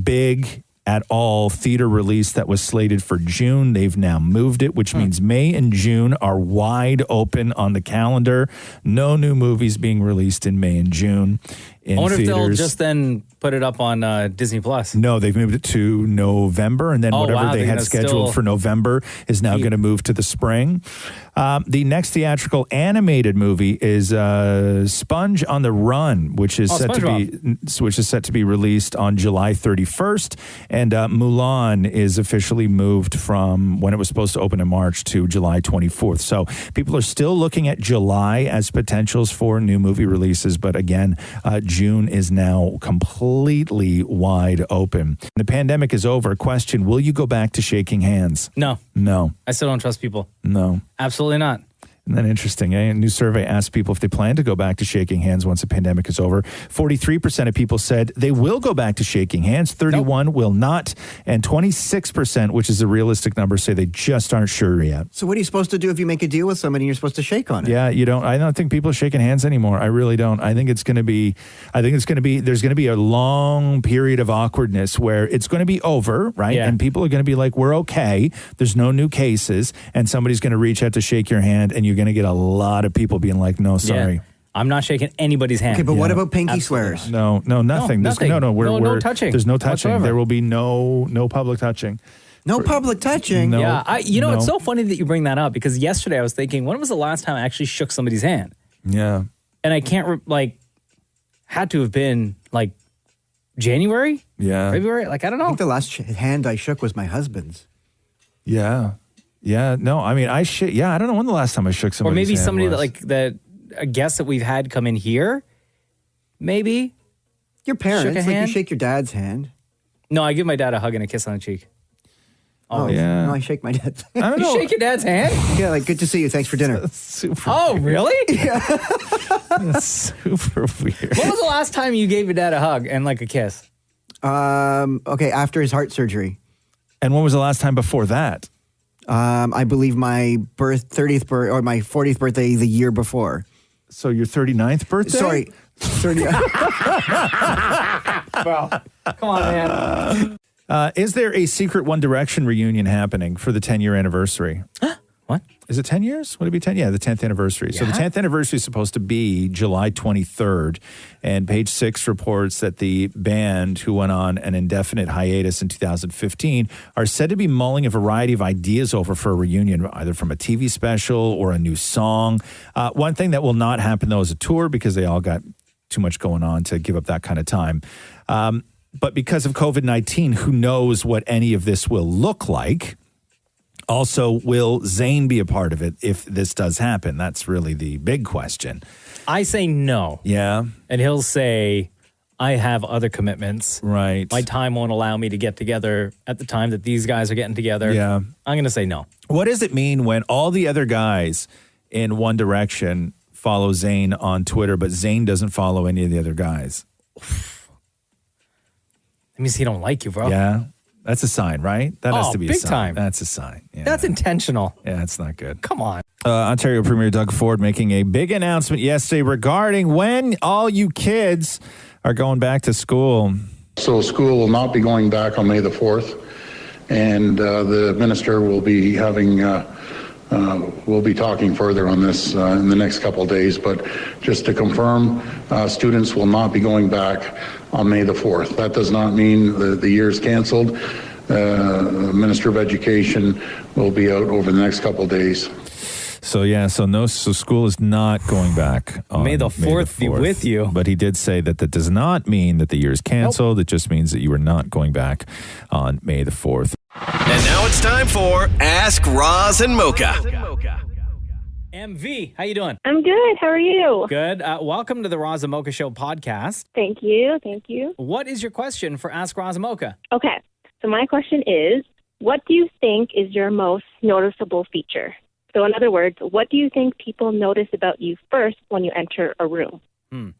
big at all theater release that was slated for June. They've now moved it, which means May and June are wide open on the calendar. No new movies being released in May and June in I wonder if they'll theaters. just then put it up on Disney Plus. No, they've moved it to November, and then whatever they they're had gonna scheduled still for November is now going to move to the spring. The next theatrical animated movie is Sponge on the Run, which is set to be released on July 31st, and Mulan is officially moved from when it was supposed to open in March to July 24th. So people are still looking at July as potentials for new movie releases, but again, June is now completely wide open. The pandemic is over. Question, will you go back to shaking hands? No. I still don't trust people. No. Absolutely not. Isn't that interesting? A new survey asked people if they plan to go back to shaking hands once the pandemic is over. 43% of people said they will go back to shaking hands. 31 will not. And 26%, which is a realistic number, say they just aren't sure yet. So what are you supposed to do if you make a deal with somebody and you're supposed to shake on it? Yeah, I don't think people are shaking hands anymore. I really don't. I think there's going to be a long period of awkwardness where it's going to be over, right? Yeah. And people are going to be like, we're okay. There's no new cases. And somebody's going to reach out to shake your hand, and you're going to get a lot of people being like, no, sorry. Yeah. I'm not shaking anybody's hand. Okay, but what about pinky swears? No, nothing. No, nothing. We're touching. There's no touching. whatsoever. There will be no public touching. No public touching? No, Yeah, no. it's so funny that you bring that up because yesterday I was thinking, when was the last time I actually shook somebody's hand? Yeah. And I can't, had to have been January? Yeah. February? I don't know. I think the last hand I shook was my husband's. Yeah. Yeah. No, I mean, I don't know when the last time I shook Or somebody's maybe hand somebody was. that a guest that we've had come in here, maybe. Your parents, Shook a like you hand? shake your dad's hand. No, I give my dad a hug and a kiss on the cheek. Oh, yeah. No, I shake my dad's I don't You know. shake your dad's hand? Yeah, good to see you. Thanks for dinner. Super. Oh, really? That's super weird. When was the last time you gave your dad a hug and a kiss? Okay, after his heart surgery. And when was the last time before that? I believe my 30th birthday, or my 40th birthday the year before. So your 39th birthday? Sorry. 30. Well, come on, man. Is there a secret One Direction reunion happening for the 10-year anniversary? What? Is it 10 years? Would it be 10? Yeah, the 10th anniversary. So the 10th anniversary is supposed to be July 23rd. And Page Six reports that the band, who went on an indefinite hiatus in 2015, are said to be mulling a variety of ideas over for a reunion, either from a TV special or a new song. One thing that will not happen, though, is a tour, because they all got too much going on to give up that kind of time. But because of COVID-19, who knows what any of this will look like? Also, will Zayn be a part of it if this does happen? That's really the big question. I say no. Yeah. And he'll say, I have other commitments. Right. My time won't allow me to get together at the time that these guys are getting together. Yeah. I'm going to say no. What does it mean when all the other guys in One Direction follow Zayn on Twitter, but Zayn doesn't follow any of the other guys? That means he don't like you, bro. Yeah. That's a sign, right? That has to be a big sign. time. That's a sign. Yeah. That's intentional. Yeah, it's not good. Come on. Ontario Premier Doug Ford making a big announcement yesterday regarding when all you kids are going back to school. So school will not be going back on May the 4th, and the minister will be having, we'll be talking further on this in the next couple of days, but just to confirm, students will not be going back on May the 4th. That does not mean the year's canceled. The Minister of Education will be out over the next couple of days. So school is not going back on May the 4th be with you. But he did say that does not mean that the year is canceled. Nope. It just means that you are not going back on May the 4th. And now it's time for Ask Roz and Mocha. MV, how you doing? I'm good. How are you? Good. Welcome to the Roz and Mocha Show podcast. Thank you. Thank you. What is your question for Ask Roz and Mocha? Okay. So my question is, what do you think is your most noticeable feature? So in other words, what do you think people notice about you first when you enter a room?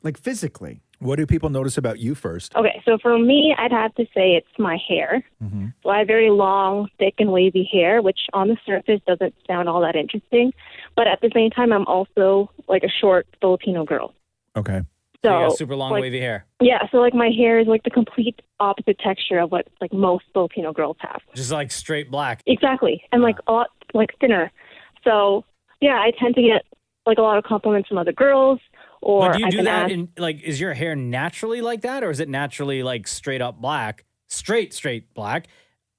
Like physically. What do people notice about you first? Okay, so for me, I'd have to say it's my hair. Mm-hmm. So I have very long, thick, and wavy hair, which on the surface doesn't sound all that interesting. But at the same time, I'm also like a short Filipino girl. Okay. So So you got super long, wavy hair. Yeah, so like my hair is like the complete opposite texture of what like most Filipino girls have. Just like straight black. Exactly, and like a lot like thinner. So yeah, I tend to get like a lot of compliments from other girls. Or But do you I've do been that asked- in, like, is your hair naturally like that? Or is it naturally like straight up black, straight black,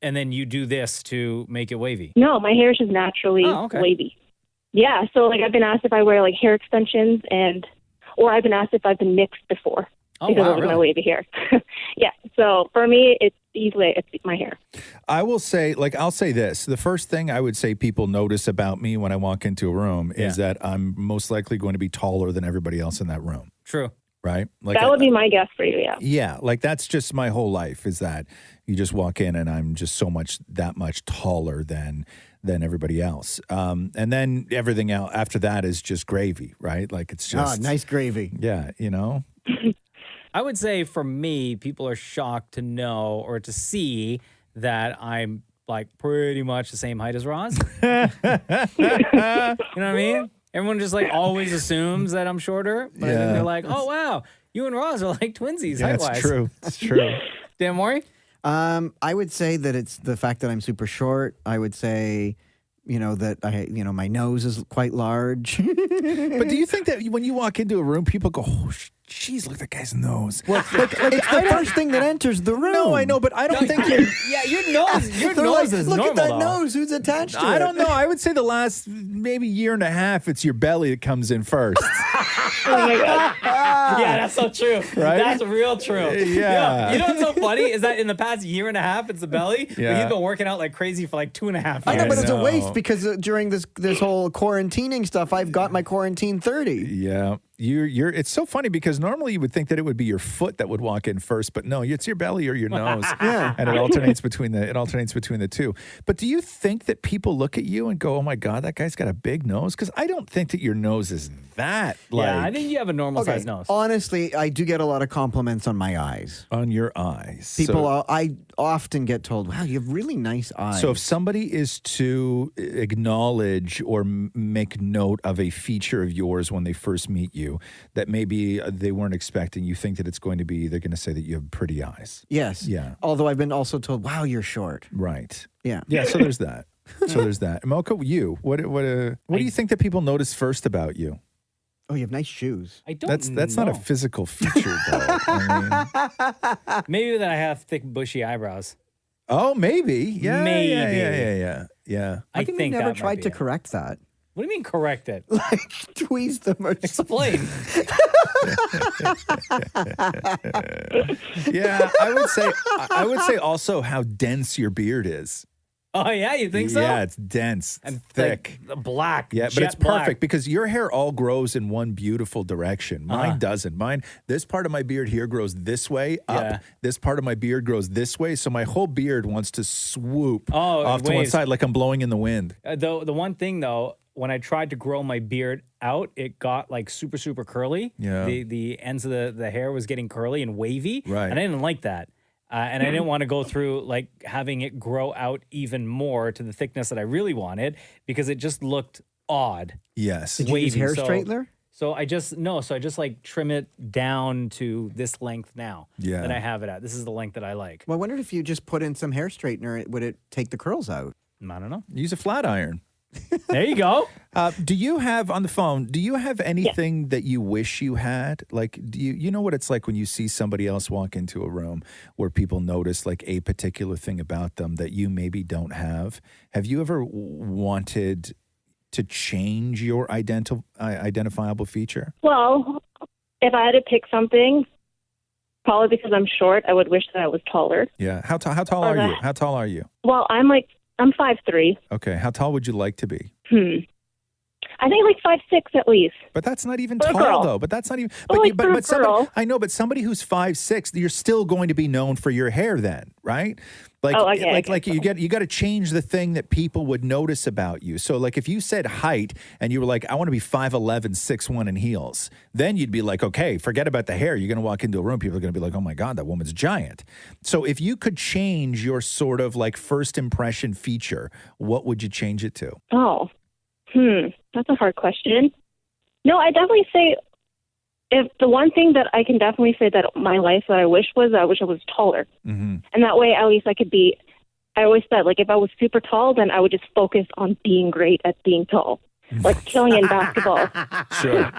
and then you do this to make it wavy? No, my hair is just naturally okay. wavy. Yeah, so like I've been asked if I wear like hair extensions or I've been asked if I've been mixed before because of my wavy hair. Yeah, so for me, it's my hair. I will say, I'll say this. The first thing I would say people notice about me when I walk into a room is that I'm most likely going to be taller than everybody else in that room. True. Right? That would be my guess for you, yeah. Yeah, that's just my whole life is that you just walk in and I'm just that much taller than everybody else. And then everything else after that is just gravy, right? Like it's just... nice gravy. Yeah, you know? I would say for me, people are shocked to know or to see that I'm like pretty much the same height as Roz. You know what I mean? Everyone just like always assumes that I'm shorter, but then they're like, "Oh wow, you and Roz are like twinsies height-wise." That's true. It's true. Dan Maury? I would say that it's the fact that I'm super short. I would say, that my nose is quite large. But do you think that when you walk into a room, people go, "Oh, jeez, look at that guy's nose"? Well, it's the first thing that enters the room. No, I know, but I don't think your nose is look normal, at that though. nose. Who's attached to it? I don't know. I would say the last maybe year and a half, it's your belly that comes in first. Oh my God. Yeah, that's so true. Right? That's real true. Yeah. You know what's so funny is that in the past year and a half, it's the belly. But Yeah. he's been working out like crazy for like 2.5 years. I know, but it's a waste because during this whole quarantining stuff, I've got my quarantine 30. Yeah. You're it's so funny because normally you would think that it would be your foot that would walk in first, but no, it's your belly or your nose. Yeah. And it alternates between the two. But do you think that people look at you and go, "Oh my God, that guy's got a big nose"? Because I don't think that your nose is that Yeah, I think you have a normal size nose. Honestly, I do get a lot of compliments on my eyes. On your eyes. I often get told, "Wow, you have really nice eyes." So if somebody is to acknowledge or make note of a feature of yours when they first meet you, you that maybe they weren't expecting. You think that it's going to be, they're going to say that you have pretty eyes. Yes. Yeah. Although I've been also told, wow, you're short. Right. Yeah. Yeah, so there's that. Mocha, you, what do you think that people notice first about you? Oh, you have nice shoes. I don't That's not a physical feature, though. Maybe that I have thick, bushy eyebrows. Oh, maybe. Yeah. Maybe. Yeah. I think think never that might tried be to it. correct that. What do you mean correct it? Like tweeze them or Explain. Yeah, I would say also how dense your beard is. Oh, yeah? You think so? Yeah, it's dense. And thick. Like, black. Yeah, but jet it's black. perfect because your hair all grows in one beautiful direction. Mine doesn't. This part of my beard here grows this way up. Yeah. This part of my beard grows this way. So my whole beard wants to swoop Oh, off to one waves. side like I'm blowing in the wind. The one thing, though, when I tried to grow my beard out, it got like super, super curly. Yeah. The ends of the hair was getting curly and wavy. Right. And I didn't like that. And I didn't want to go through like having it grow out even more to the thickness that I really wanted because it just looked odd. Yes. Did you use hair straightener? So I just like trim it down to this length now Yeah. that I have it at. This is the length that I like. Well, I wondered if you just put in some hair straightener, would it take the curls out? I don't know. Use a flat iron. There you go. Do you have on the phone, do you have anything that you wish you had? Like, do you know what it's like when you see somebody else walk into a room where people notice like a particular thing about them that you maybe don't have? Have you ever wanted to change your identifiable feature? Well, if I had to pick something, probably because I'm short, I would wish that I was taller. Yeah. How tall are you? How tall are you? Well, I'm 5'3". Okay. How tall would you like to be? I think like 5'6" at least. But that's not even For a tall, girl. though. But that's not even. Well, like for a somebody, girl. I know, but somebody who's 5'6", you're still going to be known for your hair, then, right? Like, Oh, okay, I guess like you got to change the thing that people would notice about you. So, like, if you said height and you were like, I want to be 5'11", 6'1" in heels, then you'd be like, okay, forget about the hair. You're going to walk into a room, people are going to be like, oh my God, that woman's giant. So, if you could change your sort of like first impression feature, what would you change it to? Oh, that's a hard question. No, I definitely say if the one thing that I can definitely say that my life that I wish I was taller. Mm-hmm. And that way at least I could be, I always said, like, if I was super tall, then I would just focus on being great at being tall. Like killing in basketball. Sure.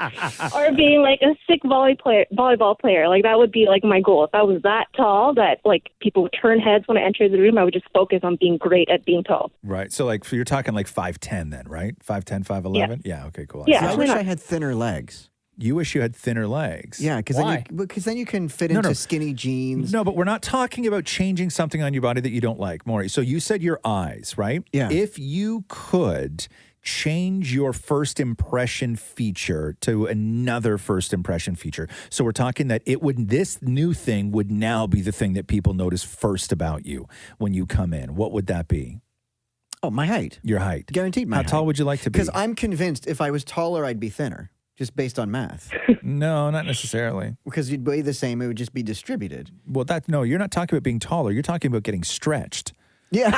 Or being like a sick volleyball player. Like that would be like my goal. If I was that tall that like people would turn heads when I entered the room, I would just focus on being great at being tall. Right. So like you're talking like 5'10" then, right? 5'10", 5'11"? Yeah, okay, cool. Yeah, I wish I had thinner legs. You wish you had thinner legs. Yeah, because then you can fit into skinny jeans. No, but we're not talking about changing something on your body that you don't like, Maury. So you said your eyes, right? Yeah. If you could change your first impression feature to another first impression feature. So we're talking that this new thing would now be the thing that people notice first about you when you come in. What would that be? Oh, my height. Your height. Guaranteed my height. How tall would you like to be? Because I'm convinced if I was taller, I'd be thinner, just based on math. No, not necessarily. Because you'd weigh the same, it would just be distributed. Well, no, you're not talking about being taller. You're talking about getting stretched. Yeah.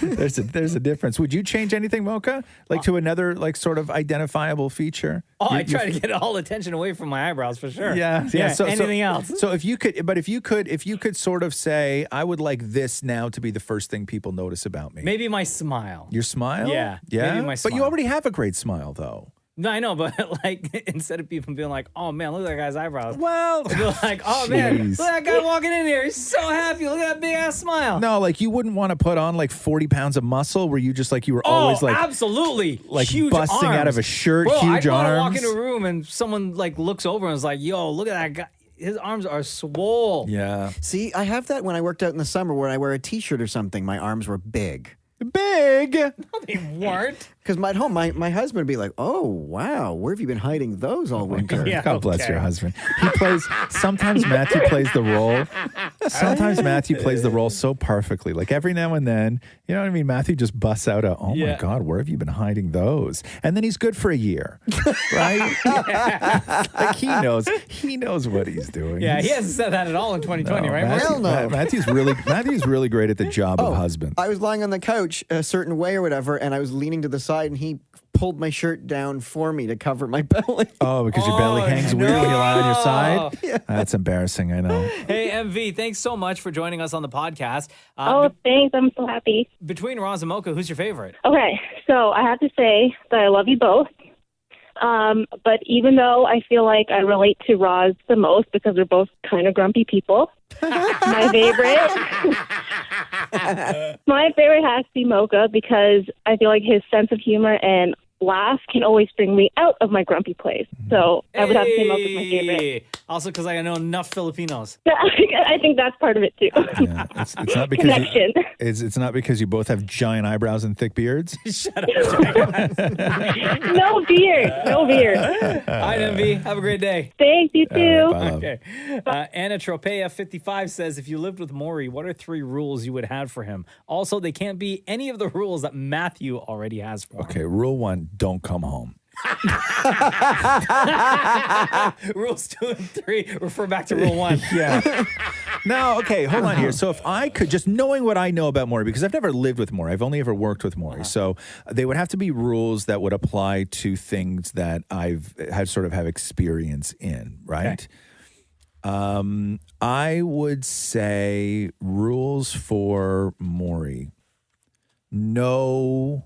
There's a difference. Would you change anything, Mocha? Like to another like sort of identifiable feature? Oh, I try to get all attention away from my eyebrows for sure. Yeah. So, anything else? So if you could sort of say, I would like this now to be the first thing people notice about me. Maybe my smile. Your smile? Yeah. Yeah. Maybe my smile. But you already have a great smile, though. No, I know, but like instead of people being like, "Oh man, look at that guy's eyebrows," well, they're like, "Oh man, look at that guy walking in here. He's so happy. Look at that big ass smile." No, like you wouldn't want to put on like 40 pounds of muscle where you just like you were always like absolutely like huge busting arms. out of a shirt, Bro, huge I'd want to arms. walk in a room and someone like looks over and is like, "Yo, look at that guy. His arms are swole." Yeah. See, I have that when I worked out in the summer where I wear a t-shirt or something. My arms were big. Big? No, they weren't. Because at home, my husband would be like, "Oh, wow, where have you been hiding those all winter?" Yeah, God bless your husband. He plays, sometimes Matthew plays the role. Sometimes Matthew plays the role so perfectly. Like every now and then, you know what I mean? Matthew just busts out a, oh my God, where have you been hiding those? And then he's good for a year, right? Like he knows what he's doing. Yeah, he hasn't said that at all in 2020, right? Hell no. Matthew's really great at the job of husband. I was lying on the couch a certain way or whatever, and I was leaning to the side, and he pulled my shirt down for me to cover my belly. Oh, because your belly hangs weird when you lie on your side? Yeah. That's embarrassing, I know. Hey, MV, thanks so much for joining us on the podcast. Thanks. I'm so happy. Between Roz and Mocha, who's your favorite? Okay, so I have to say that I love you both. But even though I feel like I relate to Roz the most because we're both kind of grumpy people, my favorite has to be Mocha because I feel like his sense of humor and laugh can always bring me out of my grumpy place. So I would have to say Mocha's my favorite. Also, because I know enough Filipinos. I think that's part of it too. Yeah, it's not because Connection. it's not because you both have giant eyebrows and thick beards. Shut up. No beard. No beard. All right, MV. Have a great day. Thanks, you too. Okay. Anna Tropea 55 says, if you lived with Maury, what are 3 rules you would have for him? Also, they can't be any of the rules that Matthew already has for him. Okay, rule 1, don't come home. Rules 2 and 3 refer back to rule 1. Yeah. Now, okay, hold on here. So if I could, just knowing what I know about Maury, because I've never lived with Maury, I've only ever worked with Maury. So they would have to be rules that would apply to things that I've had sort of have experience in, right? Okay. I would say rules for Maury. No.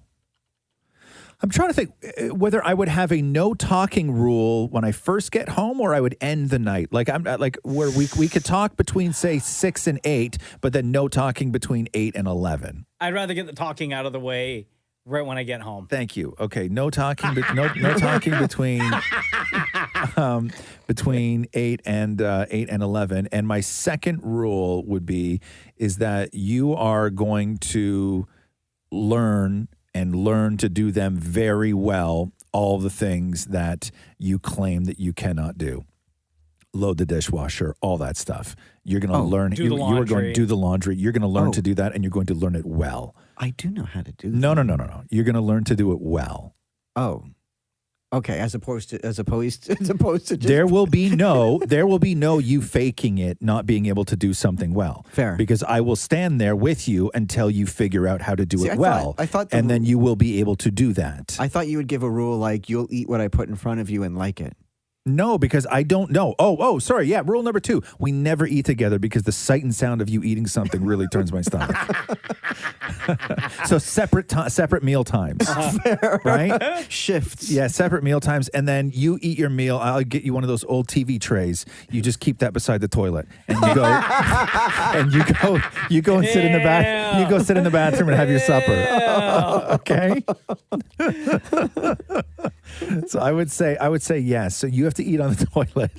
I'm trying to think whether I would have a no talking rule when I first get home, or I would end the night. Like I'm like where we could talk between say 6 and 8, but then no talking between 8 and 11. I'd rather get the talking out of the way right when I get home. Thank you. Okay, no talking, no talking between 8 and 11. And my second rule would be is that you are going to learn to do them very well, all the things that you claim that you cannot do. Load the dishwasher, all that stuff. You're going to learn. You are going to do the laundry. You're going to learn to do that, and you're going to learn it well. I do know how to do that. No. You're going to learn to do it well. Oh. Okay, as opposed to just there will be no you faking it, not being able to do something well. Fair. Because I will stand there with you until you figure out how to do it well. I thought and then you will be able to do that. I thought you would give a rule like you'll eat what I put in front of you and like it. No, because I don't know. Oh, sorry. Yeah, rule number 2. We never eat together because the sight and sound of you eating something really turns my stomach. So separate meal times, right? Shifts. Yeah, separate meal times. And then you eat your meal. I'll get you one of those old TV trays. You just keep that beside the toilet. And you go and sit in the bath. You go sit in the bathroom and have your supper. Okay? So I would say yes. So you have to eat on the toilet.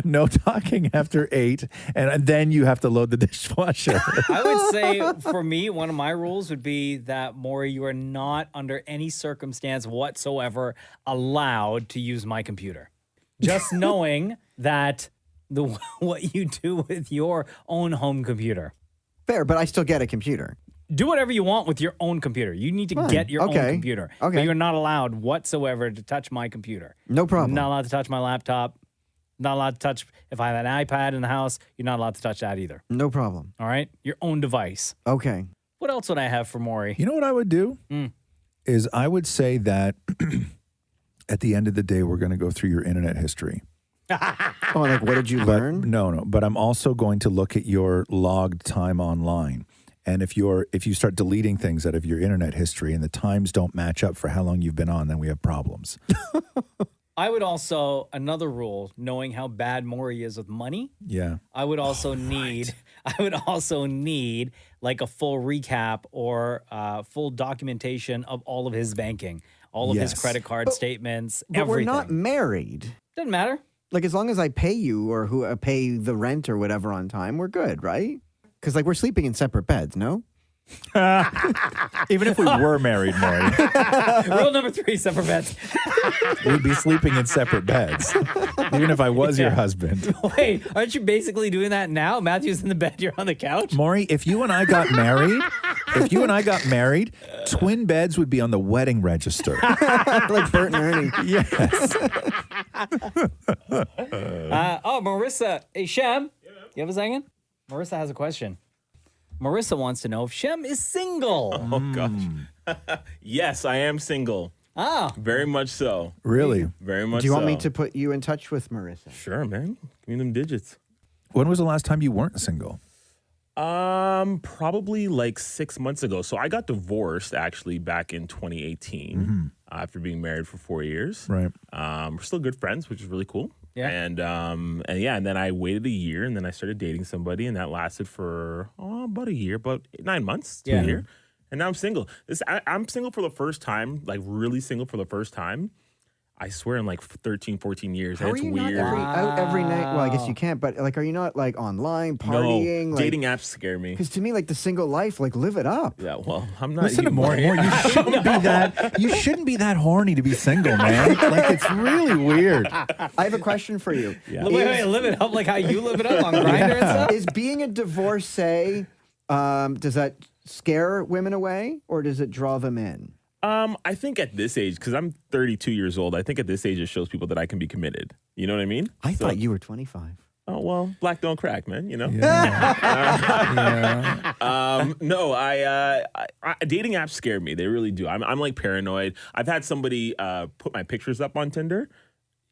No talking after 8, and then you have to load the dishwasher. I would say for me, one of my rules would be that, Maury, you are not under any circumstance whatsoever allowed to use my computer. Just knowing that what you do with your own home computer. Fair, but I still get a computer. Do whatever you want with your own computer. You need to get your own computer. Okay. But you're not allowed whatsoever to touch my computer. No problem. Not allowed to touch my laptop. Not allowed to touch, if I have an iPad in the house, you're not allowed to touch that either. No problem. All right? Your own device. Okay. What else would I have for Maury? You know what I would do? Is I would say that at the end of the day, we're going to go through your internet history. Oh, like what did you learn? No. But I'm also going to look at your logged time online. And if you start deleting things out of your internet history and the times don't match up for how long you've been on, then we have problems. I would also, another rule, knowing how bad Maury is with money. Yeah. I would also need like a full recap or full documentation of all of his banking, all of his credit card statements, but everything. We're not married. Doesn't matter. Like as long as I pay you or who pay the rent or whatever on time, we're good, right? Because like we're sleeping in separate beds, no? Even if we were married, Maury. Rule number 3, separate beds. We'd be sleeping in separate beds. Even if I was your husband. Wait, aren't you basically doing that now? Matthew's in the bed, you're on the couch? Maury, if you and I got married, twin beds would be on the wedding register. Like Bert and Ernie. Yes. Marissa. Hey, Shem. You have a second? Marissa has a question. Marissa wants to know if Shem is single. Oh, gosh. Yes, I am single. Oh. Very much so. Really? Very much so. Do you want me to put you in touch with Marissa? Sure, man. Give me them digits. When was the last time you weren't single? Probably like 6 months ago. So I got divorced actually back in 2018 after being married for 4 years. Right. We're still good friends, which is really cool. Yeah. And then I waited a year, and then I started dating somebody, and that lasted for about a year, about 9 months to a year. And now I'm single. I'm single for the first time, like really single for the first time. I swear in like 13, 14 years. How and are it's you weird. not out every night? Well, I guess you can't, but like, are you not like online partying? No, like, dating apps scare me. Because to me, like the single life, like live it up. Yeah, well, I'm not. Listen to more. You shouldn't be that. You shouldn't be that horny to be single, man. Like it's really weird. I have a question for you. Yeah. Wait, live it up like how you live it up on Grindr and stuff? Is being a divorcee, does that scare women away or does it draw them in? I think at this age, because I'm 32 years old, I think at this age it shows people that I can be committed. You know what I mean? I thought you were 25. Oh, well, black don't crack, man, you know? Yeah. No, I dating apps scare me. They really do. I'm like paranoid. I've had somebody put my pictures up on Tinder.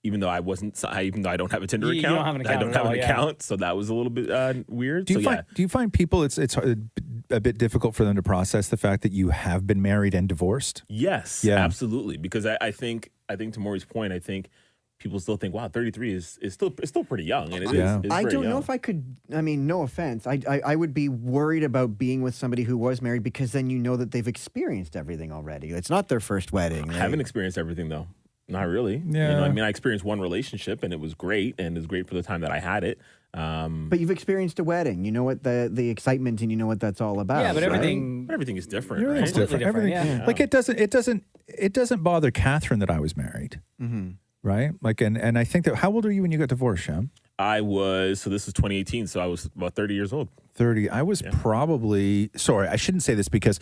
Even though I don't have a Tinder account, you don't have an account I don't at have all, an account, so that was a little bit weird. Do you find people it's a bit difficult for them to process the fact that you have been married and divorced? Yes, Yeah. absolutely. Because I think to Maury's point, I think people still think, wow, 33 is still pretty young, and it is. It's I very don't know young. if I could. I mean, no offense. I would be worried about being with somebody who was married because then you know that they've experienced everything already. It's not their first wedding. I haven't experienced everything though. Not really. Yeah. You know, I mean, I experienced one relationship, and it was great, and it was great for the time that I had it. But you've experienced a wedding. You know what the excitement, and you know what that's all about. Yeah, but right? everything is different. Everything's Right? different. Everything, yeah. Like it doesn't bother Catherine that I was married. Mm-hmm. Right? Like and I think that how old are you when you got divorced, Shem? So this is 2018, so I was about 30 years old. 30. I was probably I shouldn't say this because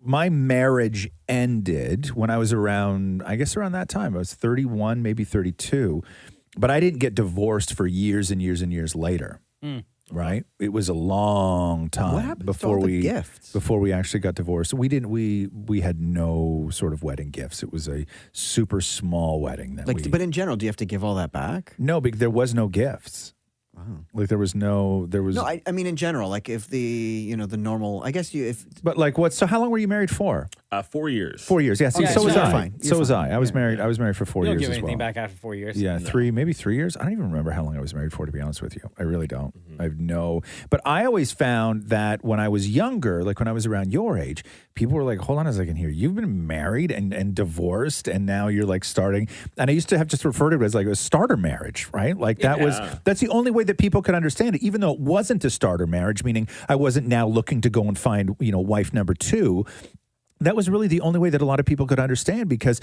my marriage ended when I was around that time. I was 31, maybe 32. But I didn't get divorced for years and years and years later. Right? It was a long time What happened to all the gifts? before we actually got divorced. We had no sort of wedding gifts. It was a super small wedding But in general, do you have to give all that back? No, because there was no gifts. Wow. Like there was no. No, I mean in general, like if the normal, I guess But like what? So how long were you married for? 4 years. 4 years. Yeah. See, Okay, so so was you're I. fine. So You're was fine. I. I was married. I was married for 4 You don't years give as anything well. back after 4 years. Yeah, maybe 3 years. I don't even remember how long I was married for, to be honest with you. I really don't. I have no. But I always found that when I was younger, like when I was around your age, people were like, hold on a second here. You've been married and divorced, and now you're like starting. And I used to have just referred to it as like a starter marriage, right? Like that's the only way that people could understand it, even though it wasn't a starter marriage, meaning I wasn't now looking to go and find, wife number two. That was really the only way that a lot of people could understand because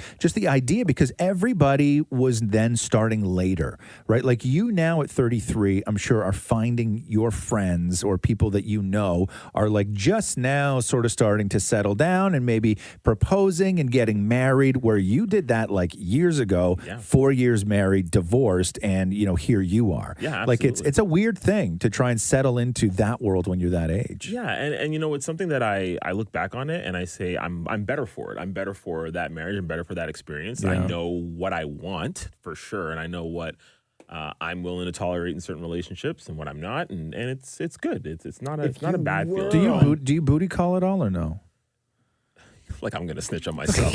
everybody was then starting later, right? Like you now at 33, I'm sure are finding your friends or people that you know are like just now sort of starting to settle down and maybe proposing and getting married where you did that like years ago, 4 years married, divorced, and here you are. Yeah, like absolutely. it's a weird thing to try and settle into that world when you're that age. Yeah, and it's something that I look back on it and I say I'm better for it. I'm better for that marriage. I'm better for that experience. Yeah. I know what I want for sure, and I know what I'm willing to tolerate in certain relationships and what I'm not, and it's good. It's not a bad feeling. Do you booty call at all or no? Like I'm gonna snitch on myself.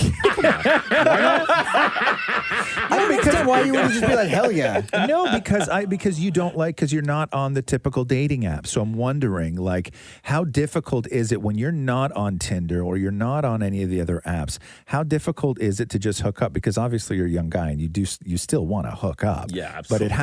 I don't understand why you wouldn't just be like, hell yeah. No, because you don't because you're not on the typical dating app. So I'm wondering, like, how difficult is it when you're not on Tinder or you're not on any of the other apps? How difficult is it to just hook up? Because obviously you're a young guy and you still want to hook up. Yeah, absolutely. But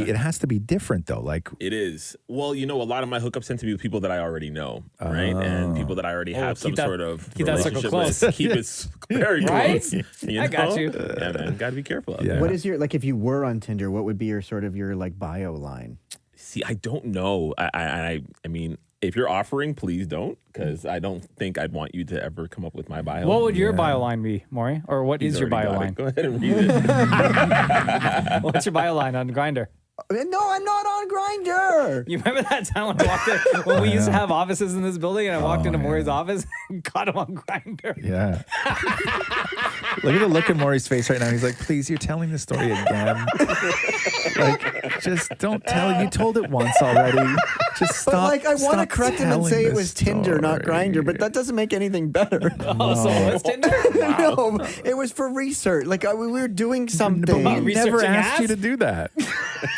it has to be different though. Like it is. Well, a lot of my hookups tend to be with people that I already know, right? And people that I already have some sort of relationship with. Keep it very close. I got you. Yeah, man, got to be careful out there. What is your if you were on Tinder, what would be your sort of your bio line? See, I don't know. I mean, if you're offering, please don't, because I don't think I'd want you to ever come up with my bio. What would your bio line be, Maury? Or what is your bio line? Go ahead and read it. What's your bio line on Grindr? No, I'm not on Grindr. You remember that time when I walked in, when we used to have offices in this building, and I walked into Maury's office and got him on Grindr? Yeah. Look at the look in Maury's face right now. He's like, please, you're telling the story again. Like, just don't tell it. You told it once already. Just stop. But like, I want to stop correct him and telling say it this was Tinder, not Grindr, but that doesn't make anything better. Oh, so it was Tinder? No, it was for research. Like, we were doing something. I never asked you to do that.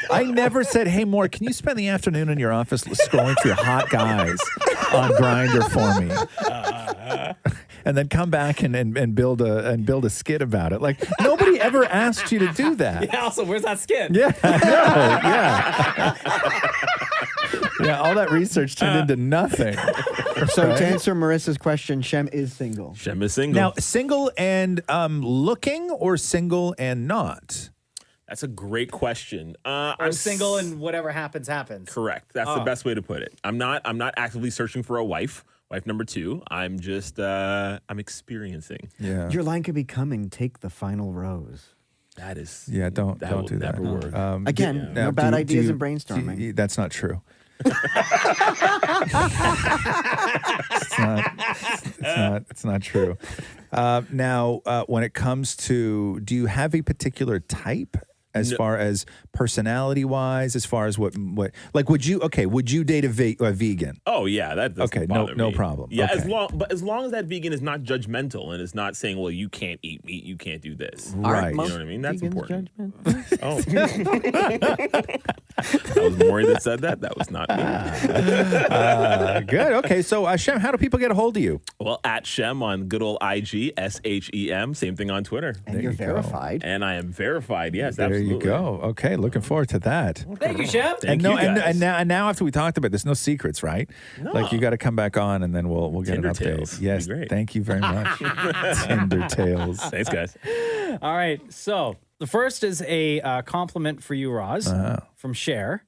I never said, hey, Maury, can you spend the afternoon in your office scrolling through hot guys on Grindr for me? And then come back and build a skit about it. Like, nobody ever asked you to do that. Yeah, also, where's that skit? Yeah, I know. Yeah. Yeah, all that research turned into nothing. So to answer Marissa's question, Shem is single. Shem is single. Now, single and looking or single and not? That's a great question. I'm single and whatever happens, happens. Correct. That's the best way to put it. I'm not actively searching for a wife. Wife number 2. I'm just I'm experiencing. Yeah. Your line could be coming. Take the final rose. That is. Yeah, don't do that. Never work. Again, no bad ideas in brainstorming. That's not true. It's not true. Now, when it comes to, do you have a particular type as far as personality wise, as far as what like would you date a vegan? Oh yeah, that doesn't okay, bother no me. problem. Yeah, okay. as long as that vegan is not judgmental and is not saying, well, you can't eat meat, you can't do this. Right. You know what I mean? That's important. Oh. That was Maury that said that. That was not me. Good. Okay. So, Shem, how do people get a hold of you? Well, at Shem on good old IG, SHEM. Same thing on Twitter. And you're verified. And I am verified. Yes, there absolutely. you go. Okay. Looking forward to that. Thank you, Shem. Thank you, guys. And now after we talked about it, there's no secrets, right? No. Like you got to come back on and then we'll get Tinder an update. Tales. Yes. Be great. Thank you very much. Tinder Tales. Thanks, guys. All right. So the first is a compliment for you, Roz, from Cher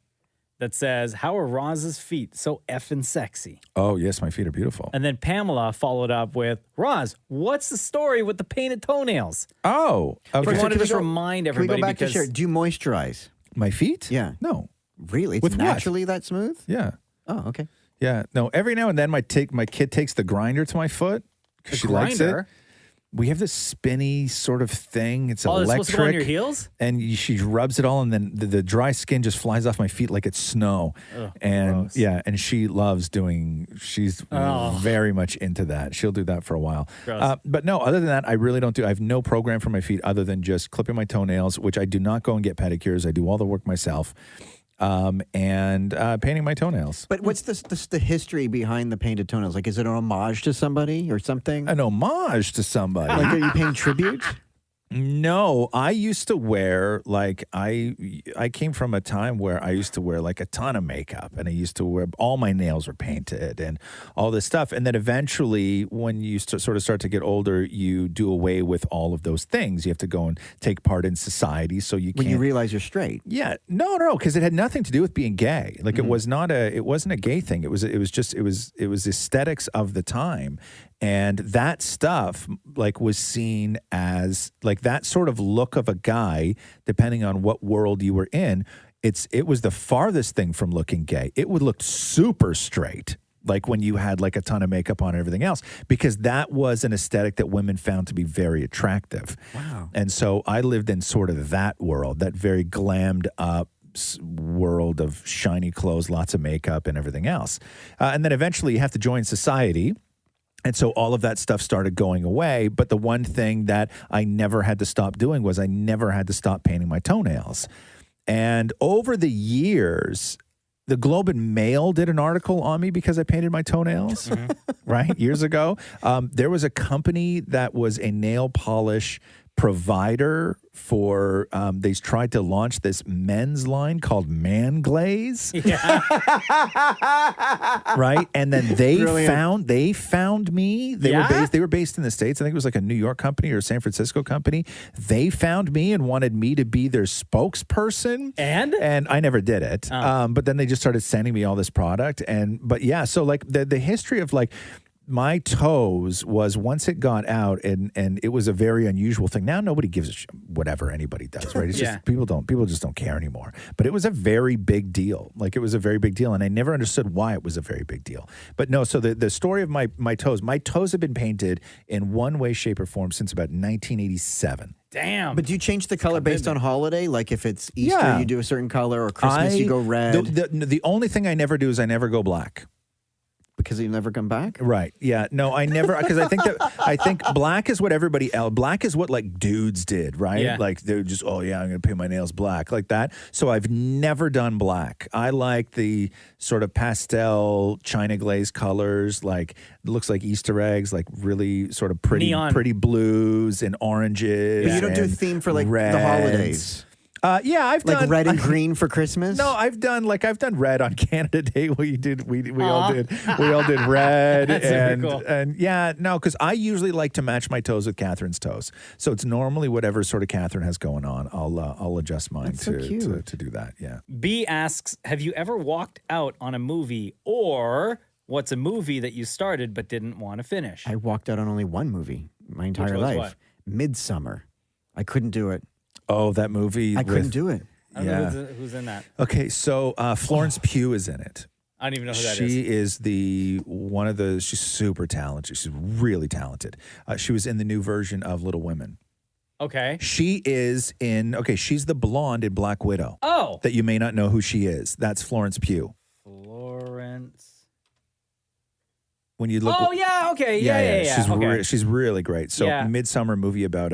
that says, how are Roz's feet so effing sexy? Oh, yes. My feet are beautiful. And then Pamela followed up with, Roz, what's the story with the painted toenails? Oh. If Okay. you want to just remind Can we everybody go back because to Cher? Do you moisturize? My feet? Yeah. No. Really? It's With what? naturally that smooth? Yeah. Oh, okay. Yeah. No, every now and then my kid takes the grinder to my foot because she likes it. We have this spinny sort of thing. It's it's electric. supposed to go on your heels? And she rubs it all, and then the dry skin just flies off my feet like it's snow. Ugh, and gross. yeah, and she loves she's very much into that. She'll do that for a while. Gross. But no, other than that, I really don't I have no program for my feet other than just clipping my toenails, which I do not go and get pedicures. I do all the work myself. And painting my toenails. But what's the history behind the painted toenails? Like, is it an homage to somebody or something? An homage to somebody. Like, are you paying tribute? No, I used to wear I came from a time where I used to wear like a ton of makeup, and I used to wear all my nails were painted and all this stuff. And then eventually, when you sort of start to get older, you do away with all of those things. You have to go and take part in society, so you can't. When you realize you're straight. Yeah, no, because it had nothing to do with being gay. Like it wasn't a gay thing. It was aesthetics of the time. And that stuff was seen as that sort of look of a guy, depending on what world you were in. It was the farthest thing from looking gay. It would look super straight, like when you had a ton of makeup on and everything else, because that was an aesthetic that women found to be very attractive. Wow. And so I lived in sort of that world, that very glammed up world of shiny clothes, lots of makeup and everything else. And then eventually you have to join society. And so all of that stuff started going away. But the one thing that I never had to stop doing was I never had to stop painting my toenails. And over the years, the Globe and Mail did an article on me because I painted my toenails, right? Years ago. There was a company that was a nail polish provider for, they tried to launch this men's line called Man Glaze. Yeah. Right? And then they found me. They were based in the States. I think it was like a New York company or a San Francisco company. They found me and wanted me to be their spokesperson. And I never did it. But then they just started sending me all this product. But yeah, so the history of my toes was once it got out, and it was a very unusual thing. Now nobody gives a whatever anybody does, right? It's just people just don't care anymore. But it was a very big deal. Like it was a very big deal, and I never understood why it was a very big deal. But no, so the story of my toes have been painted in one way, shape, or form since about 1987. Damn. But do you change the color based on holiday? Like if it's Easter, you do a certain color, or Christmas, you go red? The only thing I never do is I never go black. Because you never come back? Right. Yeah. No, I never, because I think black is what everybody else, black is what like dudes did, right? Yeah. Like they're just, oh yeah, I'm going to paint my nails black like that. So I've never done black. I like the sort of pastel China glaze colors, like it looks like Easter eggs, like really sort of pretty, Neon. pretty blues and oranges. But you don't do a theme for like the holidays. Yeah, I've done like red and green for Christmas. No, I've done red on Canada Day. We all did red. That's and super cool. and yeah, no, because I usually like to match my toes with Catherine's toes. So it's normally whatever sort of Catherine has going on. I'll adjust mine to do that. Yeah. B asks, have you ever walked out on a movie, or what's a movie that you started but didn't want to finish? I walked out on only one movie my entire was life. what? Midsummer. I couldn't do it. Oh, that movie. I couldn't do it. I don't know who's in that. Okay, so Florence Pugh is in it. I don't even know who that is. She is she's super talented. She's really talented. She was in the new version of Little Women. Okay. She's the blonde in Black Widow. Oh. That you may not know who she is. That's Florence Pugh. Florence. When you look. Oh, yeah, okay. Yeah. She's really great. So, Yeah. Midsummer movie about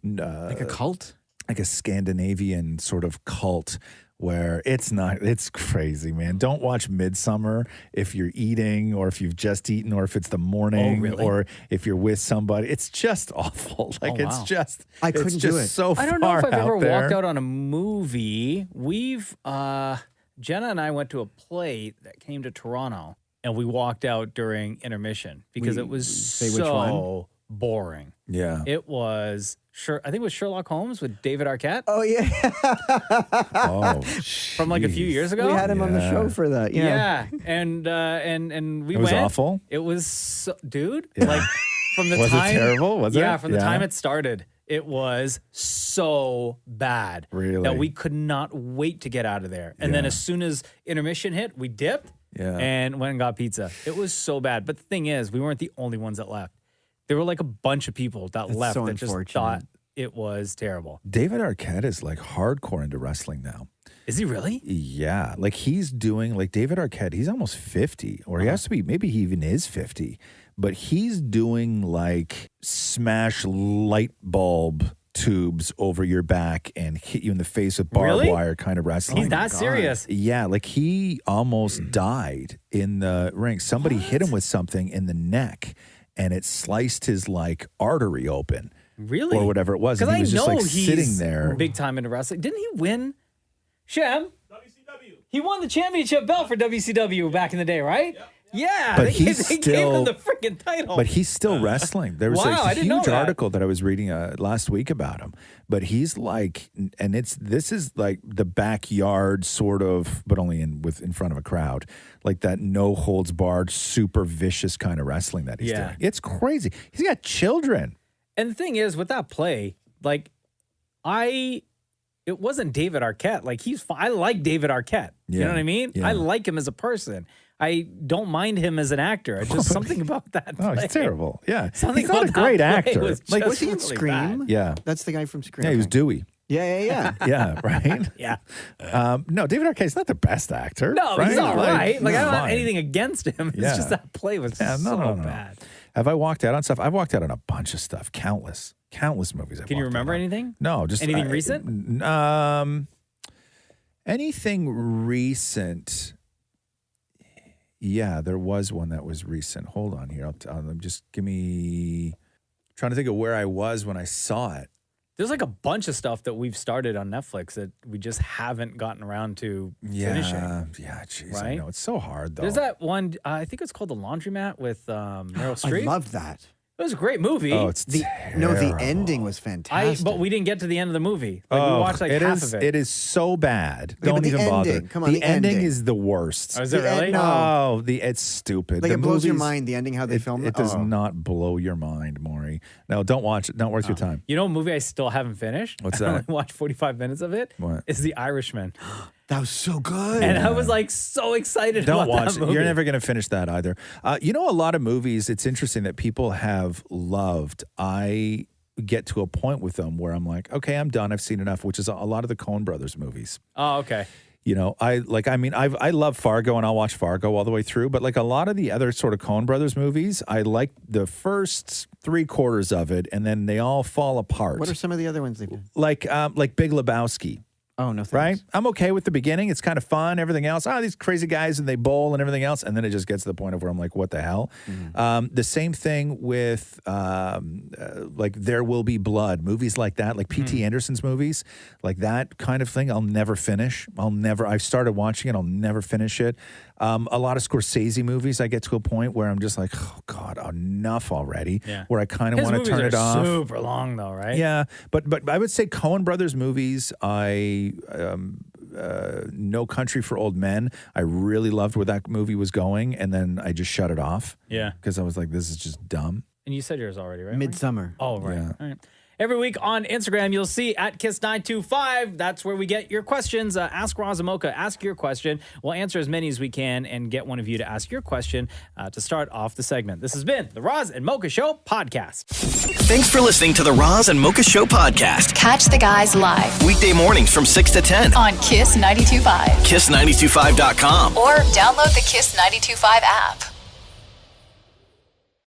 like a cult? Like a Scandinavian sort of cult where it's crazy, man. Don't watch Midsummer if you're eating, or if you've just eaten, or if it's the morning, or if you're with somebody. It's just awful. Like it's just I couldn't do it. So I don't know if I've ever there. walked out on a movie. We've Jenna and I went to a play that came to Toronto, and we walked out during intermission because it was so boring. Yeah. It was I think it was Sherlock Holmes with David Arquette. Oh yeah. From like a few years ago. We had him on the show for that. Yeah. And we It was went. awful? It was dude. Yeah. Like from the Was it time terrible? Was it? Yeah, from the Yeah. time it started, it was so bad. Really? That we could not wait to get out of there. And then as soon as intermission hit, we dipped and went and got pizza. It was so bad. But the thing is, we weren't the only ones that left. There were like a bunch of people that That's left so that just unfortunate. thought it was terrible. David Arquette is like hardcore into wrestling now. Is he really? Yeah. Like he's doing, like David Arquette, he's almost 50, or he has to be, maybe he even is 50, but he's doing like smash light bulb tubes over your back and hit you in the face with barbed wire kind of wrestling. He's that serious? Yeah. Like he almost died in the ring. Somebody hit him with something in the neck, and it sliced his like artery open. Really? Or whatever it was. And Because he was I just know like he's sitting there. big time into wrestling. Didn't he win? Shem? WCW. He won the championship belt for WCW back in the day, right? Yeah. But they he's gave him still the freaking title. But he's still wrestling. There was Wow, I a didn't know huge that. article that I was reading last week about him. But he's like, and this is like the backyard sort of, but only in front of a crowd, like that no holds barred, super vicious kind of wrestling that he's doing. It's crazy. He's got children. And the thing is, with that play, like, it wasn't David Arquette. Like, I like David Arquette. You know what I mean? Yeah. I like him as a person. I don't mind him as an actor. It's just something about that play. Oh, he's terrible. Yeah. Something He's not a about that great play actor. was Like, just was he in really Scream? bad. Yeah. That's the guy from Scream. Yeah, he was Dewey. Yeah. Yeah, right? Yeah. No, David Arquette's not the best actor. No, right? he's all right. Like, I don't have fine. anything against him. It's Yeah. just that play was so bad. Have I walked out on stuff? I've walked out on a bunch of stuff. Countless movies. Can you remember anything? No, just anything recent? Anything recent? Yeah, there was one that was recent. Hold on here. Just give me. Trying to think of where I was when I saw it. There's like a bunch of stuff that we've started on Netflix that we just haven't gotten around to finishing. Yeah, jeez. Right? I know. It's so hard, though. There's that one, I think it's called The Laundromat with Meryl Streep. I loved that. It was a great movie. Oh, it's the ending was fantastic. But we didn't get to the end of the movie. Like we watched like half of it. It is so bad. Yeah, Don't but the even bother. ending, come on, the the ending ending. is the worst. Oh, is it really? No. It's stupid. Like The it blows your movies- mind, the ending, how they filmed It does Oh. not blow your mind, Maury. No, don't watch it. Not worth your time. You know, a movie I still haven't finished. What's I that? only watched 45 minutes of it. What? Is The Irishman. That was so good. And I was like so excited Don't about watch that it. movie. You're never going to finish that either. You know, a lot of movies, it's interesting that people have loved. I get to a point with them where I'm like, okay, I'm done. I've seen enough, which is a lot of the Coen Brothers movies. Oh, okay. You know, I love Fargo and I'll watch Fargo all the way through. But like a lot of the other sort of Coen Brothers movies, I like the first 3/4 of it and then they all fall apart. What are some of the other ones they've done? Like Big Lebowski. Oh, no thanks. Right? I'm okay with the beginning. It's kind of fun. Everything else, these crazy guys and they bowl and everything else. And then it just gets to the point of where I'm like, what the hell? The same thing with like There Will Be Blood, movies like that, like P.T. Anderson's movies, like that kind of thing. I'll never finish. I've started watching it. I'll never finish it. A lot of Scorsese movies, I get to a point where I'm just like, oh God, enough already. Yeah. Where I kind of His want to turn movies it are off. super long though, right? Yeah, but I would say Coen Brothers movies. No Country for Old Men. I really loved where that movie was going, and then I just shut it off. Yeah. because I was like, this is just dumb. And you said yours already, right? Midsummer. Oh, right. Yeah. All right. Every week on Instagram, you'll see at Kiss925. That's where we get your questions. Ask Roz and Mocha. Ask your question. We'll answer as many as we can and get one of you to ask your question to start off the segment. This has been the Roz and Mocha Show podcast. Thanks for listening to the Roz and Mocha Show podcast. Catch the guys live Weekday mornings from 6 to 10. on Kiss 92.5 Kiss925.com. or download the Kiss 92.5 app.